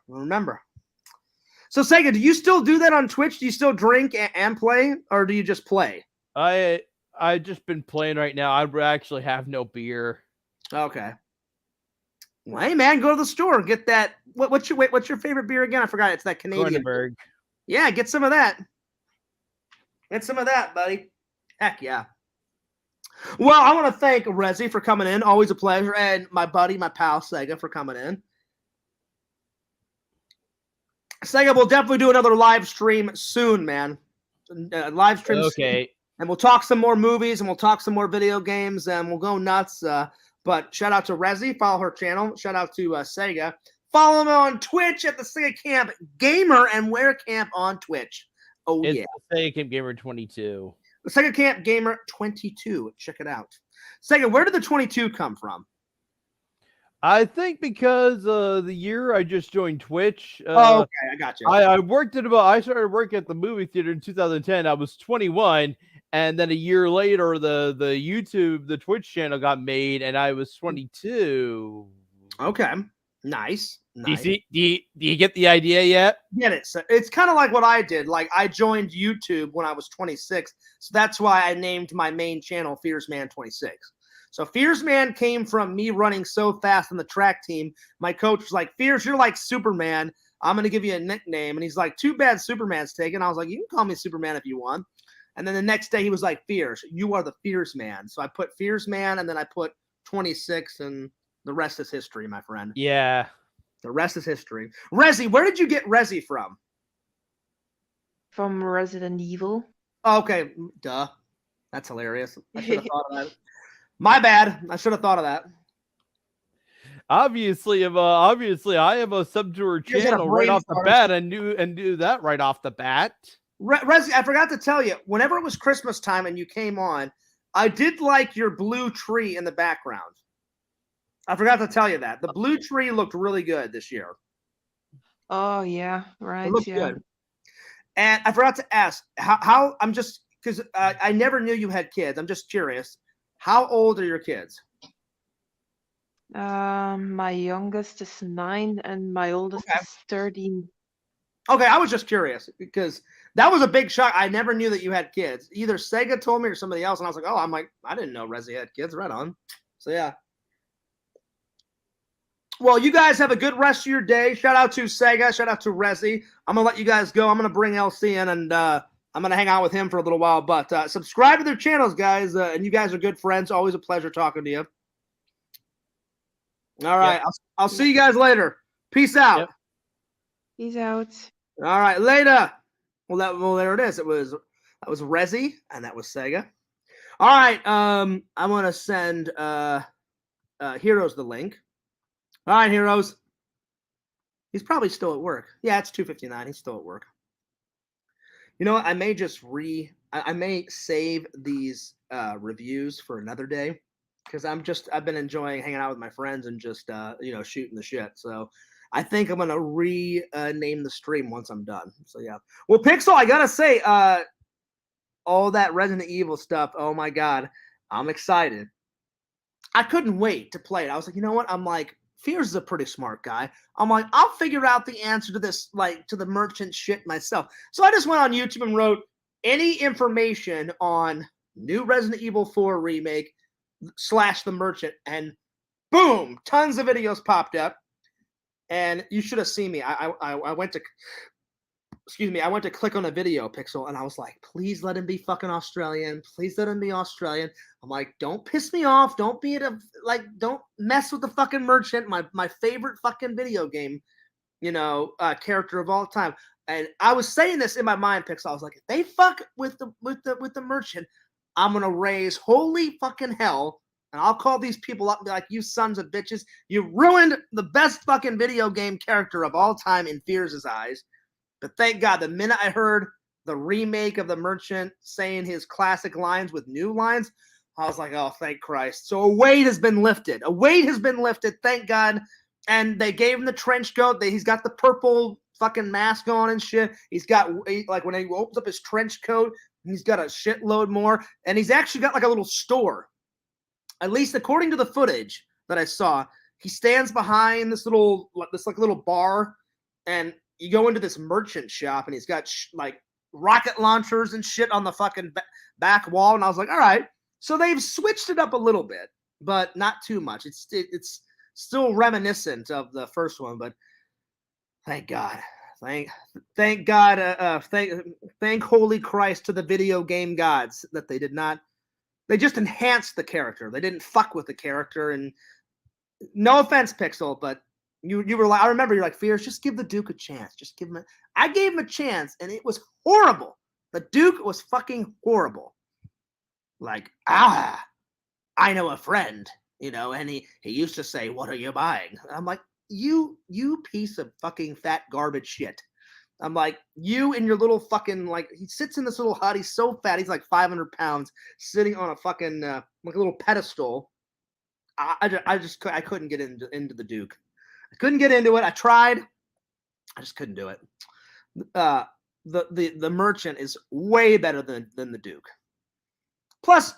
So, Sega, do you still do that on Twitch? Do you still drink and play, or do you just play? I just been playing right now. I actually have no beer. Okay. Well, hey, man, go to the store and get that. What's your favorite beer again? I forgot. It's that Canadian. Kronenberg. Yeah, get some of that. Get some of that, buddy. Heck yeah. Well, I want to thank Rezi for coming in. Always a pleasure. And my buddy, my pal, Sega, for coming in. Sega, we'll definitely do another live stream soon, man. Live stream. Okay. Soon. And we'll talk some more movies and we'll talk some more video games and we'll go nuts. But shout out to Rezi. Follow her channel. Shout out to Sega. Follow him on Twitch at the Sega Camp Gamer and Wear Camp on Twitch. Oh, it's yeah. Sega Camp Gamer 22. The Sega Camp Gamer 22. Check it out. Sega, where did the 22 come from? I think because the year I just joined Twitch. Okay, I got you. I started working at the movie theater in 2010. I was 21, and then a year later, the Twitch channel got made, and I was 22. Okay, nice. Do you get the idea yet? Get it? So it's kind of like what I did. Like I joined YouTube when I was 26, so that's why I named my main channel Fierce Man 26. So Fierce Man came from me running so fast on the track team. My coach was like, Fierce, you're like Superman. I'm going to give you a nickname. And he's like, too bad Superman's taken. I was like, you can call me Superman if you want. And then the next day he was like, Fierce, you are the Fierce Man. So I put Fierce Man and then I put 26 and the rest is history, my friend. Yeah. The rest is history. Rezi, where did you get Rezi from? From Resident Evil. Oh, okay. Duh. That's hilarious. I should have thought of that. My bad. I should have thought of that. Obviously, I have a sub to her channel right off the bat and knew that right off the bat. Rezi, I forgot to tell you, whenever it was Christmas time and you came on, I did like your blue tree in the background. I forgot to tell you that. The blue tree looked really good this year. Oh, yeah. Right. It looked good. And I forgot to ask how I'm just because I never knew you had kids. I'm just curious. How old are your kids? My youngest is 9 and my oldest is 13. Okay, I was just curious because that was a big shock. I never knew that you had kids. Either Sega told me or somebody else, and I was like, oh, I didn't know Resi had kids. Right on. So yeah. Well, you guys have a good rest of your day. Shout out to Sega. Shout out to Resi. I'm gonna let you guys go. I'm gonna bring LC in, and I'm gonna hang out with him for a little while. But subscribe to their channels, guys. And you guys are good friends. Always a pleasure talking to you. All right, I'll see you guys later. Peace out. Yep. Peace out. All right, later. Well, there it is. That was Resi, and that was Sega. All right, I'm gonna send Heroes the link. All right, Heroes. He's probably still at work. Yeah, it's 2:59. He's still at work. You know what? I may just I may save these reviews for another day because I've been enjoying hanging out with my friends and just shooting the shit. So I think I'm gonna rename the stream once I'm done. So yeah. Well, Pixel, I gotta say, all that Resident Evil stuff. Oh my god, I'm excited. I couldn't wait to play it. I was like, you know what? I'm like, Fears is a pretty smart guy. I'm like, I'll figure out the answer to this, like to the merchant shit myself. So I just went on YouTube and wrote any information on new Resident Evil 4 remake / the merchant, and boom, tons of videos popped up. And you should have seen me. I went to, excuse me, I went to click on a video, Pixel, and I was like, please let him be fucking Australian. Please let him be Australian. I'm like, don't piss me off. Don't don't mess with the fucking merchant, my favorite fucking video game, character of all time. And I was saying this in my mind, Pixel. I was like, if they fuck with the merchant, I'm gonna raise holy fucking hell, and I'll call these people up and be like, you sons of bitches, you ruined the best fucking video game character of all time in Fears' eyes. But thank God, the minute I heard the remake of the merchant saying his classic lines with new lines, I was like, oh, thank Christ. So a weight has been lifted. A weight has been lifted, thank God. And they gave him the trench coat. He's got the purple fucking mask on and shit. He's got, like, when he opens up his trench coat, he's got a shitload more. And he's actually got, like, a little store. At least according to the footage that I saw, he stands behind this little bar, and you go into this merchant shop, and he's got, like, rocket launchers and shit on the fucking back wall. And I was like, all right. So they've switched it up a little bit, but not too much. It's still reminiscent of the first one, but thank God. Thank God. Thank holy Christ to the video game gods that they did not. They just enhanced the character. They didn't fuck with the character. And no offense, Pixel, but you were like, I remember you're like, Fears, just give the Duke a chance. Just give him I gave him a chance, and it was horrible. The Duke was fucking horrible. Like, I know a friend, and he used to say, what are you buying? I'm like, you piece of fucking fat garbage shit. I'm like, you and your little fucking, like, he sits in this little hut. He's so fat. He's like 500 pounds sitting on a fucking, like a little pedestal. I couldn't get into the Duke. I couldn't get into it. I tried. I just couldn't do it. The merchant is way better than the Duke. Plus,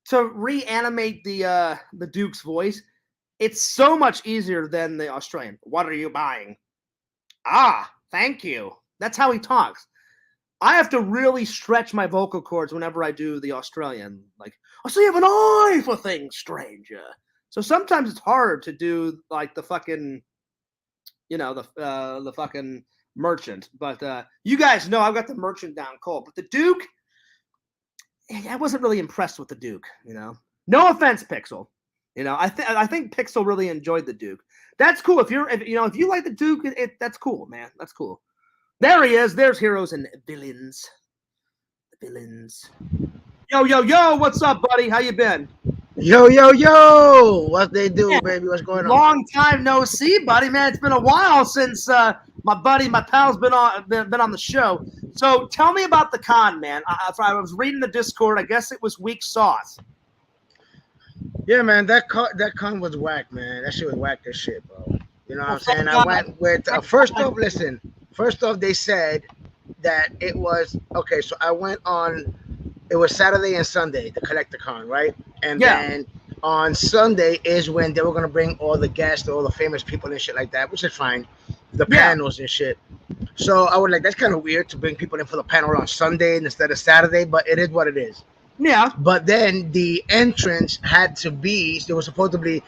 to reanimate the Duke's voice, it's so much easier than the Australian. What are you buying? Ah, thank you. That's how he talks. I have to really stretch my vocal cords whenever I do the Australian. Like, oh, so you have an eye for things, stranger. So sometimes it's hard to do like the fucking, the fucking merchant. But you guys know I've got the merchant down cold. But the Duke, I wasn't really impressed with the Duke, No offense, Pixel. I think Pixel really enjoyed the Duke. That's cool. If you like the Duke, that's cool, man. That's cool. There he is. There's Heroes and Villains. The villains. Yo, what's up, buddy? How you been? Yo, what they do, baby? What's going on? Long time no see, buddy, man. It's been a while since my pal's been on the show. So tell me about the con, man. I was reading the Discord. I guess it was weak sauce. Yeah, man, that con was whack, man. That shit was whack as shit, bro. You know what I'm saying? I went with first off, listen. First off, they said that it was okay. So I went on. It was Saturday and Sunday, the Collecticon, right? And then on Sunday is when they were gonna bring all the guests, all the famous people and shit like that, which is fine. The panels and shit. So I was like, that's kind of weird to bring people in for the panel on Sunday instead of Saturday, but it is what it is. Yeah. But then the entrance had to be. It was supposed to be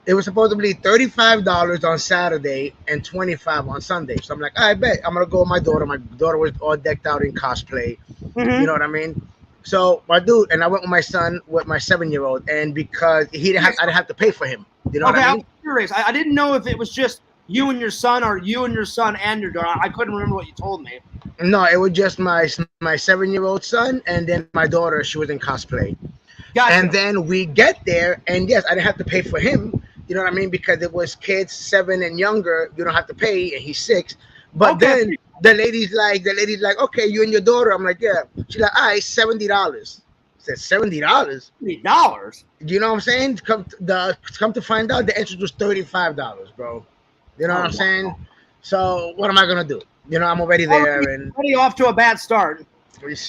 $35 on Saturday and $25 on Sunday. So I'm like, I bet I'm gonna go with my daughter. My daughter was all decked out in cosplay. Mm-hmm. You know what I mean? So my dude and I went with my son, with my 7-year-old, and because I didn't have to pay for him. You know what I mean? I'm curious. I didn't know if it was just you and your son, or you and your son and your daughter. I couldn't remember what you told me. No, it was just my 7-year-old son, and then my daughter. She was in cosplay. Gotcha. And then we get there, and yes, I didn't have to pay for him. You know what I mean? Because it was kids 7 and younger. You don't have to pay, and he's 6. But then the lady's like, okay, you and your daughter. I'm like, yeah. She's like, all right, $70. I said, $70? $70? You know what I'm saying? Come to find out, the entrance was $35, bro. You know what I'm saying? So what am I gonna do? You know, I'm already there, and already off to a bad start.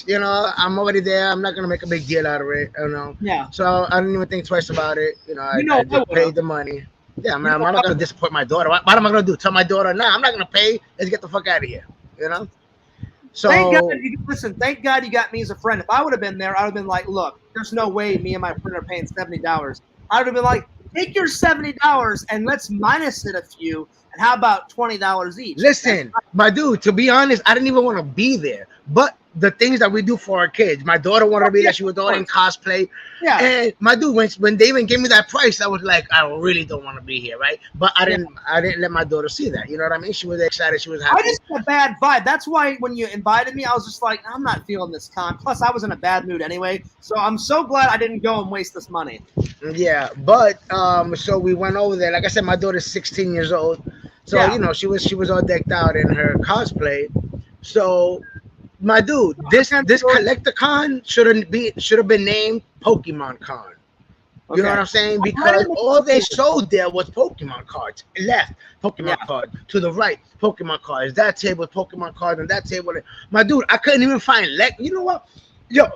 You know, I'm already there. I'm not gonna make a big deal out of it. You know. Yeah. So I didn't even think twice about it. You know, I just paid the money. Yeah, man. I'm not gonna disappoint my daughter. What am I gonna do? Tell my daughter, nah, I'm not gonna pay. Let's get the fuck out of here. You know. So thank God you got me as a friend. If I would have been there, I would have been like, look, there's no way me and my friend are paying $70. I would have been like, take your $70 and let's minus it a few. And how about $20 each? Listen, my dude, to be honest, I didn't even want to be there. But the things that we do for our kids, my daughter wanted to be there. She was all in cosplay. Yeah. And my dude, when they even gave me that price, I was like, I really don't want to be here, right? But I didn't let my daughter see that. You know what I mean? She was excited. She was happy. I just had a bad vibe. That's why when you invited me, I was just like, I'm not feeling this con. Plus, I was in a bad mood anyway. So I'm so glad I didn't go and waste this money. Yeah, but so we went over there. Like I said, my daughter's 16 years old. So you know, she was all decked out in her cosplay. So my dude, this Collecticon should have been named Pokemon Con. You know what I'm saying? Because all they showed there was Pokemon cards. Left, Pokemon cards. To the right, Pokemon cards. That table, Pokemon cards, and that table. My dude, I couldn't even find you know what? Yo,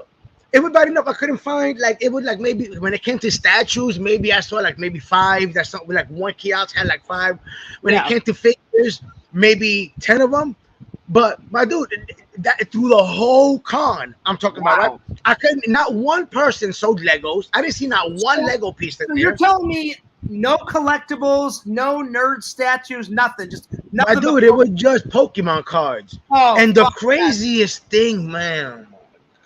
it was bad enough I couldn't find, like, it was like maybe when it came to statues, maybe I saw like maybe 5. That's something like one kiosk had like 5. When it came to figures, maybe 10 of them. But my dude, that through the whole con, I'm talking about, right? I couldn't. Not one person sold Legos. I didn't see not one Lego piece. So you're telling me no collectibles, no nerd statues, nothing. Just nothing. My dude, it was just Pokemon cards. Oh, and the craziest thing, man. Oh my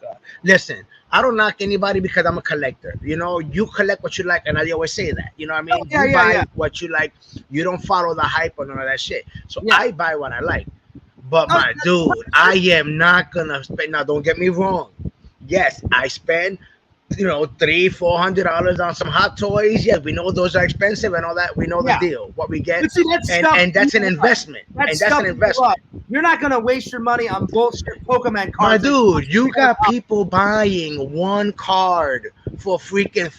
God. Listen, I don't knock anybody because I'm a collector. You know, you collect what you like, and I always say that. You know what I mean? You buy what you like. You don't follow the hype or none of that shit. So I buy what I like. But my dude, I am not gonna spend. Now, don't get me wrong. Yes, I spend, you know, $300-400 on some hot toys. Yes, we know those are expensive and all that. We know the deal. What we get, and that's an investment. That's an investment. You're not gonna waste your money on bullshit Pokemon cards. My dude, you got people buying one card for freaking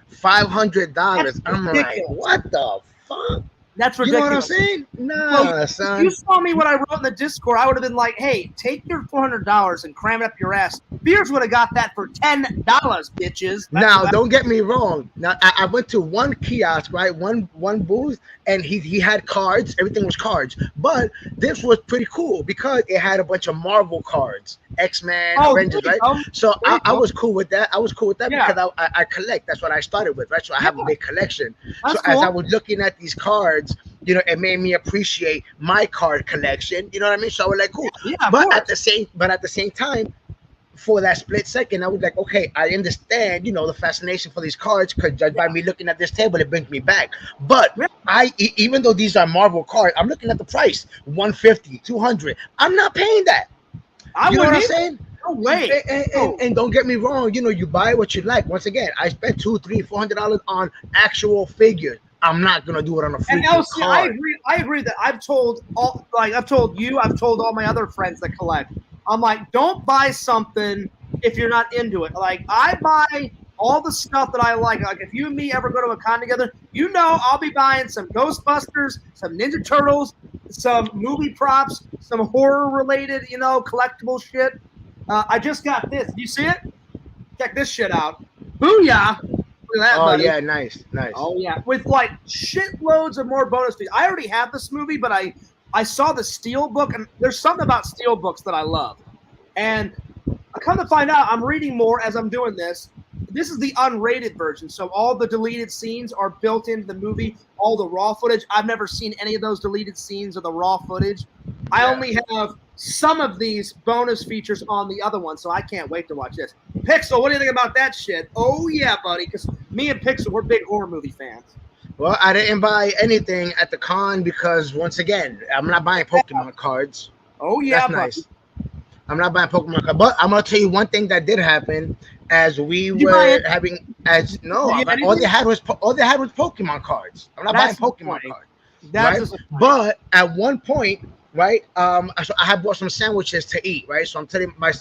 $400-500. I'm like, what the fuck? That's ridiculous. You know what I'm saying? No, son. If you saw me what I wrote in the Discord, I would have been like, hey, take your $400 and cram it up your ass. Beers would have got that for $10, bitches. Now, don't get me wrong. Now, I went to one kiosk, right? One booth, and he had cards. Everything was cards. But this was pretty cool because it had a bunch of Marvel cards. X-Men, Avengers, right? So I was cool with that. Because I collect. That's what I started with, right? So I have a big collection. That's so cool. As I was looking at these cards, you know, it made me appreciate my card collection. You know what I mean? So I was like, cool. Yeah, but at the same time, for that split second, I was like, okay, I understand, you know, the fascination for these cards because just by me looking at this table, it brings me back. But even though these are Marvel cards, I'm looking at the price, $150, $200. I'm not paying that. You know what I'm saying? No way. And don't get me wrong, you know, you buy what you like. Once again, I spent $200-400 on actual figures. I'm not gonna do it on a freaking card. I agree that I've told all my other friends that collect. I'm like, don't buy something if you're not into it. Like, I buy all the stuff that I like. Like, if you and me ever go to a con together, you know I'll be buying some Ghostbusters, some Ninja Turtles, some movie props, some horror related, collectible shit. I just got this. Do you see it? Check this shit out. Booyah! Look at that, buddy. Yeah, nice. Oh yeah, with like shitloads of more bonus features. I already have this movie, but I saw the Steel book, and there's something about Steel books that I love. And I come to find out, I'm reading more as I'm doing this. This is the unrated version, so all the deleted scenes are built into the movie, all the raw footage. I've never seen any of those deleted scenes or the raw footage. I only have some of these bonus features on the other one, so I can't wait to watch this. Pixel, what do you think about that shit? Oh, yeah, buddy, because me and Pixel, we're big horror movie fans. Well, I didn't buy anything at the con because, once again, I'm not buying Pokemon cards. Oh, yeah, that's nice. I'm not buying Pokemon cards, but I'm going to tell you one thing that did happen. As we were having, all they had was Pokemon cards. I'm not buying Pokemon cards, right? But at one point, right, so I had bought some sandwiches to eat, right? So I'm telling my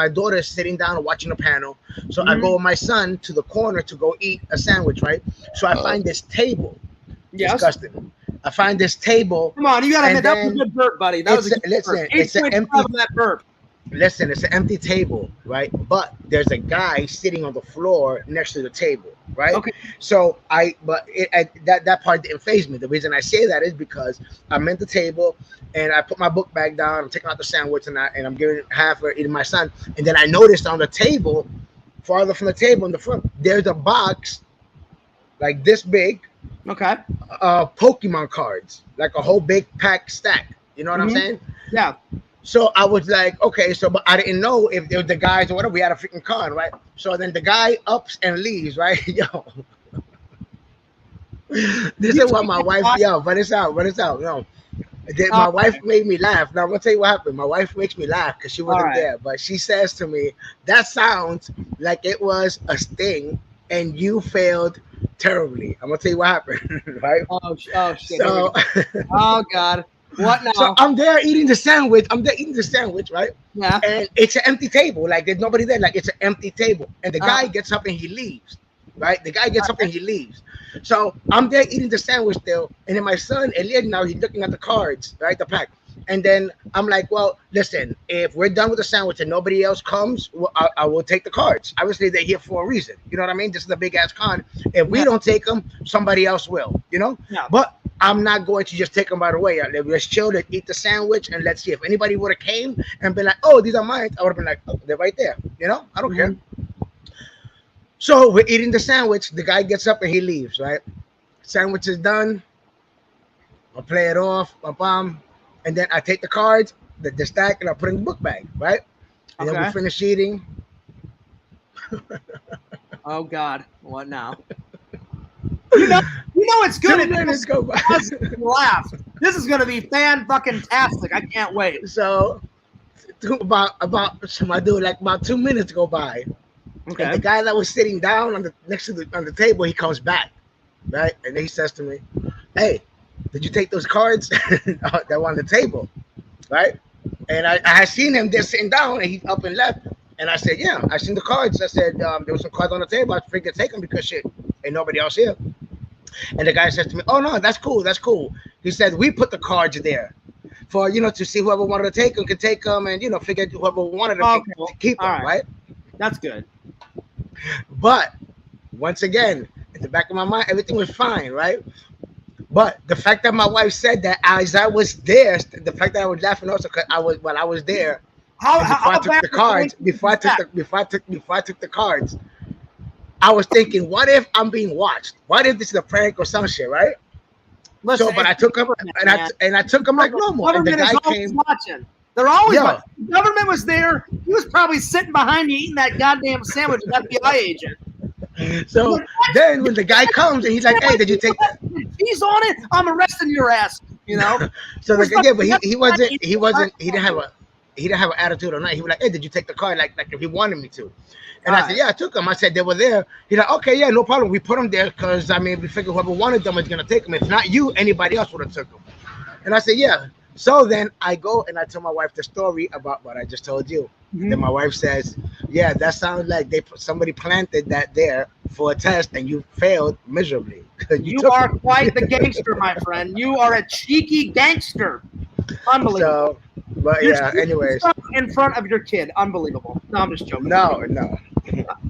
daughter is sitting down and watching a panel. So I go with my son to the corner to go eat a sandwich, right? So I find this table. Yes. Disgusting. I find this table. Come on, you gotta admit that was a good burp, buddy. That was a good burp. It's an empty that burp. Listen, it's an empty table, right? But there's a guy sitting on the floor next to the table, right? Okay. So that part didn't faze me. The reason I say that is because I'm at the table and I put my book bag down. I'm taking out the sandwich and I'm giving half or eating my son. And then I noticed on the table, farther from the table in the front, there's a box like this big. Okay. Pokemon cards, like a whole big pack stack. You know what I'm saying? Yeah. So I was like, okay, but I didn't know if it was the guys or whatever. We had a freaking con, right? So then the guy ups and leaves, right? Yo. This is what my wife, but it's out. No. My wife made me laugh. Now I'm gonna tell you what happened. My wife makes me laugh because she wasn't there, but she says to me, that sounds like it was a sting and you failed terribly. I'm gonna tell you what happened, right? Oh shit. So, oh God. What now? So I'm there eating the sandwich. Right? Yeah. And it's an empty table. Like there's nobody there. Like it's an empty table. And the guy gets up and he leaves. Right? The guy gets up and he leaves. So I'm there eating the sandwich still. And then my son, Elliot, now he's looking at the cards, right? The pack. And then I'm like, well, listen, if we're done with the sandwich and nobody else comes, I will take the cards. Obviously, they're here for a reason. You know what I mean? This is a big ass con. If we don't take them, somebody else will, Yeah. But I'm not going to just take them right away. Let's chill, let's eat the sandwich, and let's see. If anybody would have came and been like, oh, these are mine, I would have been like, oh, they're right there. I don't care. So we're eating the sandwich. The guy gets up and he leaves, right? Sandwich is done. I'll play it off, and then I take the cards, the stack, and I put in the book bag, right? And then we finish eating. Oh God, what now? You know it's good. 2 minutes go by. Laugh. This is gonna be fan-fucking-tastic. I can't wait. So about 2 minutes go by. Okay. And the guy that was sitting down on the table, he comes back, right? And then he says to me, "Hey, did you take those cards that were on the table?" Right? And I had seen him there sitting down, and he up and left. And I said, "Yeah, I seen the cards." I said, "There were some cards on the table. I figured take them because shit, ain't nobody else here." And the guy says to me, "Oh no, that's cool. That's cool." He said, "We put the cards there for to see whoever wanted to take them could take them, and figure whoever wanted to keep them, right?" That's good. But once again, in the back of my mind, everything was fine, right? But the fact that my wife said that as I was there, the fact that I was laughing also because I was there. Before I took the cards, I was thinking, what if I'm being watched? What if this is a prank or some shit, right? Listen, but I took him and I took him like normal. And the guy came watching. They're always watching. The government was there. He was probably sitting behind you eating that goddamn sandwich with FBI agent. So then when the guy comes and he's like, "Hey, did you take that? He's on it. I'm arresting your ass." So like again, but he didn't have an attitude or nothing. He was like, "Hey, did you take the card?" Like if he wanted me to. And I said, "Yeah, I took them." I said they were there. He's like, "Okay, yeah, no problem. We put them there because we figured whoever wanted them was gonna take them. If not you, anybody else would have took them." And I said, "Yeah." So then I go and I tell my wife the story about what I just told you. Mm-hmm. Then my wife says, "Yeah, that sounds like somebody planted that there for a test and you failed miserably." You are quite the gangster, my friend. You are a cheeky gangster. Unbelievable. So, but You're yeah. Anyways, in front of your kid, unbelievable. No, I'm just joking. no.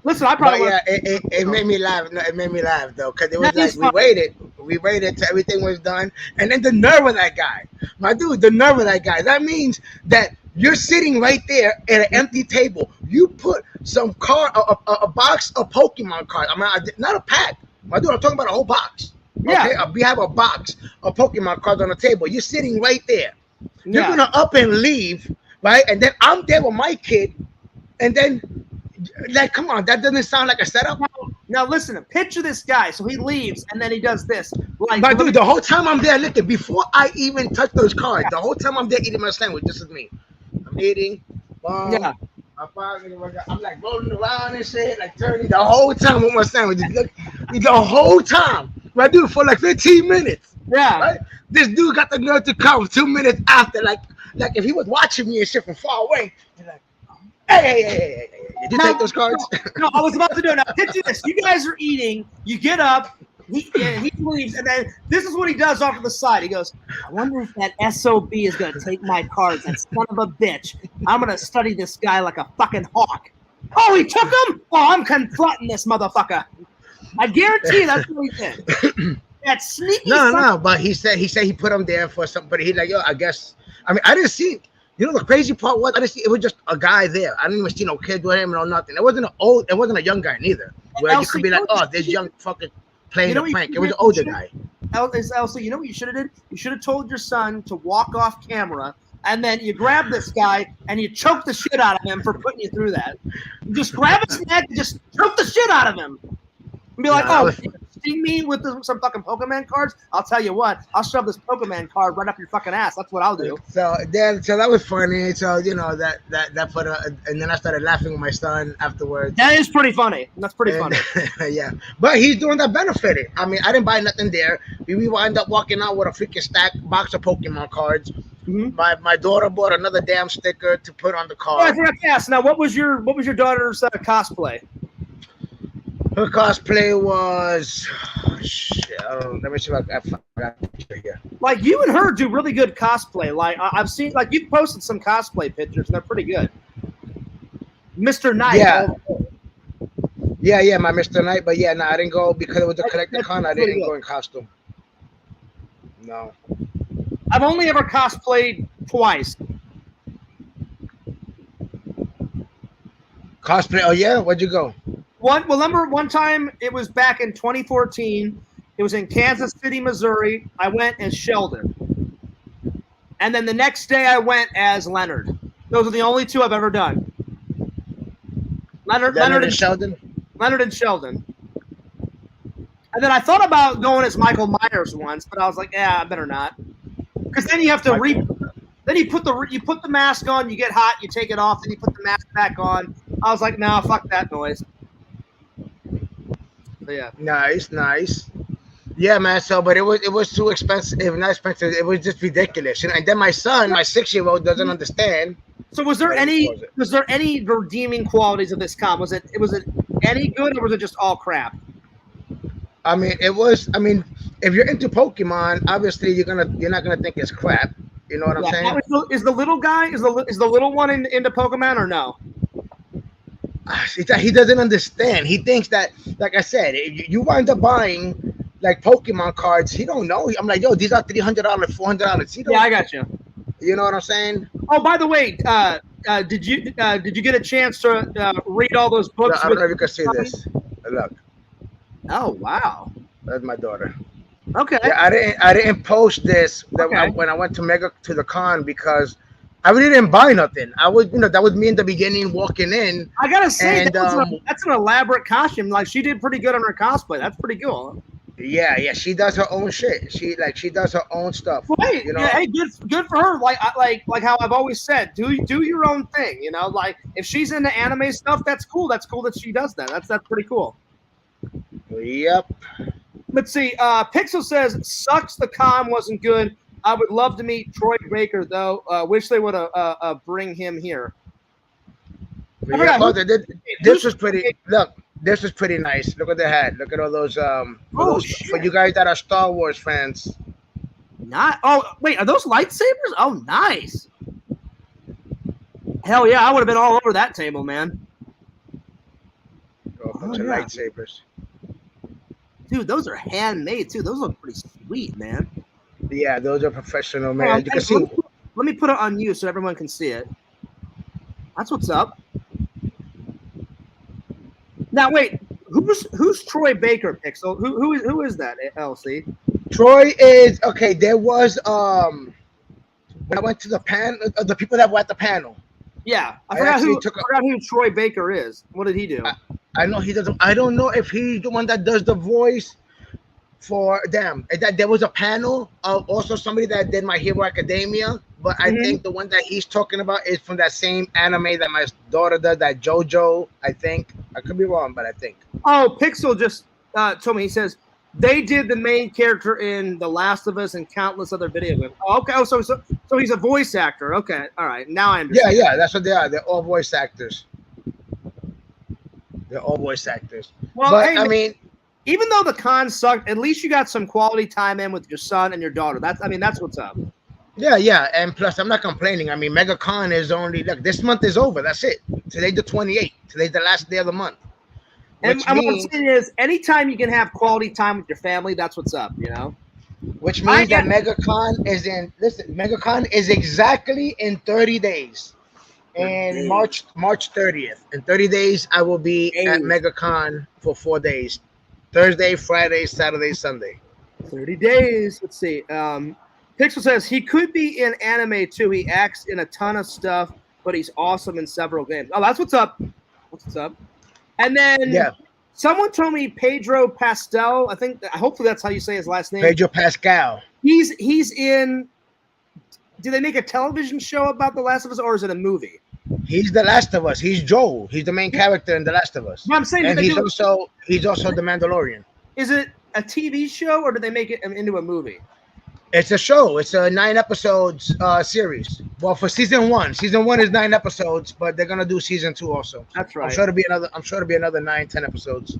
Listen, I But probably. yeah, it made me laugh. No, it made me laugh though, because it was That like is we waited till everything was done, and then the nerve of that guy, my dude, the nerve of that guy. That means that you're sitting right there at an empty table. You put some a box of Pokemon cards. I mean, not a pack, my dude. I'm talking about a whole box. Yeah. Okay, we have a box of Pokemon cards on the table. You're sitting right there. You're Yeah. gonna up and leave, right? And then I'm there with my kid, and then. Like, come on, that doesn't sound like a setup. Now listen, picture this guy. So he leaves and then he does this. Like, But dude, the whole time I'm there looking, before I even touch those cards, the whole time I'm there eating my sandwich, this is me. I'm eating. Yeah. I'm like rolling around and shit, like turning the whole time with my sandwich. Look, the whole time. Right, dude, for like 15 minutes. Yeah. Right? This dude got the nerve to come 2 minutes after, like if he was watching me and shit from far away. He's like, hey. Did you take those cards? No, I was about to do it. Now, picture this. You guys are eating. You get up. He leaves. And then this is what he does off to the side. He goes, I wonder if that SOB is going to take my cards. That son of a bitch. I'm going to study this guy like a fucking hawk. Oh, he took them? Oh, I'm confronting this motherfucker. I guarantee you that's what he did. That sneaky No, but he said he put him there for something. But he's like, yo, I guess. I mean, I didn't see. You know, the crazy part was I didn't see. It was just a guy there. I didn't even see no kid with him or nothing. It wasn't a young guy neither. Where you could be like, oh, this young fucker playing a prank. It was an older guy. Elsie, you know what you should have did? You should have told your son to walk off camera, and then you grab this guy and you choke the shit out of him for putting you through that. You just grab his neck and just choke the shit out of him. And be like, you see me with some fucking Pokemon cards? I'll tell you what, I'll shove this Pokemon card right up your fucking ass. That's what I'll do. So that was funny. So you know that put and then I started laughing with my son afterwards. That is pretty funny. That's pretty funny. Yeah, but he's doing that benefited. I mean, I didn't buy nothing there. We wind up walking out with a freaking box of Pokemon cards. Mm-hmm. My daughter bought another damn sticker to put on the card. Oh, I forgot to ask. Now, what was your daughter's cosplay? Her cosplay was shit. Let me see if I got a picture here. Like, you and her do really good cosplay. Like, I've seen, like, you've posted some cosplay pictures, and they're pretty good. Mr. Knight. Yeah, my Mr. Knight. But yeah, no, I didn't go because it was a collector con. I didn't go in costume. No. I've only ever cosplayed twice. Cosplay? Oh yeah, where'd you go? Remember one time, it was back in 2014. It was in Kansas City, Missouri. I went as Sheldon. And then the next day I went as Leonard. Those are the only two I've ever done. Leonard and Sheldon? Leonard and Sheldon. And then I thought about going as Michael Myers once, but I was like, yeah, I better not. Because then you have to then you put the mask on, you get hot, you take it off, then you put the mask back on. I was like, no, fuck that noise. So, yeah. Nice. Yeah, man. So, but it was too expensive. Not expensive. It was just ridiculous. And then my son, my 6-year-old, doesn't understand. So, was there any redeeming qualities of this con? Was it any good, or was it just all crap? I mean, if you're into Pokemon, obviously you're not gonna think it's crap. You know what I'm saying? Is the little guy is the little one into Pokemon or no? He doesn't understand. He thinks that, like I said, if you wind up buying like Pokemon cards, he don't know. I'm like, yo, these are $300, $400. Yeah, I got you. You know what I'm saying? Oh, by the way, did you get a chance to read all those books? No, I don't know if you can see this. Look. Oh wow. That's my daughter. Okay. Yeah, I didn't post this when I went to the con because I really didn't buy nothing. I was, that was me in the beginning walking in. I gotta say, that's an elaborate costume. Like, she did pretty good on her cosplay. That's pretty cool. Yeah, she does her own shit. She does her own stuff. Right. You know? Yeah, hey, good for her. Like how I've always said, do your own thing. You know, like if she's into anime stuff, that's cool. That's cool that she does that. That's pretty cool. Yep. Let's see. Pixel says, sucks the con wasn't good. I would love to meet Troy Baker, though. Wish they would bring him here. Yeah, this was pretty. Look, this was pretty nice. Look what they had. Look at all those. For you guys that are Star Wars fans. Not. Oh wait, are those lightsabers? Oh, nice. Hell yeah, I would have been all over that table, man. A bunch of lightsabers. Dude, those are handmade too. Those look pretty sweet, man. Yeah, those are professional, man. You can see. Let me put it on you so everyone can see it. That's what's up. Now wait, who's Troy Baker, Pixel? Who is that, LC? Troy is okay. There was when I went to the panel, the people that were at the panel. Yeah, I forgot who Troy Baker is. What did he do? I know he doesn't. I don't know if he's the one that does the voice for them. That there was a panel of also somebody that did My Hero Academia, but I think the one that he's talking about is from that same anime that my daughter does, that JoJo. I think I could be wrong, but I think. Oh, Pixel just told me. He says they did the main character in The Last of Us and countless other video games. Oh, okay. Oh, so he's a voice actor. Okay, all right. Now I understand. Yeah, that's what they are. They're all voice actors. They're all voice actors. Well, but hey, I mean, even though the con sucked, at least you got some quality time in with your son and your daughter. That's what's up. Yeah, and plus I'm not complaining. I mean, MegaCon is only this month is over. That's it. Today's the 28th. Today's the last day of the month. And what I'm saying is, anytime you can have quality time with your family, that's what's up. You know. Which means that MegaCon is in. Listen, MegaCon is exactly in 30 days. And March 30th. In 30 days, I will be at MegaCon for 4 days. Thursday, Friday, Saturday, Sunday. 30 days. Let's see. Pixel says he could be in anime too. He acts in a ton of stuff, but he's awesome in several games. Oh, that's what's up. That's what's up. And then someone told me Pedro Pascal. I think hopefully that's how you say his last name. Pedro Pascal. He's in. Did they make a television show about The Last of Us, or is it a movie? He's The Last of Us. He's Joel. He's the main character in The Last of Us. Well, I'm saying, and he's also the Mandalorian. Is it a TV show, or did they make it into a movie? It's a show. It's a 9 episodes series. Well, for season 1 is 9 episodes, but they're gonna do season 2 also. That's right. I'm sure to be another 9-10 episodes.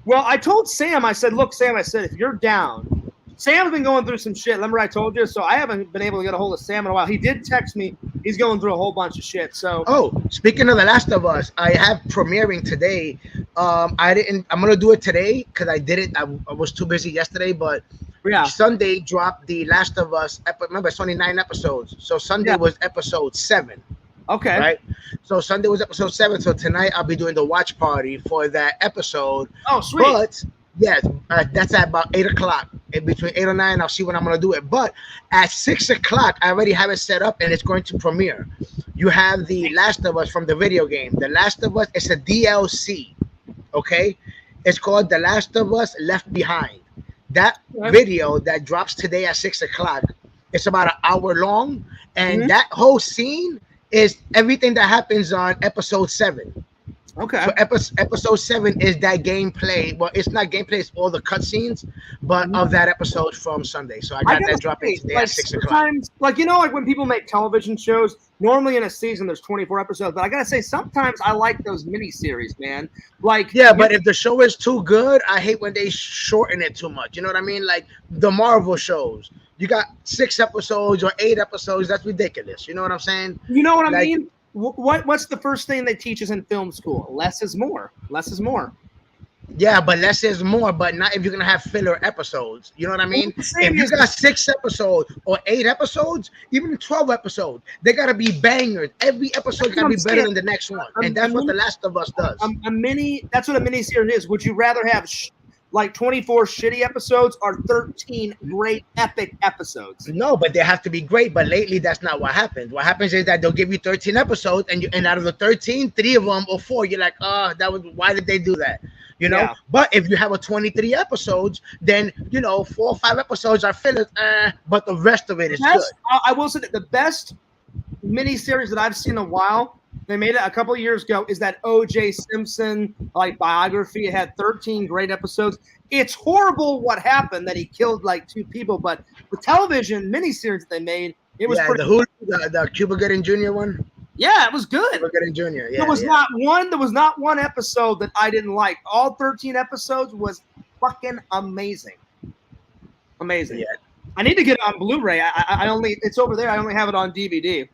Well, I told Sam. I said, look, Sam. I said, if you're down. Sam's been going through some shit. Remember I told you? So I haven't been able to get a hold of Sam in a while. He did text me. He's going through a whole bunch of shit. So speaking of The Last of Us, I have premiering today. I'm gonna do it today because I did it. I was too busy yesterday, but Sunday dropped The Last of Us. Remember, it's only 9 episodes. So Sunday was episode 7. Okay. Right. So Sunday was episode 7. So tonight I'll be doing the watch party for that episode. Oh, sweet. But yes, that's at about 8 o'clock. In between 8 or 9, I'll see when I'm gonna do it. But at 6 o'clock, I already have it set up and it's going to premiere. You have The Last of Us from the video game. The Last of Us is a DLC. Okay, it's called The Last of Us Left Behind. That video that drops today at 6 o'clock. It's about an hour long, and that whole scene is everything that happens on episode 7. Okay. So episode 7 is that gameplay. Well, it's not gameplay; it's all the cutscenes, but of that episode from Sunday. So I got that dropping today at 6 o'clock. Like when people make television shows, normally in a season there's 24 episodes. But I gotta say, sometimes I like those miniseries, man. Like but if the show is too good, I hate when they shorten it too much. You know what I mean? Like the Marvel shows. You got 6 episodes or 8 episodes. That's ridiculous. You know what I'm saying? You know what I mean? What's the first thing they teach us in film school? Less is more. Less is more. Yeah, but less is more, but not if you're gonna have filler episodes. You know what I mean? If you got 6 episodes or 8 episodes, even 12 episodes, they gotta be bangers. Every episode gotta be better than the next one, and that's what The Last of Us does. That's what a mini series is. Would you rather have like 24 shitty episodes or 13 great epic episodes? No, but they have to be great. But lately, that's not what happens. What happens is that they'll give you 13 episodes, and out of the 13, 3 of them or 4, you're like, why did they do that? You know. Yeah. But if you have a 23 episodes, then 4 or 5 episodes are fillers, but the rest of it is good. I will say that the best miniseries that I've seen in a while. They made it a couple of years ago. Is that O.J. Simpson biography? It had 13 great episodes. It's horrible what happened that he killed 2 people, but the television miniseries that they made, it was pretty. The Cuba Gooding Jr. one. Yeah, it was good. Cuba Gooding Jr. Yeah, there was not one episode that I didn't like. All 13 episodes was fucking amazing. Amazing. Yeah. I need to get it on Blu-ray. I only it's over there. I only have it on DVD.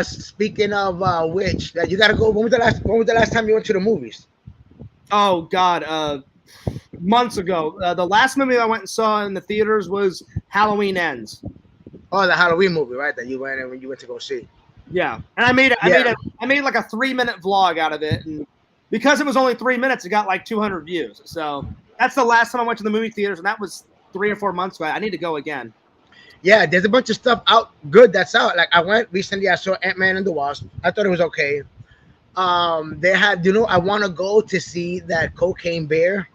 Speaking of which, you gotta go. When was the last time you went to the movies? Oh God, months ago. The last movie I went and saw in the theaters was Halloween Ends. Oh, the Halloween movie, right? That you went and when you went to go see. Yeah, and I made like a 3-minute vlog out of it, and because it was only 3 minutes, it got like 200 views. So that's the last time I went to the movie theaters, and that was 3 or 4 months ago. I need to go again. Yeah, there's a bunch of stuff out good that's out. Like I went recently, I saw Ant-Man and the Wasp. I thought it was okay. They had, I want to go to see that Cocaine Bear.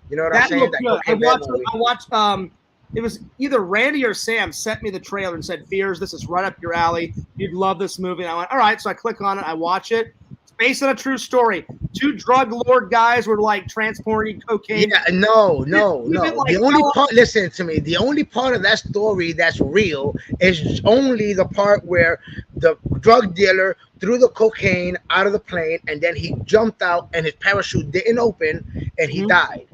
You know what I'm saying? I watched. It was either Randy or Sam sent me the trailer and said, "Fears, this is right up your alley. You'd love this movie." And I went, "All right." So I click on it, I watch it. It's based on a true story. 2 drug lord guys were like transporting cocaine. Yeah, no. The only part, listen to me. The only part of that story that's real is only the part where the drug dealer threw the cocaine out of the plane, and then he jumped out, and his parachute didn't open, and he died.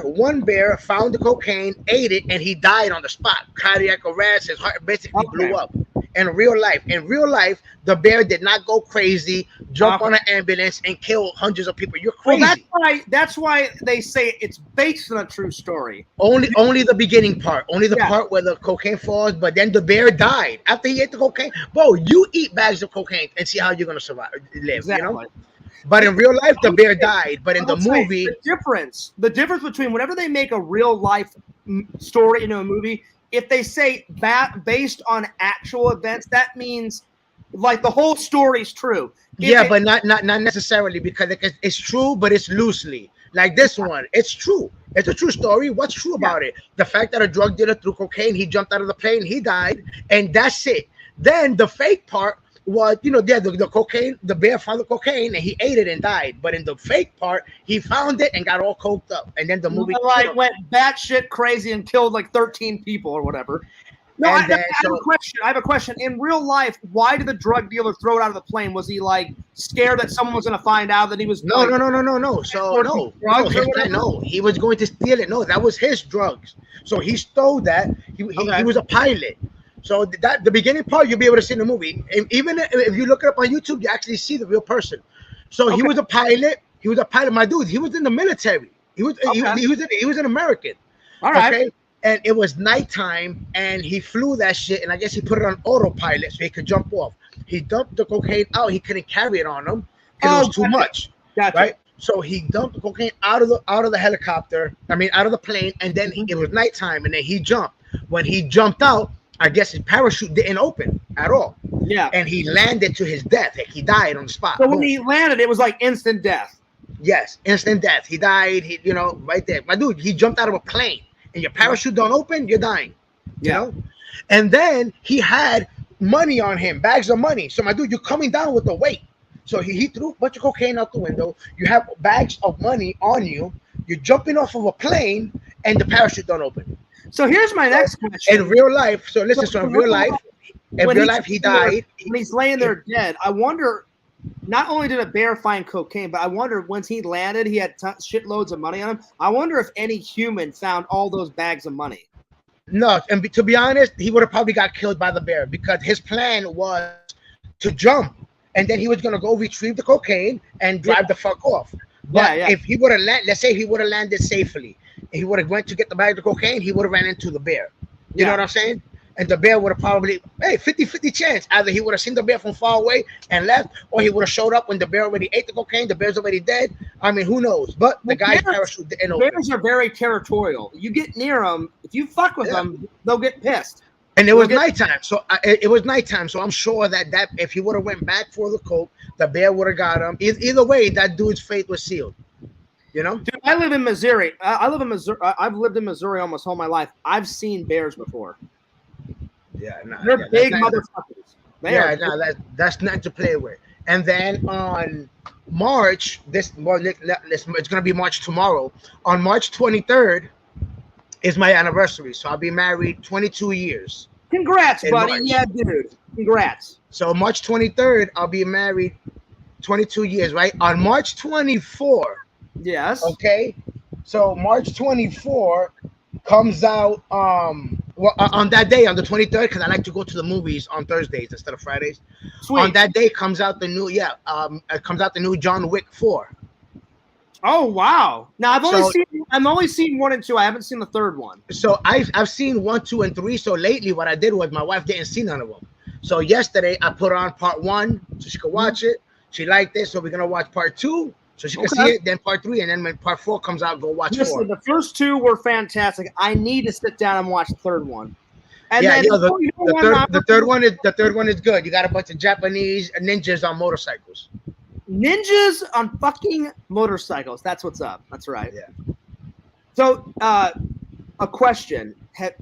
One bear found the cocaine, ate it, and he died on the spot. Cardiac arrest, his heart basically blew up. In real life, the bear did not go crazy, jump on an ambulance, and kill hundreds of people. You're crazy. Well, that's why they say it's based on a true story. Only the beginning part, part where the cocaine falls, but then the bear died after he ate the cocaine. Bro, you eat bags of cocaine and see how you're gonna live. Exactly. But in real life, the bear died. But in the movie, the difference between whenever they make a real life story into a movie, if they say that based on actual events, that means like the whole story's true. But not necessarily, because it's true, but it's loosely. Like this one, it's true. It's a true story. What's true about it? The fact that a drug dealer threw cocaine, he jumped out of the plane, he died, and that's it. Then the fake part was, the cocaine, the bear found the cocaine and he ate it and died. But in the fake part, he found it and got all coked up. And then the movie went batshit crazy and killed like 13 people or whatever. No, I have a question. In real life, why did the drug dealer throw it out of the plane? Was he like scared that someone was going to find out that he was? No. So he was going to steal it. No, that was his drugs. So he stole that. He was a pilot. So that the beginning part you'll be able to see in the movie. And even if you look it up on YouTube, you actually see the real person. So he was a pilot. He was a pilot, my dude. He was in the military. He was an American. All right. Okay. And it was nighttime, and he flew that shit, and I guess he put it on autopilot so he could jump off. He dumped the cocaine out. He couldn't carry it on him because it was too much. Gotcha. Right? So he dumped the cocaine out of the helicopter. Out of the plane, and then it was nighttime, and then he jumped. When he jumped out, I guess his parachute didn't open at all. Yeah. And he landed to his death. Like he died on the spot. So when he landed, it was like instant death. Yes, instant death. He died. Right there, my dude. He jumped out of a plane. And your parachute don't open, you're dying. You know? And then he had money on him, bags of money. So my dude, you're coming down with the weight. So he threw a bunch of cocaine out the window. You have bags of money on you. You're jumping off of a plane, and the parachute don't open. So here's my next question. In real life, in real life, he died. When he's laying there dead, I wonder. Not only did a bear find cocaine, but I wonder once he landed, he had shitloads of money on him. I wonder if any human found all those bags of money. No, and to be honest, he would have probably got killed by the bear because his plan was to jump, and then he was gonna go retrieve the cocaine and drive the fuck off. But if he would have let's say he would have landed safely, and he would have went to get the bag of cocaine, he would have ran into the bear. You know what I'm saying? And the bear would have probably, 50-50 chance. Either he would have seen the bear from far away and left, or he would have showed up when the bear already ate the cocaine. The bear's already dead. I mean, who knows? But the guy's parachute didn't open. Bears are very territorial. You get near them, if you fuck with them, they'll get pissed. And it was nighttime. So it was nighttime. So I'm sure that if he would have went back for the coke, the bear would have got him. Either way, that dude's fate was sealed. You know? Dude, I live in Missouri. I've lived in Missouri almost all my life. I've seen bears before. They're big motherfuckers. That's nothing to play with. And then on March, it's gonna be March tomorrow. On March 23rd is my anniversary, so I'll be married 22 years. Congrats, buddy! March. Yeah, dude. Congrats. So March 23rd, I'll be married 22 years, right? On March 24. Yes. Okay. So March 24 comes out on that day, on the 23rd, because I like to go to the movies on Thursdays instead of Fridays. Sweet. On that day comes out the new it comes out the new John Wick 4. Oh wow! Now I've only seen 1 and 2. I haven't seen the third one. So I've seen 1, 2, and 3. So lately, what I did was my wife didn't see none of them. So yesterday I put on part 1 so she could watch it. She liked it, so we're gonna watch part 2 so she can see it. Then part 3, and then when part 4 comes out, go watch 4. The first 2 were fantastic. I need to sit down and watch the third one. And the third one is good. You got a bunch of Japanese ninjas on motorcycles. Ninjas on fucking motorcycles. That's what's up. That's right. Yeah. So, a question: Have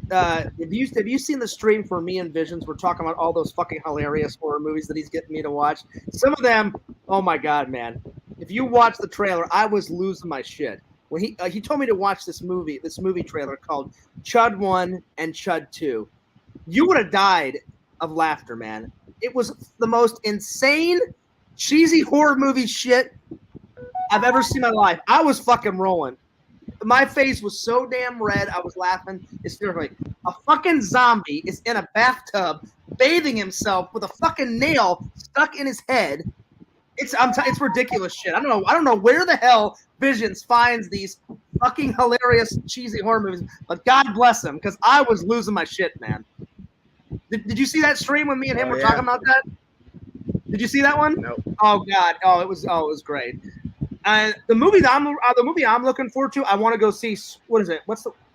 you seen the stream for Me and Visions? We're talking about all those fucking hilarious horror movies that he's getting me to watch. Some of them, oh my god, man! If you watch the trailer, I was losing my shit when he told me to watch this movie trailer called Chud 1 and Chud 2. You would have died of laughter, man. It was the most insane, cheesy horror movie shit I've ever seen in my life. I was fucking rolling. My face was so damn red. I was laughing hysterically. A fucking zombie is in a bathtub bathing himself with a fucking nail stuck in his head. It's ridiculous shit. I don't know where the hell Visions finds these fucking hilarious cheesy horror movies, but God bless him, because I was losing my shit, man. Did you see that stream when me and him were talking about that? Did you see that one? No. Oh God. Oh, it was great. And the movie I'm looking forward to, I want to go see. What is it?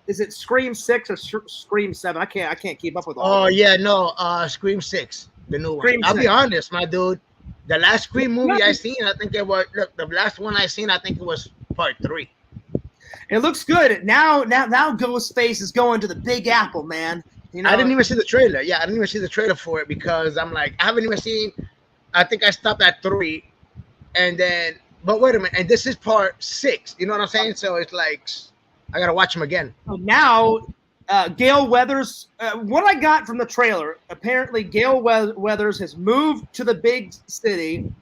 Is it Scream 6 or Scream 7? I can't keep up with all. Oh yeah, no, Scream 6, the new one. I'll be honest, my dude. The last Scream movie I seen, I think it was the last one I seen. I think it was part 3. It looks good now. Ghostface is going to the Big Apple, man. You know? I didn't even see the trailer. Yeah, I didn't even see the trailer for it because I'm like, I haven't even seen. I think I stopped at 3, and then. But wait a minute, and this is part 6. You know what I'm saying? So it's like I gotta watch them again. Now, Gale Weathers. What I got from the trailer, apparently Gale Weathers has moved to the big city.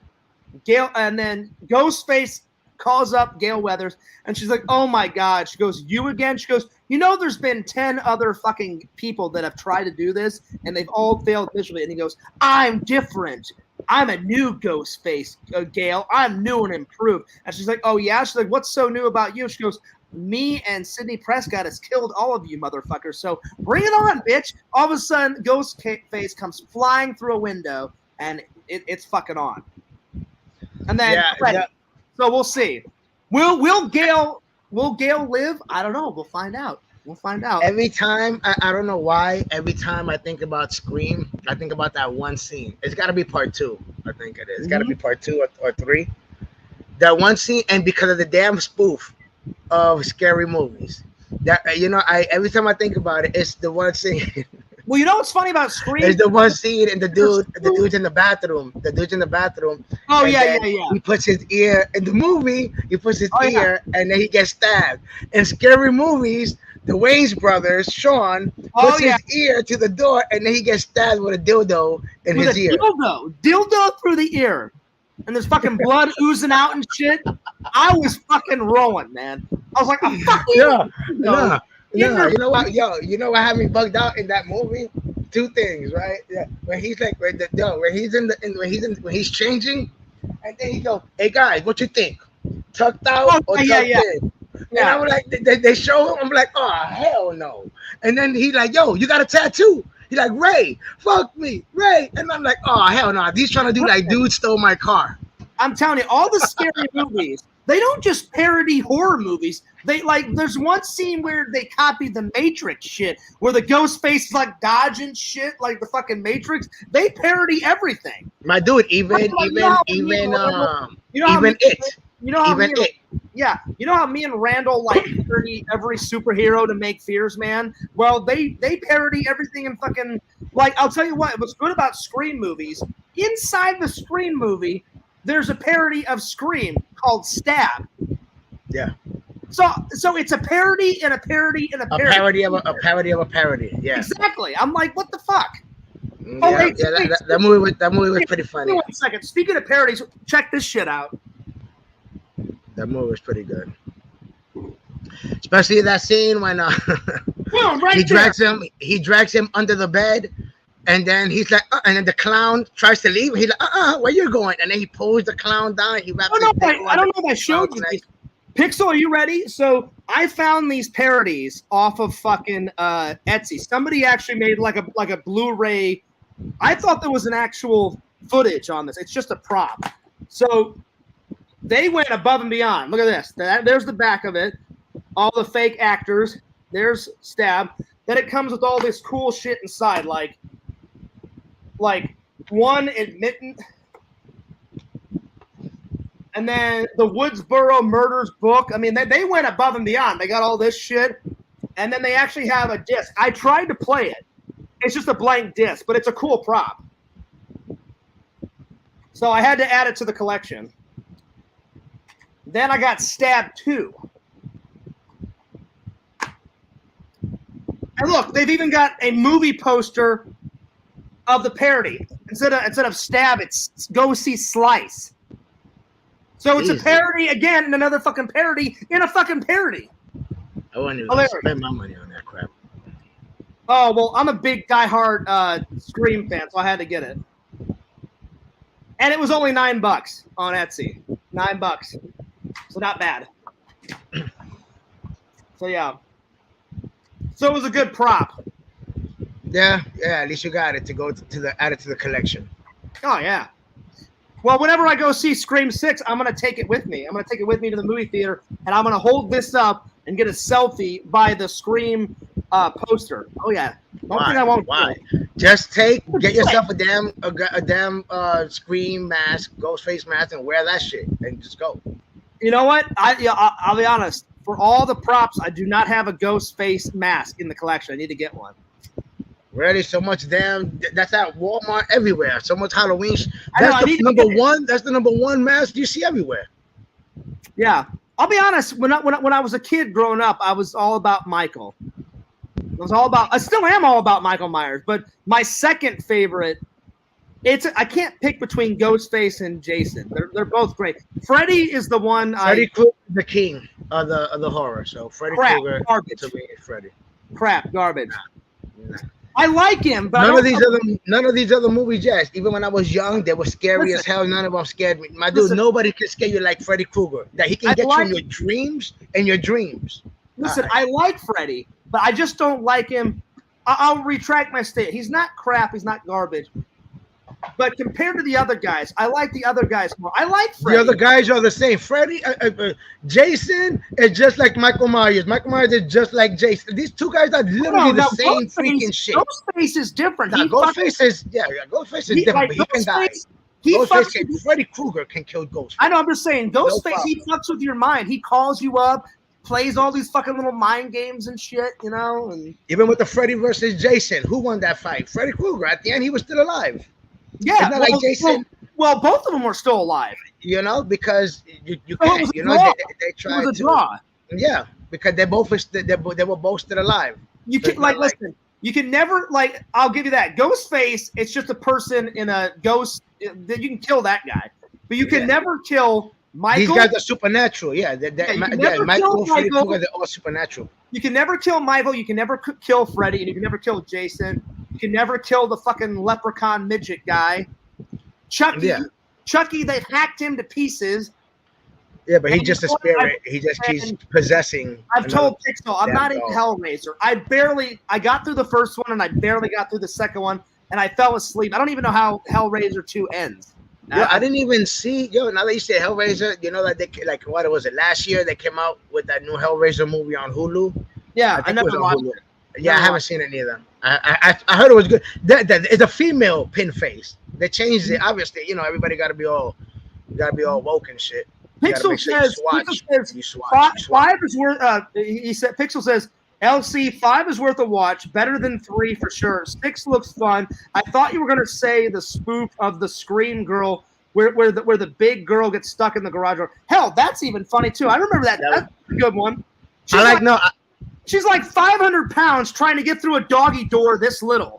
And then Ghostface calls up Gale Weathers, and she's like, "Oh my God!" She goes, "You again?" She goes, "You know, there's been 10 other fucking people that have tried to do this, and they've all failed miserably." And he goes, "I'm different. I'm a new Ghostface, Gale. I'm new and improved." And she's like, "Oh yeah?" She's like, "What's so new about you?" She goes, "Me and Sidney Prescott has killed all of you motherfuckers. So bring it on, bitch." All of a sudden, Ghostface comes flying through a window, and it's fucking on. And then, so we'll see. Will Gale live? I don't know. We'll find out. Every time, I don't know why, every time I think about Scream, I think about that one scene. It's got to be part 2. I think it is. It's got to be part 2 or 3. That one scene, and because of the damn spoof of scary movies. That every time I think about it, it's the one scene. Well, you know what's funny about Scream? There's the one scene, and the dude's in the bathroom. The dude's in the bathroom. Oh yeah. He puts his ear in the movie. He puts his ear, and then he gets stabbed. In scary movies, the Wayans brothers, Sean, puts his ear to the door, and then he gets stabbed with a dildo in his ear. Dildo through the ear, and there's fucking blood oozing out and shit. I was fucking rolling, man. I was like, yeah. You know what? You know what had me bugged out in that movie? 2 things, right? Yeah, when he's like, when he's changing, and then he goes, "Hey guys, what you think? Tucked out or tucked in?" And I'm like, they show him. I'm like, "Oh hell no!" And then he's like, "Yo, you got a tattoo?" He's like, "Ray, fuck me, Ray." And I'm like, "Oh hell no!" He's trying to do like, "Dude stole my car." I'm telling you, all the scary movies. They don't just parody horror movies. They there's one scene where they copied the Matrix shit, where the ghost face is like dodging shit like the fucking Matrix. They parody everything. My dude, even it. Yeah, you know how me and Randall like parody every superhero to make fears, man? Well, they parody everything and fucking like I'll tell you what, what's good about Scream movies, inside the Scream movie, there's a parody of Scream called Stab. Yeah. So it's a parody and a parody and a parody. A parody of a parody. Yeah. Exactly. I'm like, what the fuck? That movie was pretty funny. Wait 1 second. Speaking of parodies, check this shit out. That movie was pretty good. Especially that scene when right he drags him under the bed, and then he's like, and then the clown tries to leave. He's like, where you going? And then he pulls the clown down. He wraps his dick I don't know if I showed you these. Pixel, are you ready? So I found these parodies off of fucking Etsy. Somebody actually made like a Blu-ray. I thought there was an actual footage on this. It's just a prop. So they went above and beyond. Look at this. There's the back of it. All the fake actors. There's Stab. Then it comes with all this cool shit inside, like one admittant. And then the Woodsboro Murders book. I mean, they went above and beyond. They got all this shit. And then they actually have a disc. I tried to play it. It's just a blank disc, but it's a cool prop. So I had to add it to the collection. Then I got Stab 2. And look, they've even got a movie poster of the parody. Instead of Stab, it's Go See Slice. So it's a parody again, and another fucking parody in a fucking parody. I wouldn't even spend my money on that crap. Oh well, I'm a big diehard Scream fan, so I had to get it. And it was only $9 on Etsy. $9, so not bad. So yeah. So it was a good prop. Yeah. At least you got it to go add it to the collection. Oh yeah. Well, whenever I go see Scream 6, I'm going to take it with me. I'm going to take it with me to the movie theater, and I'm going to hold this up and get a selfie by the Scream poster. Oh, yeah. Don't think I won't. Why? Just get yourself a damn Scream mask, Ghostface mask, and wear that shit, and just go. You know what? I'll be honest. For all the props, I do not have a Ghostface mask in the collection. I need to get one. Really, so much damn. That's at Walmart everywhere. So much Halloween. That's the number one. That's the number one mask you see everywhere. Yeah, I'll be honest. When I was a kid growing up, I was all about Michael. I still am all about Michael Myers. But my second favorite, I can't pick between Ghostface and Jason. They're both great. Freddy is the one. Freddy Krueger, the king of the horror. So Freddy Krueger to me is Freddy. Crap, garbage. Nah. I like him, but none of these other movies, yes. Even when I was young, they were scary as hell. None of them scared me. My dude, nobody can scare you like Freddy Krueger. That he can get you in your dreams and your dreams. Listen, I like Freddy, but I just don't like him. I'll retract my statement. He's not crap. He's not garbage. But compared to the other guys, I like the other guys more. I like Freddy. The other guys are the same. Freddy, Jason is just like Michael Myers. Michael Myers is just like Jason. These two guys are literally the same freaking shit. Ghostface is different. Ghostface is different. But he can die. Freddy Krueger can kill Ghostface. I know. I'm just saying, Ghostface. He fucks with your mind. He calls you up, plays all these fucking little mind games and shit. You know. And even with the Freddy versus Jason, who won that fight? Freddy Krueger. At the end, he was still alive. Yeah, it's not like Jason. Well, both of them were still alive. You know, because you can't. You know, they tried it was a draw. Yeah, because they were both still alive. You can listen. You can never I'll give you that. Ghostface, it's just a person in a ghost. You can kill that guy, but you can never kill Michael. These guys are supernatural. Yeah, Michael, Freddy Krueger, they're all supernatural. You can never kill Michael. You can never kill Freddy, and you can never kill Jason. You can never kill the fucking leprechaun midget guy. Chucky, they hacked him to pieces. Yeah, but he's just a spirit. He just keeps possessing. I've told Pixel, I'm not into Hellraiser. I got through the first one, and I barely got through the second one, and I fell asleep. I don't even know how Hellraiser 2 ends. I didn't even see. Now that you say Hellraiser, you know that they what was it last year? They came out with that new Hellraiser movie on Hulu. Yeah, I never watched it. Yeah, I haven't seen it neither. I heard it was good. It's a female pin face. They changed it. Obviously, everybody got to be all woke and shit. Pixel says five is worth. He said Pixel says LC 5 is worth a watch. Better than 3 for sure. 6 looks fun. I thought you were gonna say the spoof of the Scream girl, where the big girl gets stuck in the garage door. Hell, that's even funny too. I remember that. That's a good one. She's like 500 pounds trying to get through a doggy door this little.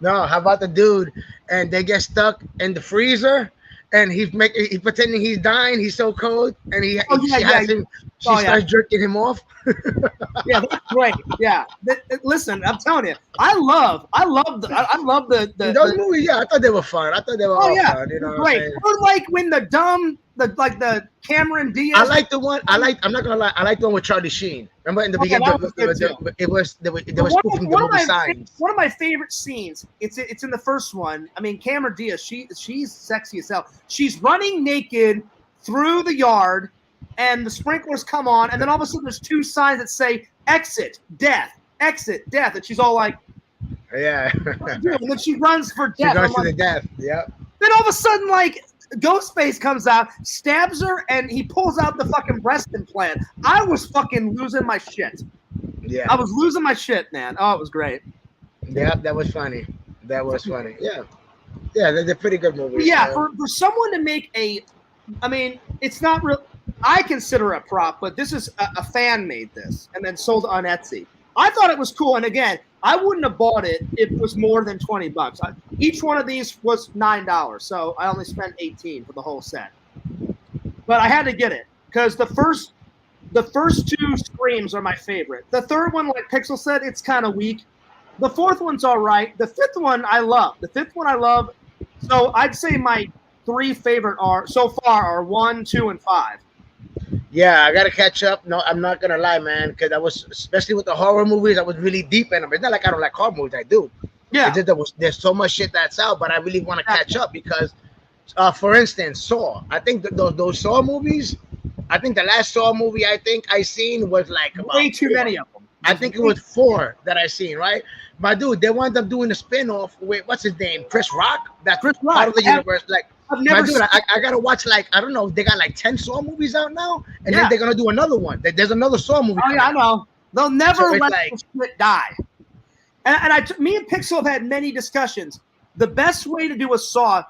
No, how about the dude and they get stuck in the freezer and he's pretending he's dying. He's so cold and he has him She starts jerking him off. Yeah, that's great. Yeah, listen, I'm telling you, I love the those movies. Yeah, I thought they were fun. I thought they were all fun. You know what I'm saying? Or like when the Cameron Diaz. I like the one. I'm not gonna lie. I like the one with Charlie Sheen. Remember in the beginning, they were spoofing the movie Signs. One of my favorite scenes. It's in the first one. I mean, Cameron Diaz. She's sexy as hell. She's running naked through the yard, and the sprinklers come on, and then all of a sudden there's two signs that say "Exit, Death, Exit, Death," and she's all like, "Yeah." And then she runs for death. She runs to the death. Yep. Then all of a sudden, like, Ghostface comes out, stabs her, and he pulls out the fucking breast implant. I was fucking losing my shit. Yeah. I was losing my shit, man. Oh, it was great. Yeah, that was funny. That was funny. Yeah. Yeah, they're pretty good movies. Yeah, for someone to make I mean, it's not real. I consider it a prop, but this is a fan made this and then sold on Etsy. I thought it was cool. And again, I wouldn't have bought it if it was more than $20. Each one of these was $9, so I only spent $18 for the whole set. But I had to get it because the first two Screams are my favorite. The third one, like Pixel said, it's kind of weak. The fourth one's all right. The fifth one I love. So I'd say my three favorite so far are 1, 2, and 5. Yeah, I gotta catch up. No, I'm not gonna lie, man, because I was, especially with the horror movies, I was really deep in them. It's not like I don't like horror movies, I do. Yeah. It's just there's so much shit that's out, but I really want to catch up because, for instance, Saw. I think those Saw movies. I think the last Saw movie I seen was like about way too many of them. I think it was 4 that I seen, right? My dude, they wound up doing a spin-off with what's his name, Chris Rock. That's Chris Rock. Part of the universe. Like, I've never dude, I gotta watch, like, I don't know, they got like 10 Saw movies out now, and then they're gonna do another one. There's another Saw movie. Oh yeah, I know. They'll never let like, the shit die. And me and Pixel have had many discussions. The best way to do a Saw,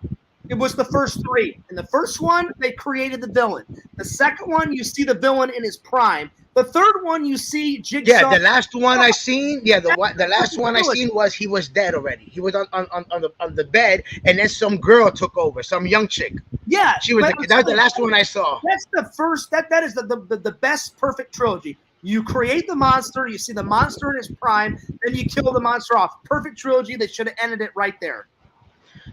it was the first 3. In the first one, they created the villain. The second one, you see the villain in his prime. The third one, you see Jigsaw. Yeah, the last one I seen. Yeah, the last one I seen was he was dead already. He was on the bed, and then some girl took over, some young chick. Yeah, she was. That was the last one I saw. That's the first. That is the best perfect trilogy. You create the monster, you see the monster in his prime, then you kill the monster off. Perfect trilogy. They should have ended it right there.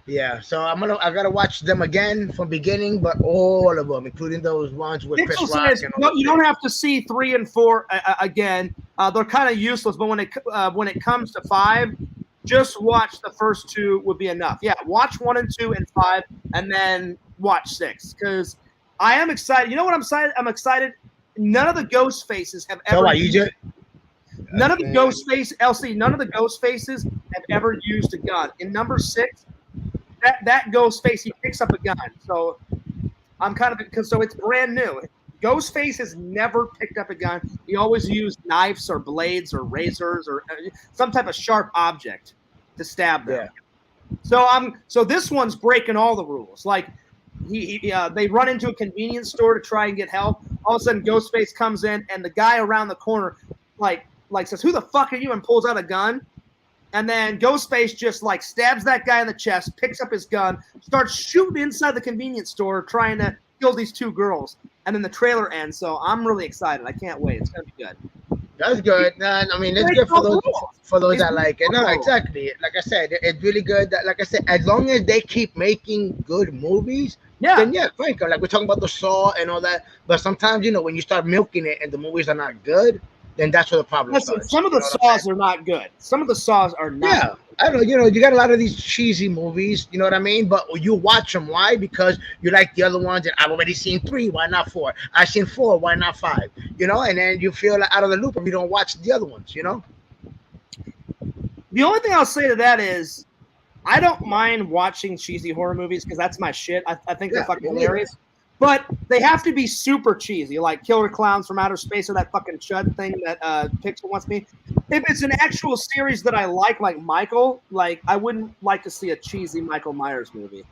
Yeah, so I gotta watch them again from beginning, but all of them, including those ones with Chris Rock. You don't have to see 3 and 4 again. They're kind of useless. But when it comes to 5, just watch the first 2 would be enough. Yeah, watch 1 and 2 and 5, and then watch 6 because I am excited. You know what I'm excited? I'm excited. None of the ghost faces have ever. None of the ghost faces, LC. None of the ghost faces have ever used a gun. In number 6. That Ghostface, he picks up a gun. So I'm kind of because it's brand new. Ghostface has never picked up a gun. He always used knives or blades or razors or some type of sharp object to stab them. Yeah. So this one's breaking all the rules. Like they run into a convenience store to try and get help. All of a sudden, Ghostface comes in, and the guy around the corner like says, "Who the fuck are you?" and pulls out a gun. And then Ghostface just like stabs that guy in the chest, picks up his gun, starts shooting inside the convenience store, trying to kill these 2 girls. And then the trailer ends. So I'm really excited. I can't wait. It's gonna be good. That's good. I mean, it's good for those that like it. No, exactly. Like I said, it's really good. Like I said, as long as they keep making good movies, then fine. Like we're talking about the Saw and all that. But sometimes, when you start milking it and the movies are not good, then that's where the problem starts. Some of the Saws are not good. Some of the Saws are not. Yeah, I don't know. You got a lot of these cheesy movies. You know what I mean? But you watch them. Why? Because you like the other ones. And I've already seen 3. Why not 4? I've seen 4. Why not 5? And then you feel out of the loop if you don't watch the other ones. The only thing I'll say to that is, I don't mind watching cheesy horror movies because that's my shit. I think they're fucking hilarious. But they have to be super cheesy, like Killer Clowns from Outer Space or that fucking Chud thing that Pixel wants me. If it's an actual series that I like Michael, I wouldn't like to see a cheesy Michael Myers movie. You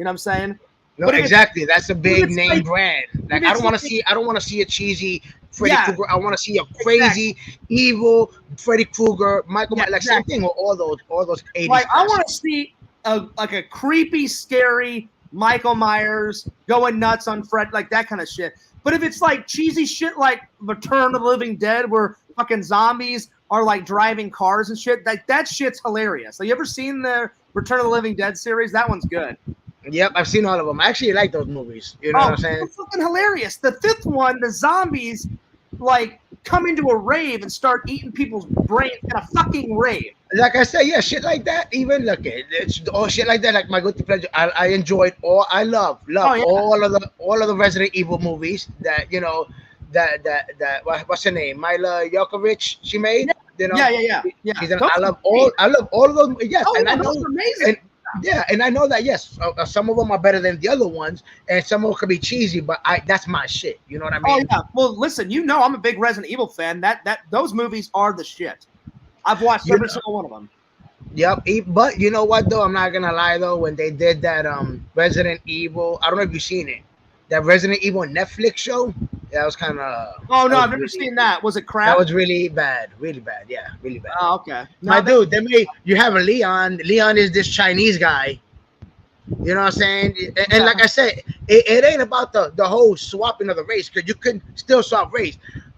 know what I'm saying? No, exactly. That's a big name brand. Like I don't want to see a cheesy Freddy Krueger. I want to see a crazy, evil Freddy Krueger, Michael Myers. Same thing with all those 80s. I want to see a creepy, scary Michael Myers going nuts on Fred, like that kind of shit. But if it's like cheesy shit like Return of the Living Dead, where fucking zombies are like driving cars and shit, that shit's hilarious. Have you ever seen the Return of the Living Dead series? That one's good. Yep, I've seen all of them. I actually like those movies. You know what I'm saying? It's fucking hilarious. The fifth one, the zombies like come into a rave and start eating people's brains in a fucking rave. Like I said, yeah, shit like that. Even look, it's all shit like that. Like my guilty pleasure, I enjoyed all. I love all of the Resident Evil movies that you know that what's her name, Mila Jokovic, she made. You know, yeah. I love all of those. Yes, and I know those are amazing. And I know that yes, some of them are better than the other ones, and some of them could be cheesy, but that's my shit. You know what I mean? Oh yeah. Well, listen, you know I'm a big Resident Evil fan. That those movies are the shit. I've watched every single one of them. Yep, but you know what though? I'm not gonna lie though. When they did that Resident Evil, I don't know if you've seen it. That Resident Evil Netflix show. That was kind of. Oh no, I've never seen that. Was it crap? That was really bad. Yeah, really bad. Oh okay. No, dude, you have a Leon. Leon is this Chinese guy. You know what I'm saying? And like I said, it ain't about the whole swapping of the race, because you can still swap race.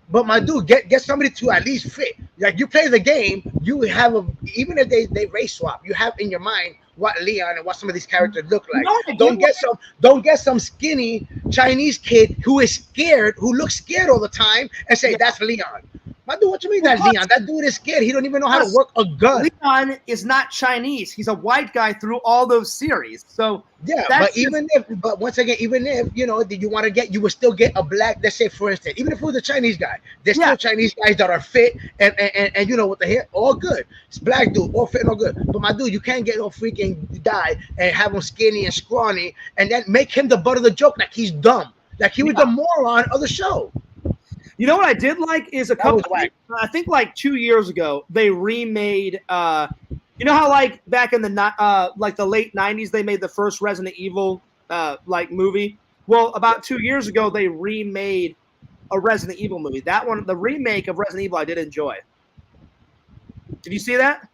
But my dude, get somebody to at least fit. Like you play the game, you have even if they race swap, you have in your mind what Leon and what some of these characters look like. No, don't get some skinny Chinese kid who is scared, who looks scared all the time, and say that's Leon. My dude, what you mean that's Leon? That dude is scared. He don't even know how to work a gun. Leon is not Chinese. He's a white guy through all those series. So yeah, but once again, even if you know, did you want to get, you would still get a black. Let's say, for instance, even if it was a Chinese guy, there's still Chinese guys that are fit and you know what the hell, all good. It's black dude, all fit and all good. But my dude, you can't get no freaking guy and have him skinny and scrawny and then make him the butt of the joke like he's dumb, like he was the moron of the show. You know what I did like is I think like 2 years ago they remade. You know how like back in the like the late 90s they made the first Resident Evil like movie. Well, about 2 years ago they remade a Resident Evil movie. That one, the remake of Resident Evil, I did enjoy. Did you see that?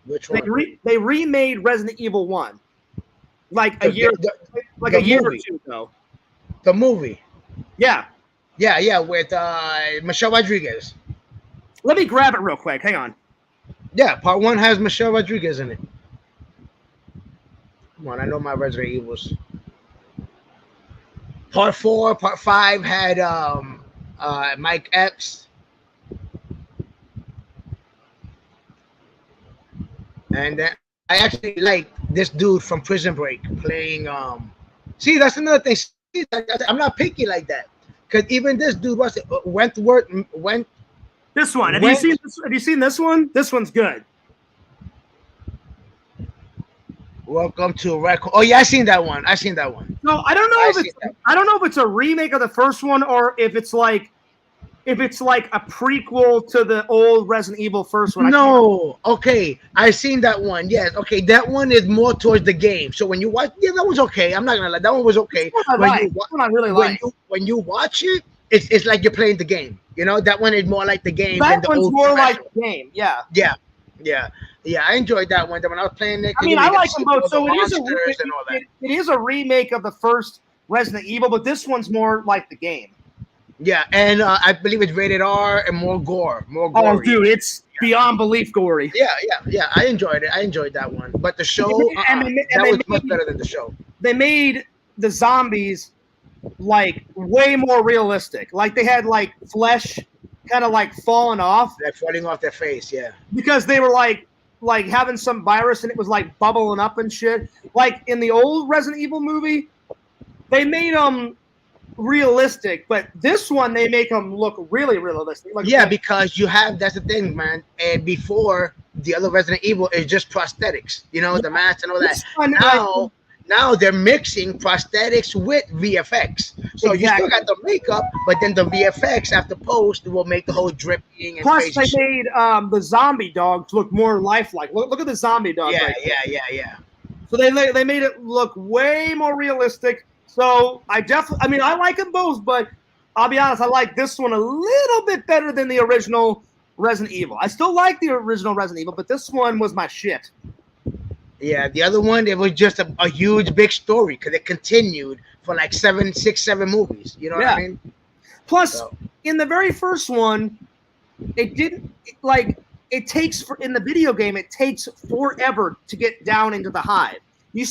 Which one? They remade Resident Evil 1 like a year or two ago. The movie. Yeah. Yeah, with Michelle Rodriguez. Let me grab it real quick. Hang on. Yeah, part 1 has Michelle Rodriguez in it. Come on, I know my Resident Evils. Part 4, part 5 had Mike Epps. And then I actually like this dude from Prison Break playing. See, that's another thing. See, I'm not picky like that. Because even this dude was Wentworth. This one. Have you seen this one? This one's good. Welcome to Record. Oh yeah, I seen that one. No, I don't know if it's a remake of the first one or if it's like a prequel to the old Resident Evil first one. No, okay, I seen that one. Yes, okay, that one is more towards the game. So when you watch, yeah, that was okay. I'm not gonna lie, that one was okay. When you watch it, it's like you're playing the game. You know, that one is more like the game. That one's more like the game. Yeah. Yeah, I enjoyed that one. When I was playing it, I mean, I like them both. So it is a remake of the first Resident Evil, but this one's more like the game. Yeah, and I believe it's rated R and more gore. Oh, dude, it's beyond belief gory. Yeah. I enjoyed it. I enjoyed that one. But the show, that was much better than the show. They made the zombies like way more realistic. Like they had like flesh kind of like falling off. Like falling off their face, yeah. Because they were like having some virus and it was like bubbling up and shit. Like in the old Resident Evil movie, they made them realistic, but this one they make them look really realistic. Because that's the thing, man. And before the other Resident Evil is just prosthetics, you know, the mask and all that. Now they're mixing prosthetics with VFX. So you still got the makeup, but then the VFX after post will make the whole dripping. And plus, they made the zombie dogs look more lifelike. Look at the zombie dog. Yeah. So they made it look way more realistic. So I like them both, but I'll be honest, I like this one a little bit better than the original Resident Evil. I still like the original Resident Evil, but this one was my shit. Yeah, the other one, it was just a huge, big story because it continued for like 7 movies. You know what I mean? Plus, in the very first one, it didn't like it takes in the video game. It takes forever to get down into the hive.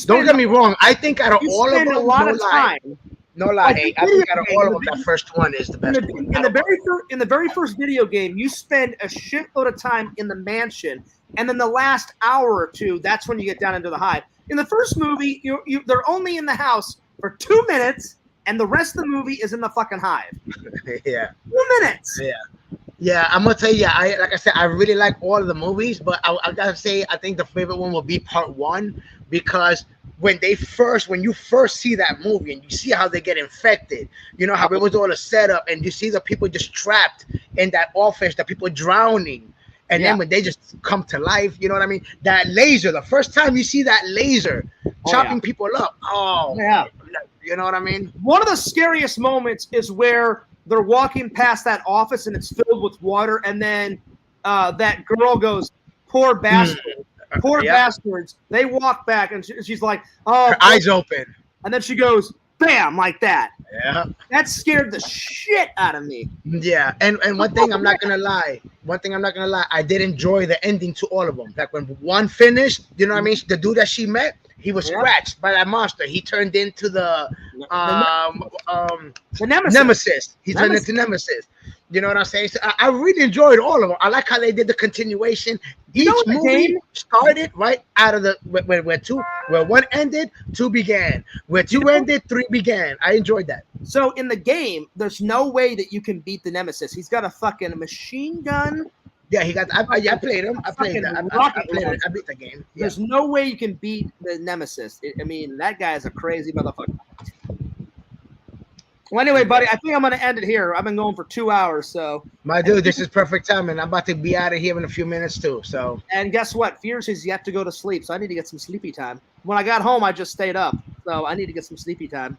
Don't get me wrong. I think out of all of them, a lot of time. No lie, hey, I think out of all of them, that first one is the best one. In the very first video game, you spend a shitload of time in the mansion, and then the last hour or two, that's when you get down into the hive. In the first movie, they're only in the house for 2 minutes, and the rest of the movie is in the fucking hive. Yeah. 2 minutes. Yeah. Yeah, I'm gonna tell you. Like I said, I really like all of the movies, but I gotta say, I think the favorite one will be part 1 because when you first see that movie and you see how they get infected, you know how it was all a setup, and you see the people just trapped in that office, the people drowning, and then when they just come to life, you know what I mean? That laser, the first time you see that laser chopping people up, you know what I mean? One of the scariest moments is where they're walking past that office and it's filled with water, and then that girl goes, "Poor bastard, poor bastards." They walk back, and she's like, "Oh," her eyes open, and then she goes, "Bam!" like that. Yeah, that scared the shit out of me. Yeah, and one thing I'm not gonna lie, I did enjoy the ending to all of them. Like when one finished, you know what I mean? The dude that she met, he was scratched by that monster. He turned into the Nemesis. He turned into Nemesis. You know what I'm saying? So I really enjoyed all of them. I like how they did the continuation. Each movie started right out of the where one ended, 2 began. Where 2 ended, 3 began. I enjoyed that. So in the game, there's no way that you can beat the Nemesis. He's got a fucking machine gun. Yeah, he got. I played him. I played that. I played it. I beat the game. Yeah. There's no way you can beat the Nemesis. I mean, that guy is a crazy motherfucker. Well, anyway, buddy, I think I'm going to end it here. I've been going for 2 hours, so. My dude, this is perfect time, and I'm about to be out of here in a few minutes, too, so. And guess what? Fears is yet to go to sleep, so I need to get some sleepy time. When I got home, I just stayed up, so I need to get some sleepy time.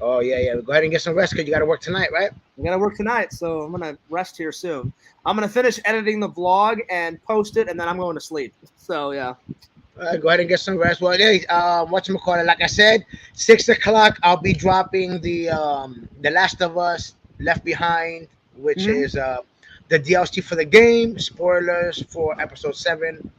Oh, yeah. Go ahead and get some rest, because you got to work tonight, right? I got to work tonight, so I'm going to rest here soon. I'm going to finish editing the vlog and post it, and then I'm going to sleep. So, yeah. All right, go ahead and get some rest. Well, hey, whatchamacallit, like I said, 6 o'clock, I'll be dropping the Last of Us Left Behind, which is the DLC for the game, spoilers for episode 7.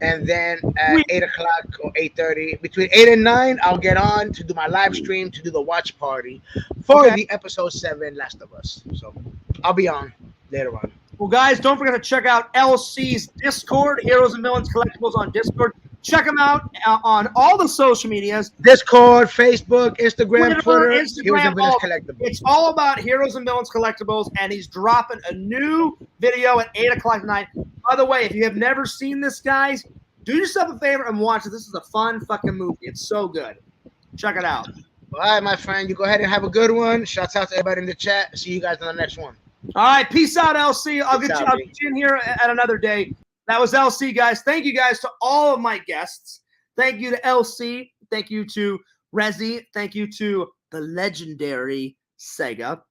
And then at 8 o'clock or 8:30, between 8 and 9, I'll get on to do my live stream to do the watch party for the episode 7 Last of Us. So I'll be on later on. Well, guys, don't forget to check out LC's Discord, Heroes and Villains Collectibles on Discord. Check them out on all the social medias. Discord, Facebook, Instagram, Twitter, Heroes and Villains Collectibles. It's all about Heroes and Villains Collectibles, and he's dropping a new video at 8 o'clock tonight. By the way, if you have never seen this, guys, do yourself a favor and watch it. This is a fun fucking movie. It's so good. Check it out. All right, my friend. You go ahead and have a good one. Shouts out to everybody in the chat. See you guys on the next one. All right. Peace out, LC. I'll get you in here at another day. That was LC, guys. Thank you, guys, to all of my guests. Thank you to LC. Thank you to Rezi. Thank you to the legendary Sega.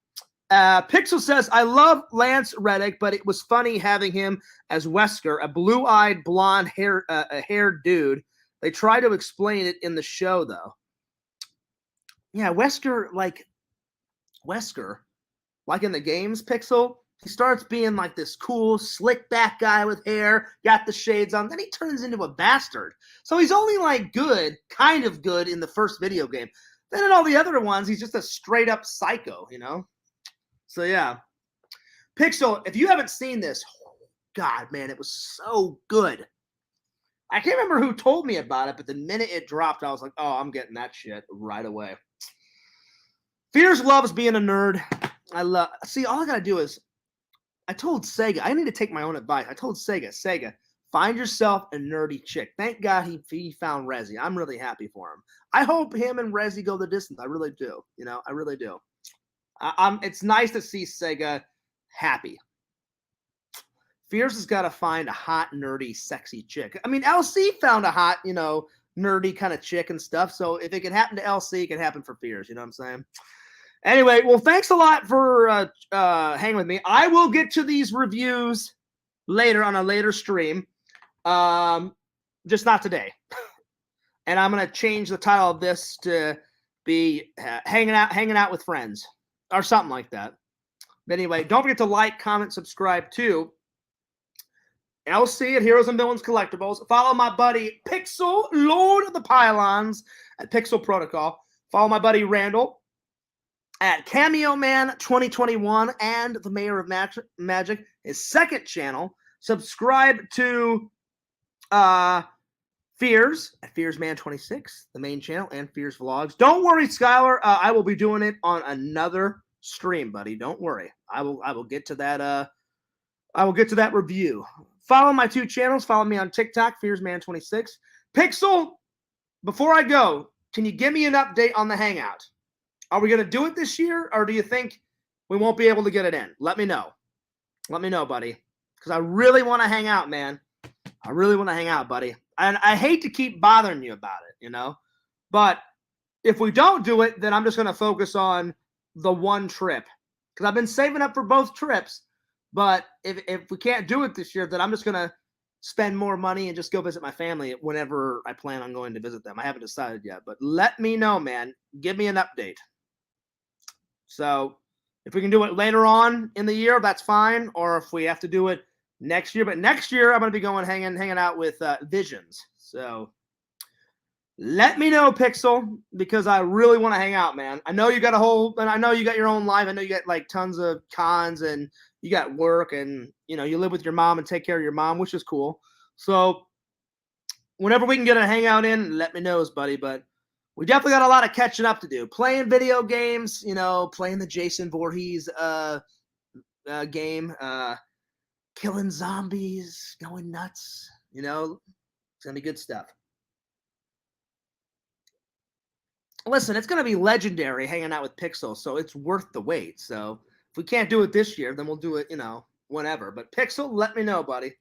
Pixel says, I love Lance Reddick, but it was funny having him as Wesker, a blue-eyed, blonde-haired dude. They try to explain it in the show, though. Yeah, Wesker, like in the games, Pixel, he starts being like this cool, slick-back guy with hair, got the shades on. Then he turns into a bastard. So he's only like good, kind of good in the first video game. Then in all the other ones, he's just a straight-up psycho, you know? So, yeah. Pixel, if you haven't seen this, God, man, it was so good. I can't remember who told me about it, but the minute it dropped, I was like, oh, I'm getting that shit right away. Fears loves being a nerd. See, all I got to do is, I told Sega, I need to take my own advice. I told Sega, find yourself a nerdy chick. Thank God he found Rezi. I'm really happy for him. I hope him and Rezi go the distance. I really do. You know, I really do. It's nice to see Sega happy. Fears has got to find a hot, nerdy, sexy chick. I mean, LC found a hot, you know, nerdy kind of chick and stuff. So if it can happen to LC, it can happen for Fears. You know what I'm saying? Anyway, well, thanks a lot for hanging with me. I will get to these reviews later on a later stream, just not today. And I'm going to change the title of this to be hanging out with friends or something like that. But anyway, don't forget to like, comment, subscribe too. LC at Heroes and Villains Collectibles. Follow my buddy Pixel, Lord of the Pylons, at Pixel Protocol. Follow my buddy Randall at Cameo Man 2021 and the Mayor of Magic, his second channel. Subscribe to Fears at Fears Man 26, the main channel, and Fears Vlogs. Don't worry, Skylar. I will be doing it on another stream, buddy. Don't worry. I will get to that. I will get to that review. Follow my 2 channels. Follow me on TikTok, FearsMan26. Pixel, before I go, can you give me an update on the Hangout? Are we going to do it this year, or do you think we won't be able to get it in? Let me know. Let me know, buddy, because I really want to hang out, man. I really want to hang out, buddy. And I hate to keep bothering you about it, you know. But if we don't do it, then I'm just going to focus on the one trip, because I've been saving up for both trips. But if we can't do it this year, then I'm just going to spend more money and just go visit my family whenever I plan on going to visit them. I haven't decided yet, but let me know, man. Give me an update. So if we can do it later on in the year, that's fine. Or if we have to do it next year. But next year, I'm going to be going hanging out with Visions. So let me know, Pixel, because I really want to hang out, man. I know you got I know you got your own life. I know you got like tons of cons and you got work and, you know, you live with your mom and take care of your mom, which is cool. So whenever we can get a hangout in, let me know, buddy. But we definitely got a lot of catching up to do. Playing video games, you know, playing the Jason Voorhees game, killing zombies, going nuts. You know, it's going to be good stuff. Listen, it's going to be legendary hanging out with Pixel, so it's worth the wait. So if we can't do it this year, then we'll do it, you know, whenever. But Pixel, let me know, buddy.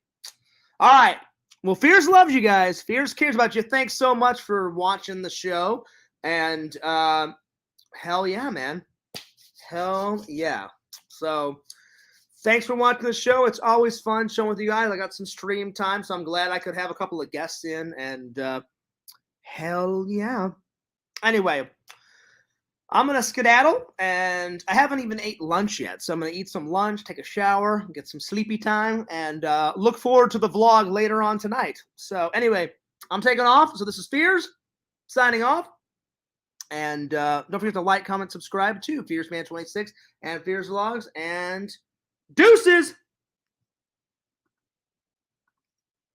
All right. Well, Fears loves you guys. Fears cares about you. Thanks so much for watching the show. And hell yeah, man. Hell yeah. So thanks for watching the show. It's always fun showing with you guys. I got some stream time, so I'm glad I could have a couple of guests in. And hell yeah. Anyway, I'm going to skedaddle, and I haven't even ate lunch yet. So I'm going to eat some lunch, take a shower, get some sleepy time, and look forward to the vlog later on tonight. So anyway, I'm taking off. So this is Fears, signing off. And don't forget to like, comment, subscribe to FearsMan26 and Fears Vlogs. And deuces!